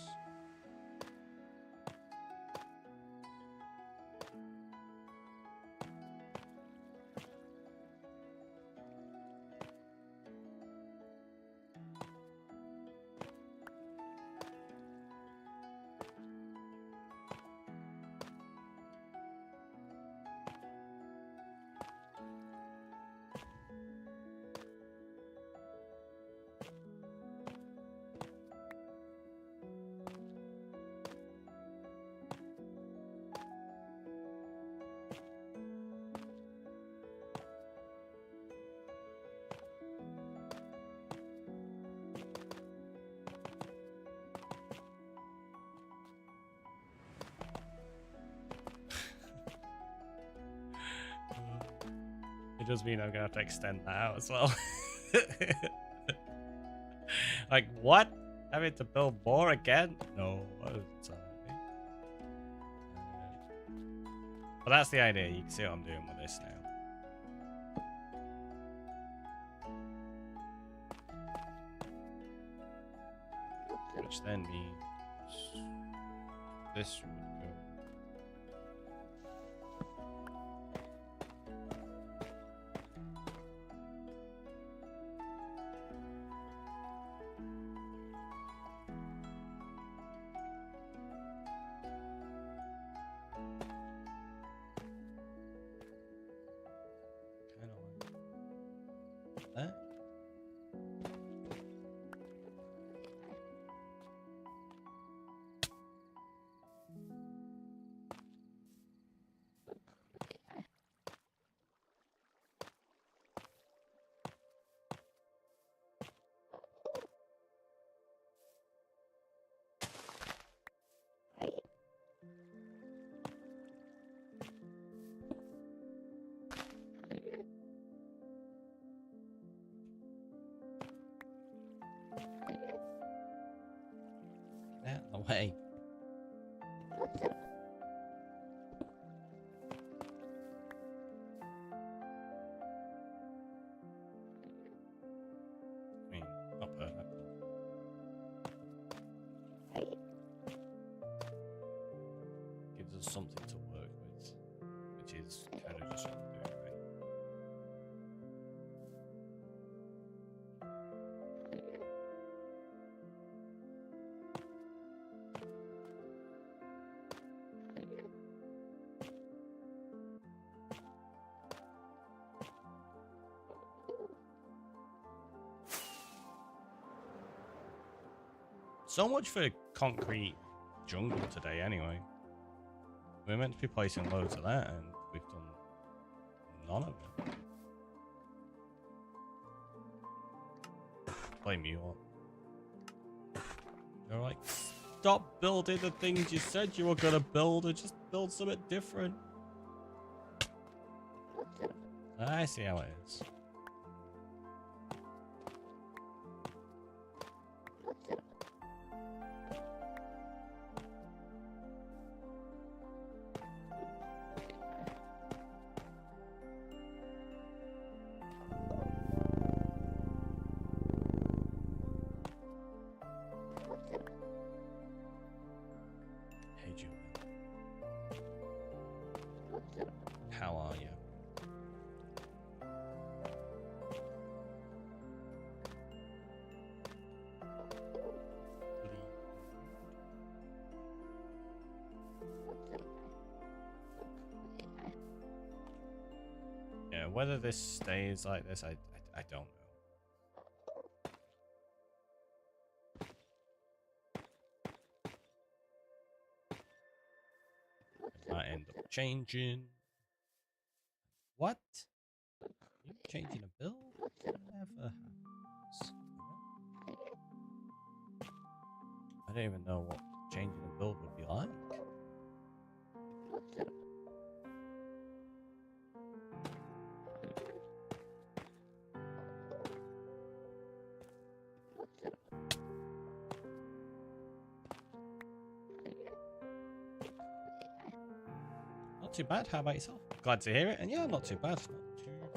does mean I'm gonna have to extend that out as well. Like, what? Having to build more again? No. But that's the idea. You can see what I'm doing with this now. Which then means this would go. Kind of like that. Out of the way. I mean, not perfect. Gives us something to work with, which is kind of just what we're doing, right? So much for concrete jungle today, anyway. We're meant to be placing loads of that, and we've done none of it. Blame you all. You're like, stop building the things you said you were gonna build, and just build something different. I see how it is. Hey, Julian. How are you? Yeah, whether this stays like this, I don't know. It might end up changing. What? You changing a build? Never happens. I don't even know what changing a build would be like. Not too bad. How about yourself? Glad to hear it. And yeah, not too bad. Not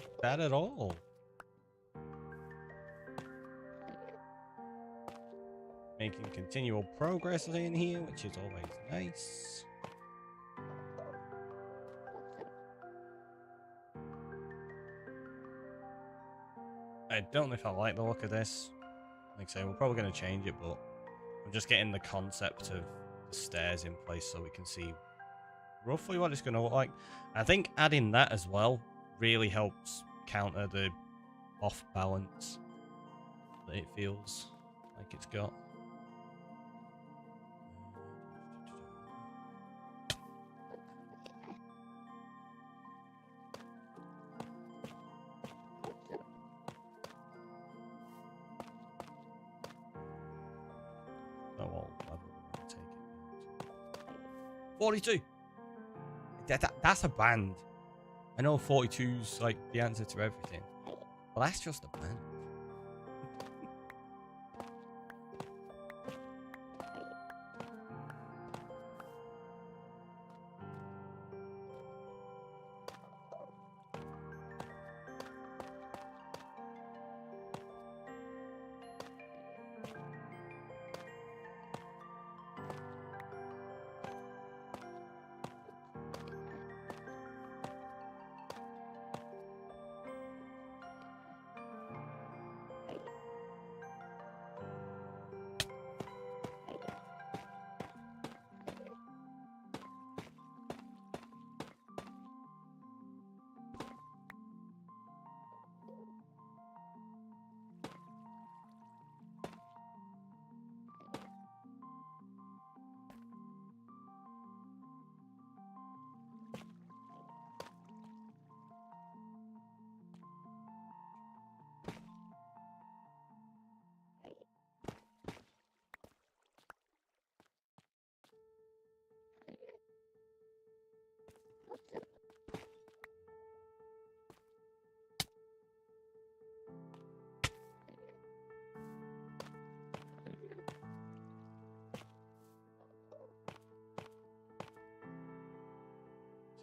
too bad at all. Making continual progress in here, which is always nice. I don't know if I like the look of this. Like I say, we're probably going to change it, but I'm just getting the concept of the stairs in place so we can see roughly what it's going to look like. I think adding that as well really helps counter the off balance that it feels like it's got. Oh, well, level we're going to take it. 42! That's a band. I know 42's like the answer to everything. Well, that's just a plan.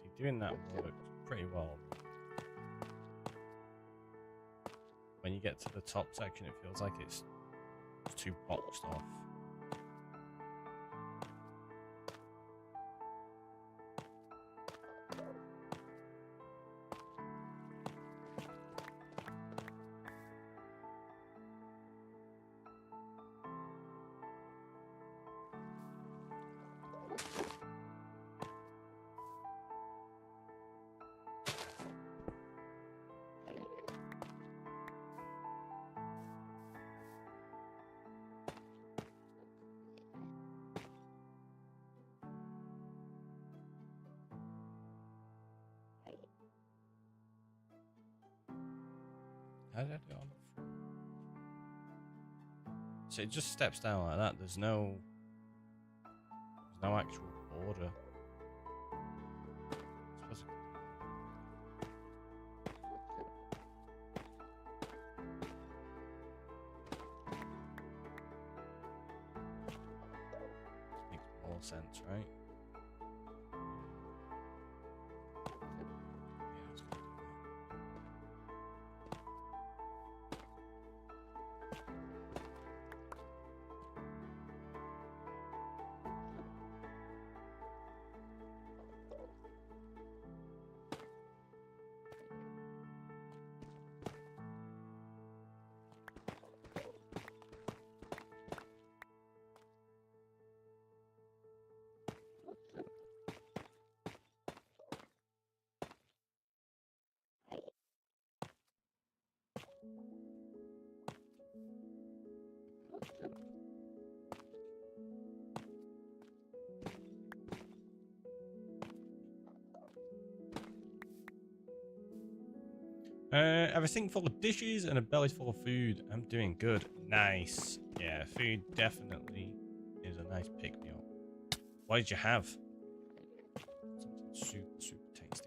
See, doing that works pretty well. When you get to the top section, it feels like it's too boxed off. How did I do it on the front? So it just steps down like that. There's no actual border. I suppose it makes more sense, right? Have a sink full of dishes and a belly full of food. I'm doing good. Nice. Yeah, food definitely is a nice pick-me-up. What did you have? Something super, super tasty.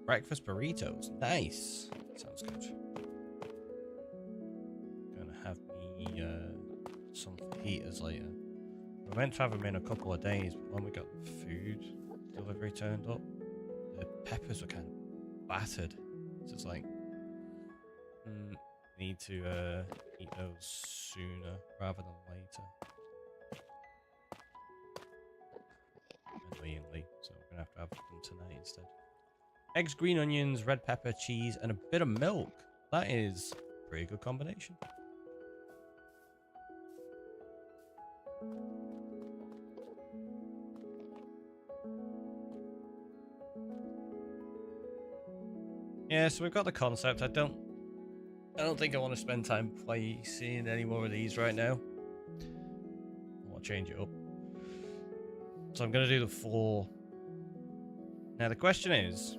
Breakfast burritos. Nice. Sounds good. Gonna have me some fajitas later. We meant to have them in a couple of days, but when we got the food delivery turned up, the peppers were kind of battered. So it's like, need to eat those sooner rather than later. Annoyingly, so we're gonna have to have them tonight instead. Eggs, green onions, red pepper, cheese, and a bit of milk. That is a pretty good combination. Yeah, so we've got the concept. I don't think I want to spend time placing any more of these right now. I want to change it up. So I'm going to do the 4 Now the question is,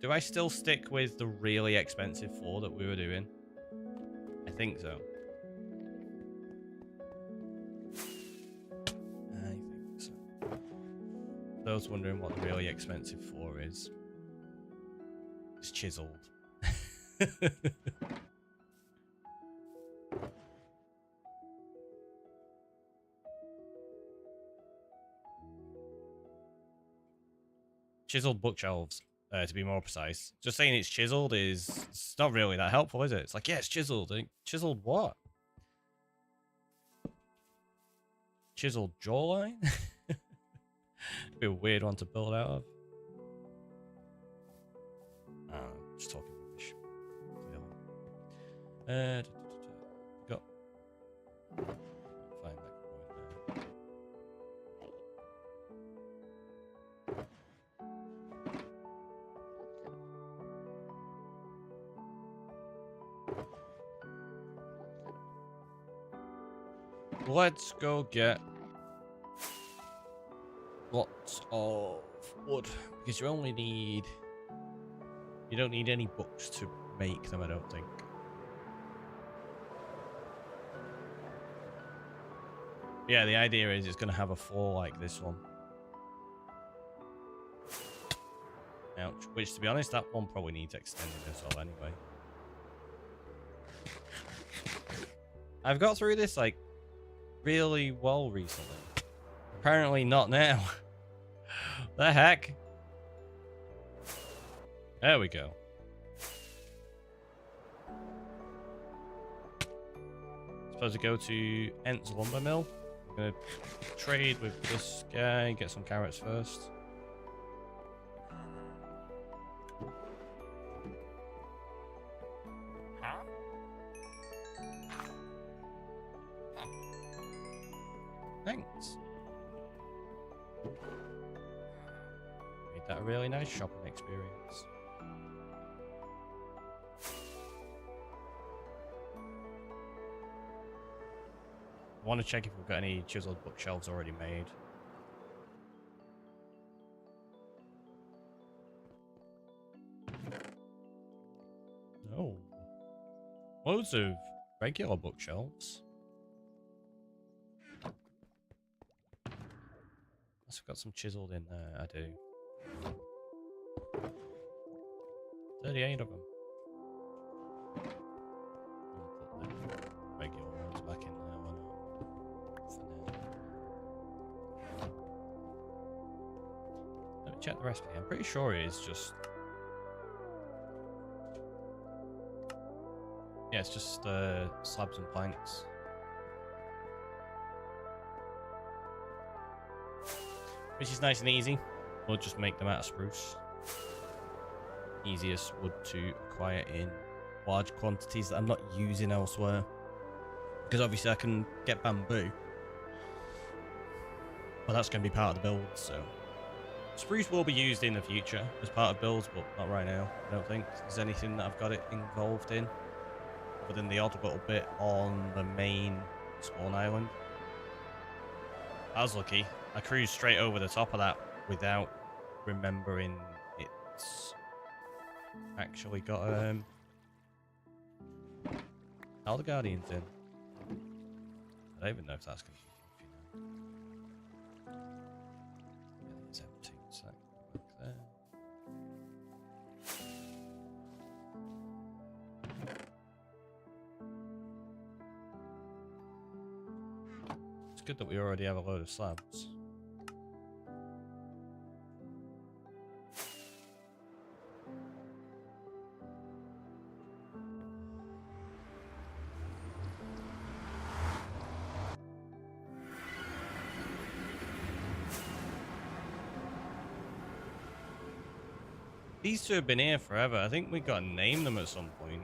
do I still stick with the really expensive 4 that we were doing? I think so. I think so. Those wondering what the really expensive 4 is, it's chiseled. Chiseled bookshelves, to be more precise. Just saying it's chiseled it's not really that helpful, is it? It's like, yeah, it's chiseled. Chiseled what? Chiseled jawline? Be a weird one to build out of. Just talking rubbish. Got. Find that point there. Let's go get lots of wood, because you only need... You don't need any books to make them, I don't think. Yeah, the idea is it's going to have a floor like this one. Ouch. Which, to be honest, that one probably needs extending as well anyway. I've got through this, like, really well recently. Apparently not now. The heck? There we go. Supposed to go to Ent's lumber mill. I'm gonna trade with this guy, get some carrots first. Thanks. Made that a really nice shopping experience. I want to check if we've got any chiseled bookshelves already made. Oh. Loads of regular bookshelves. I've got some chiseled in there, I do. 38 of them. I'll put the regular ones back in there, why not? For now. Let me check the recipe. I'm pretty sure it is just... Yeah, it's just slabs and planks. Which is nice and easy. We'll just make them out of spruce. Easiest wood to acquire in large quantities that I'm not using elsewhere. Because obviously I can get bamboo. But that's going to be part of the build, so... Spruce will be used in the future as part of builds, but not right now. I don't think there's anything that I've got it involved in. Other than the odd little bit on the main spawn island. I was lucky. I cruised straight over the top of that without remembering it's actually got all the Guardians in. I don't even know if that's going to be enough, you know. Yeah, it's empty, so that can go back there. It's good that we already have a load of slabs. These two have been here forever. I think we got to name them at some point.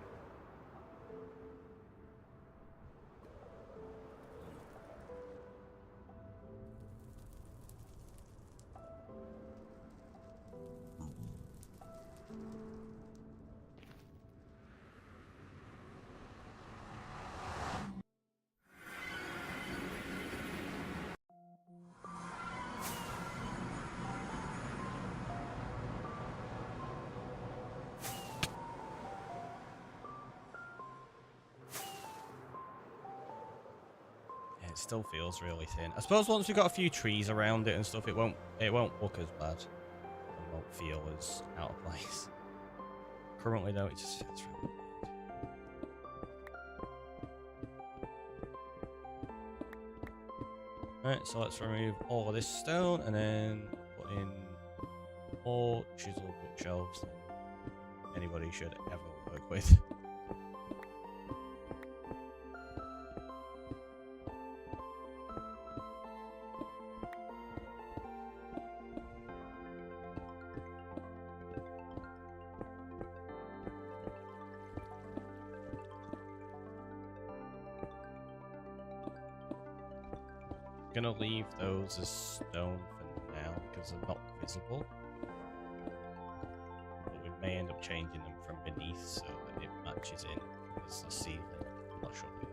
It still feels really thin. I suppose once we've got a few trees around it and stuff, it won't look as bad. It won't feel as out of place. Currently though, it just feels really weird. Alright, so let's remove all of this stone and then put in more chisel bookshelves than anybody should ever work with. Gonna leave those as stone for now because they're not visible, but we may end up changing them from beneath so that it matches in as the ceiling. I'm not sure we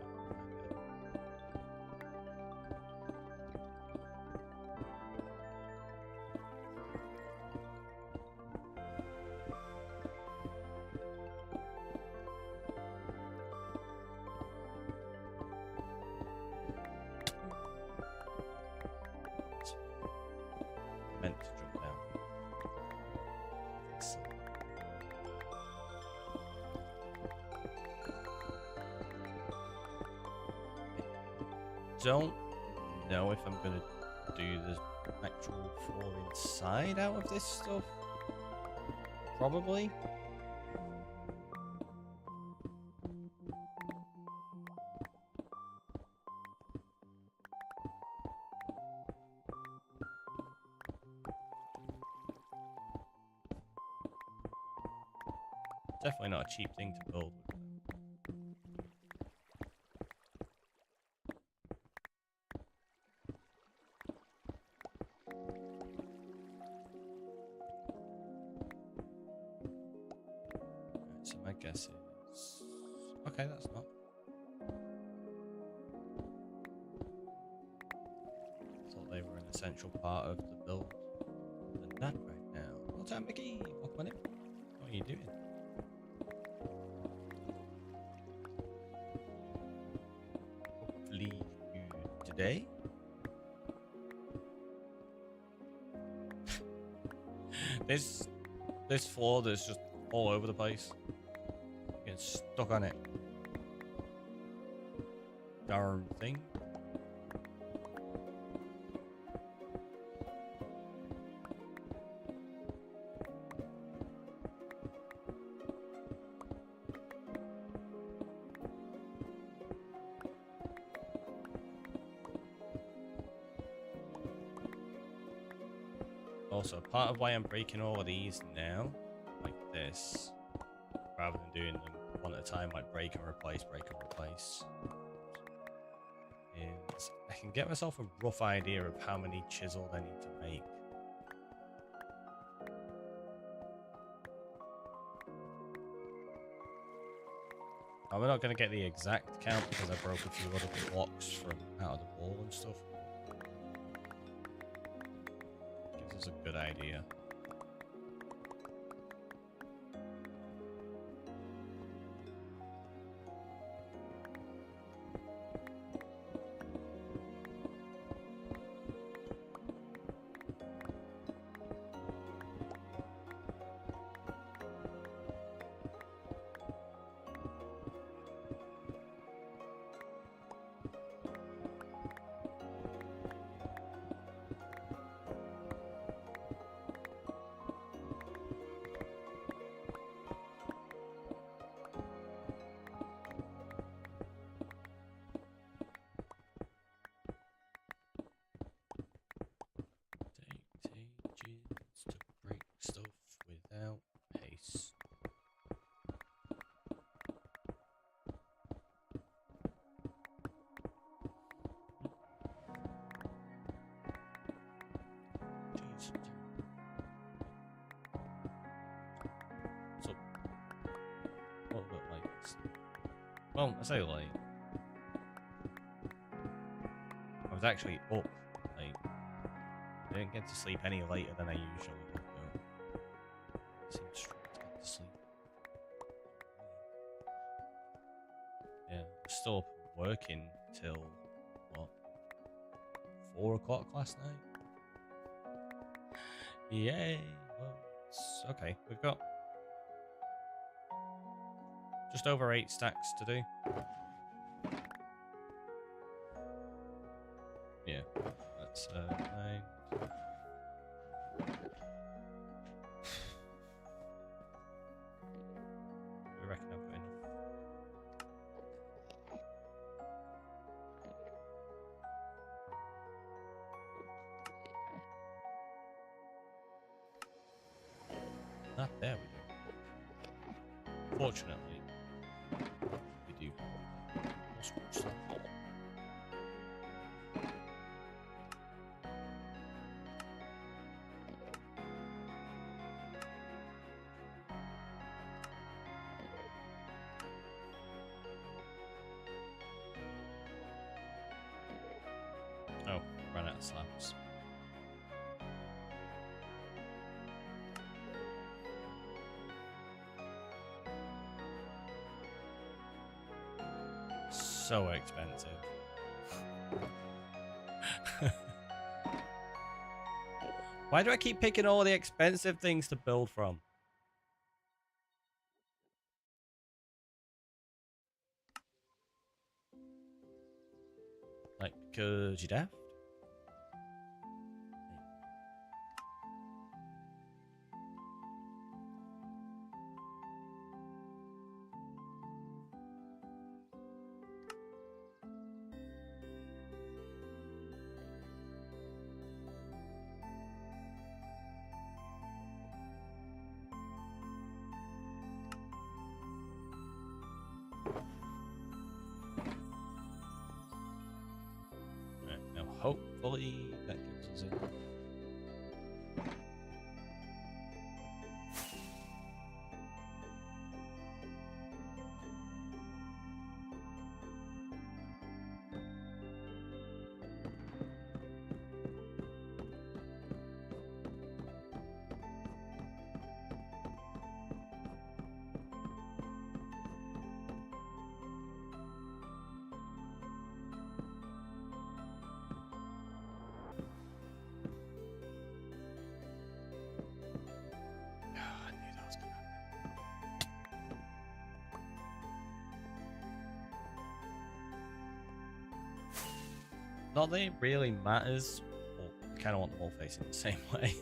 meant to jump down. Don't know if I'm gonna do the actual floor inside out of this stuff. Probably. Definitely not a cheap thing to build. Right, so my guess is... Okay, that's not. Thought they were an essential part of the build. Than that right now. What's up, Mickey? Welcome in. What are you doing? Today. This floor that's just all over the place. Getting stuck on it. Darn thing. Also, part of why I'm breaking all of these now, like this, rather than doing them one at a time, like break and replace, is I can get myself a rough idea of how many chisels I need to make. I'm not going to get the exact count because I broke a few other blocks from out of the wall and stuff. Gives us a good idea. To break stuff without haste. Jeez. So, a little bit late. Well, I say late. I was actually up late. I didn't get to sleep any later than I usually would do. Seems strange to get to sleep. Yeah, I'm still up working till what? 4 o'clock last night. Yay! Okay, we've got just over 8 stacks to do. Yeah, that's fine. I reckon I've got enough. Ah, there we go. Fortunately, we do. We'll switch that. Oh, ran out of slabs. So expensive. Why do I keep picking all the expensive things to build from? Like, because you're deaf? Right, now hopefully that gives us it. Not that it really matters, but I kind of want them all facing the same way.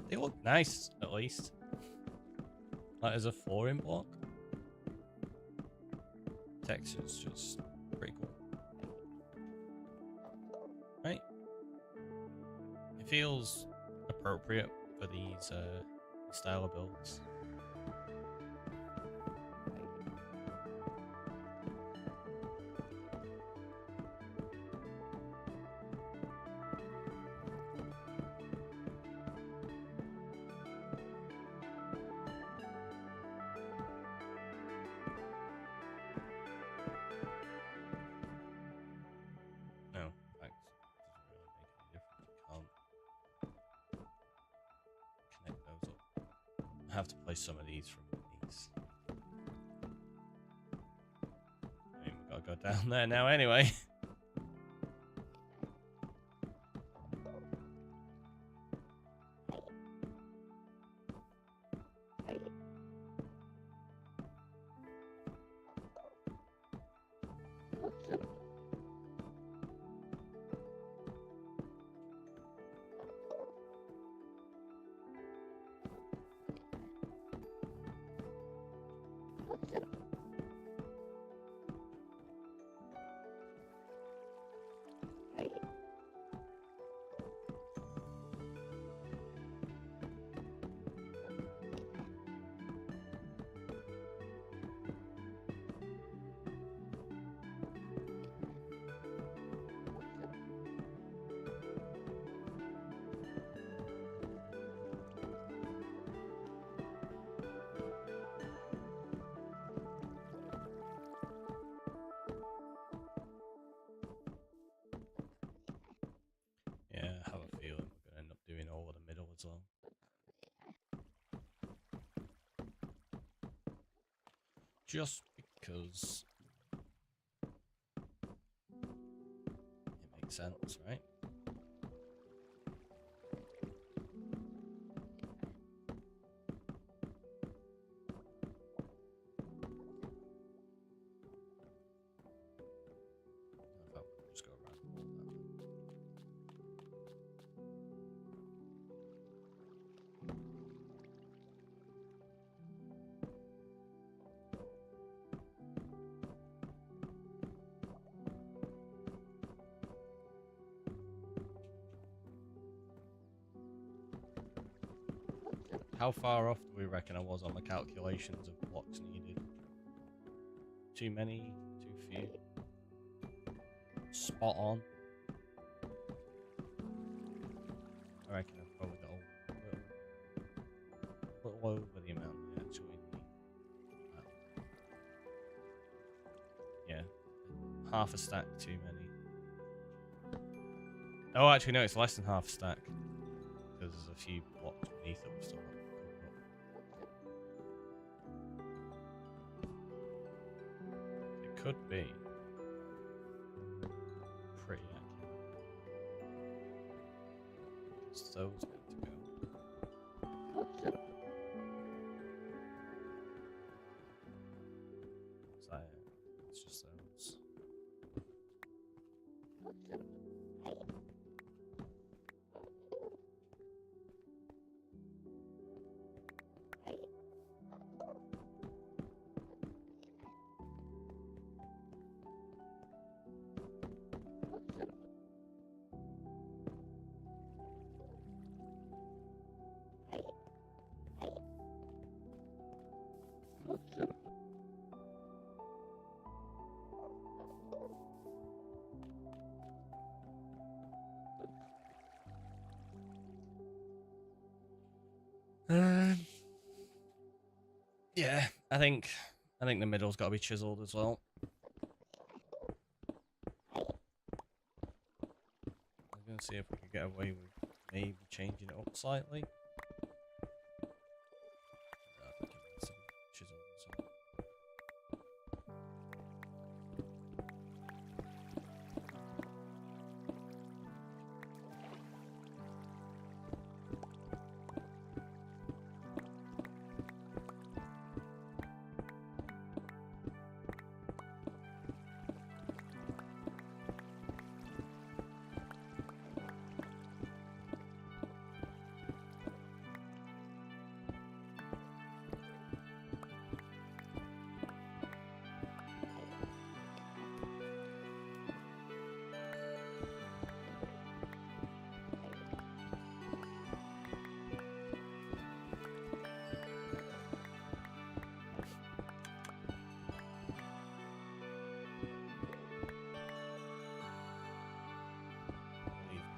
They look nice, at least. Like as a flooring block. Texture's just pretty cool. Right? It feels appropriate for these style of builds. No, thanks. Doesn't really make any difference. You can't connect those up. I have to place some of these from these. I mean, we've got to go down there now anyway. as well. Just because it makes sense, right? Just go around all that. How far off do we reckon I was on the calculations of blocks needed? Too many? Too few? Spot on. I reckon I've probably got a little over the amount we actually need. Yeah, half a stack too many. Oh, actually no, it's less than half a stack. Because there's a few blocks beneath that we've still not covered up. It could be pretty accurate. It's those need to go. So it's just those. Yeah, I think the middle's got to be chiseled as well. I'm gonna see if we could get away with maybe changing it up slightly. No, I think it needs to be chiseled as well.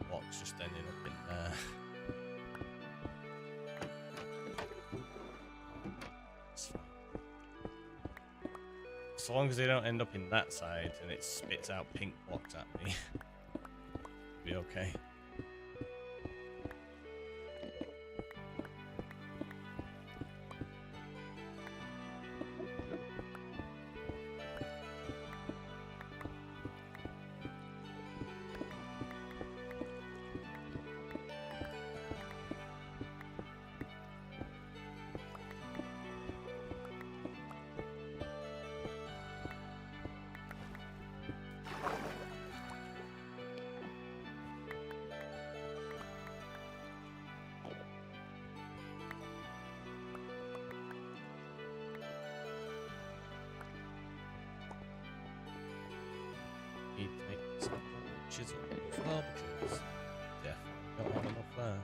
Blocks just ending up in there. It's fine. So long as they don't end up in that side and it spits out pink blocks at me, it'll be okay. Need to make some chisel as well because definitely don't have enough there.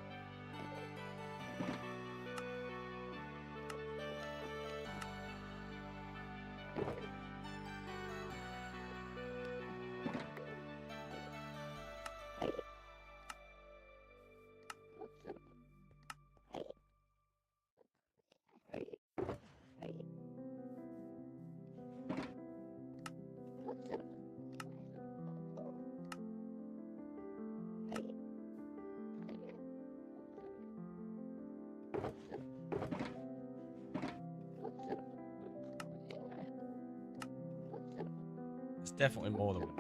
It's definitely more than one,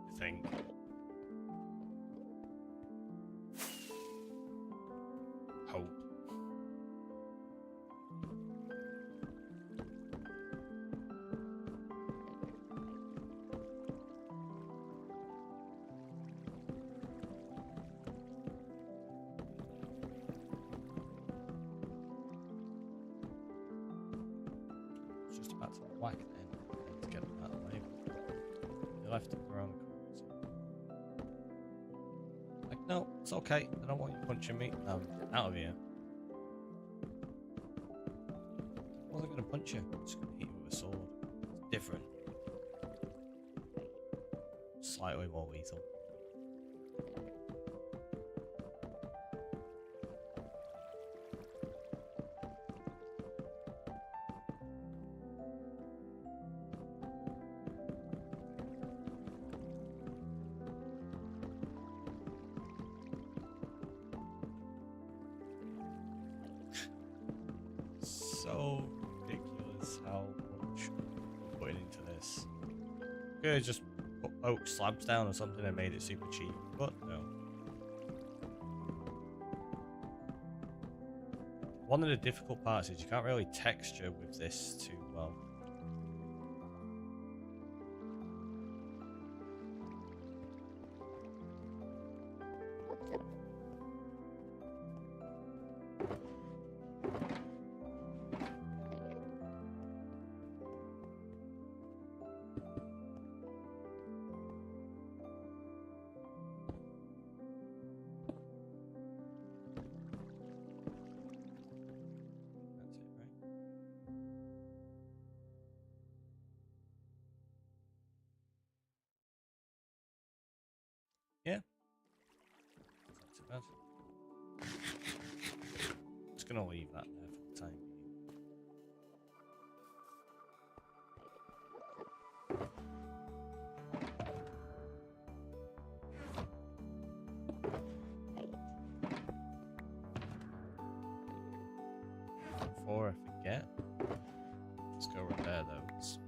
I think. Hope. It's just about to whack it in to get them out of the way. They left it around the corners. Like, no, it's okay. I don't want you punching me. I'm out of here. I wasn't going to punch you. I'm just going to hit you with a sword. It's different. Slightly more lethal. So ridiculous how much we're putting into this. Could have just put oak slabs down or something and made it super cheap, but no. One of the difficult parts is you can't really texture with this too well. Yeah. That's not too bad. Just gonna leave that there for the time being. Before I forget, let's go repair those.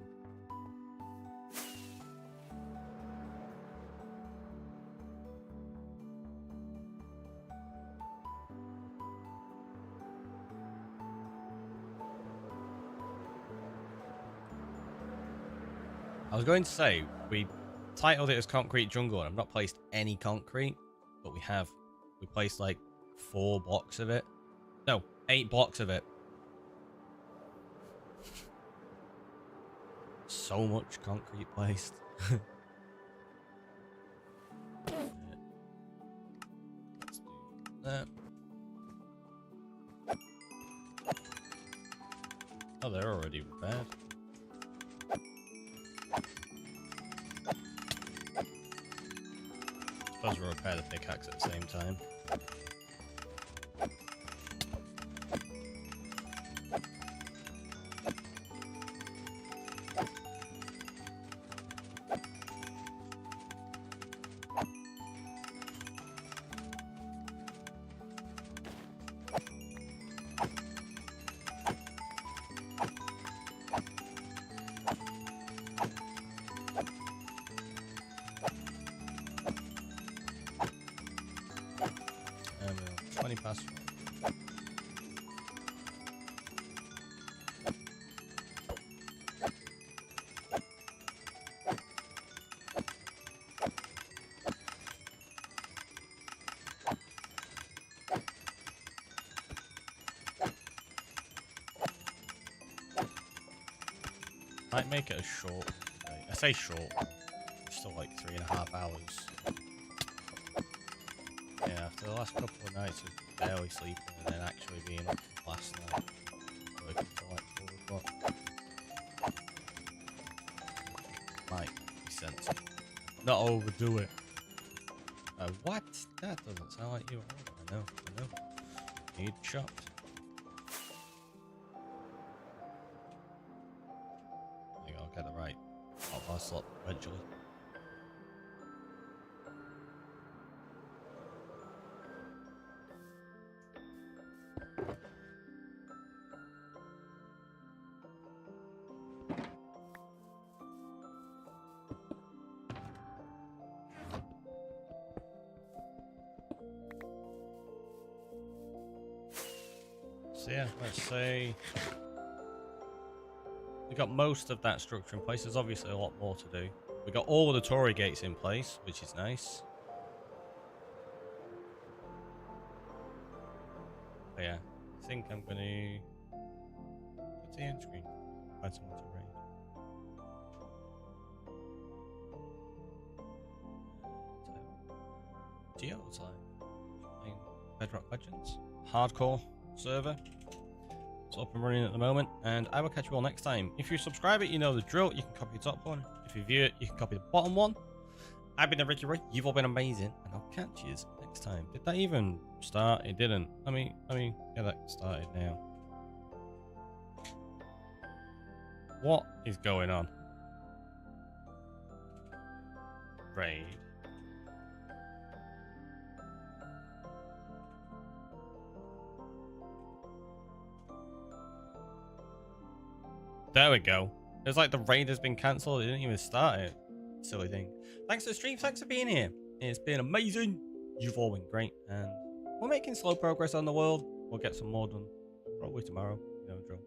I was going to say, we titled it as Concrete Jungle, and I've not placed any concrete, but we have. We placed like 4 blocks of it. No, 8 blocks of it. So much concrete placed. Let's do that. Oh, they're already repaired. Suppose we'll repair the pickaxe at the same time. And 20 past 4. Might make it a short day. I say short, still like 3.5 hours. Yeah, after the last couple of nights of barely sleeping and then actually being up last night, working till like 4 o'clock. Might be sensible. Not overdo it. What? That doesn't sound like you at all. I know. Need shot. I think I'll get the right hotbar slot eventually. So yeah, let's say we got most of that structure in place. There's obviously a lot more to do. We got all of the Tory gates in place, which is nice. But yeah, I think I'm gonna put the end screen. Find someone to raid. Geo's like playing Bedrock Legends. Hardcore server. It's up and running at the moment, and I will catch you all next time. If you subscribe it, you know the drill. You can copy the top one. If you view it, you can copy the bottom one. I've been TheRickyroy. You've all been amazing, and I'll catch you next time. Did that even start? It didn't. I mean, yeah, that started now. What is going on? Raid. There we go. It's like the raid has been cancelled. It didn't even start it. Silly thing. Thanks for the stream. Thanks for being here. It's been amazing. You've all been great. And we're making slow progress on the world. We'll get some more done. Probably tomorrow. You know the drill.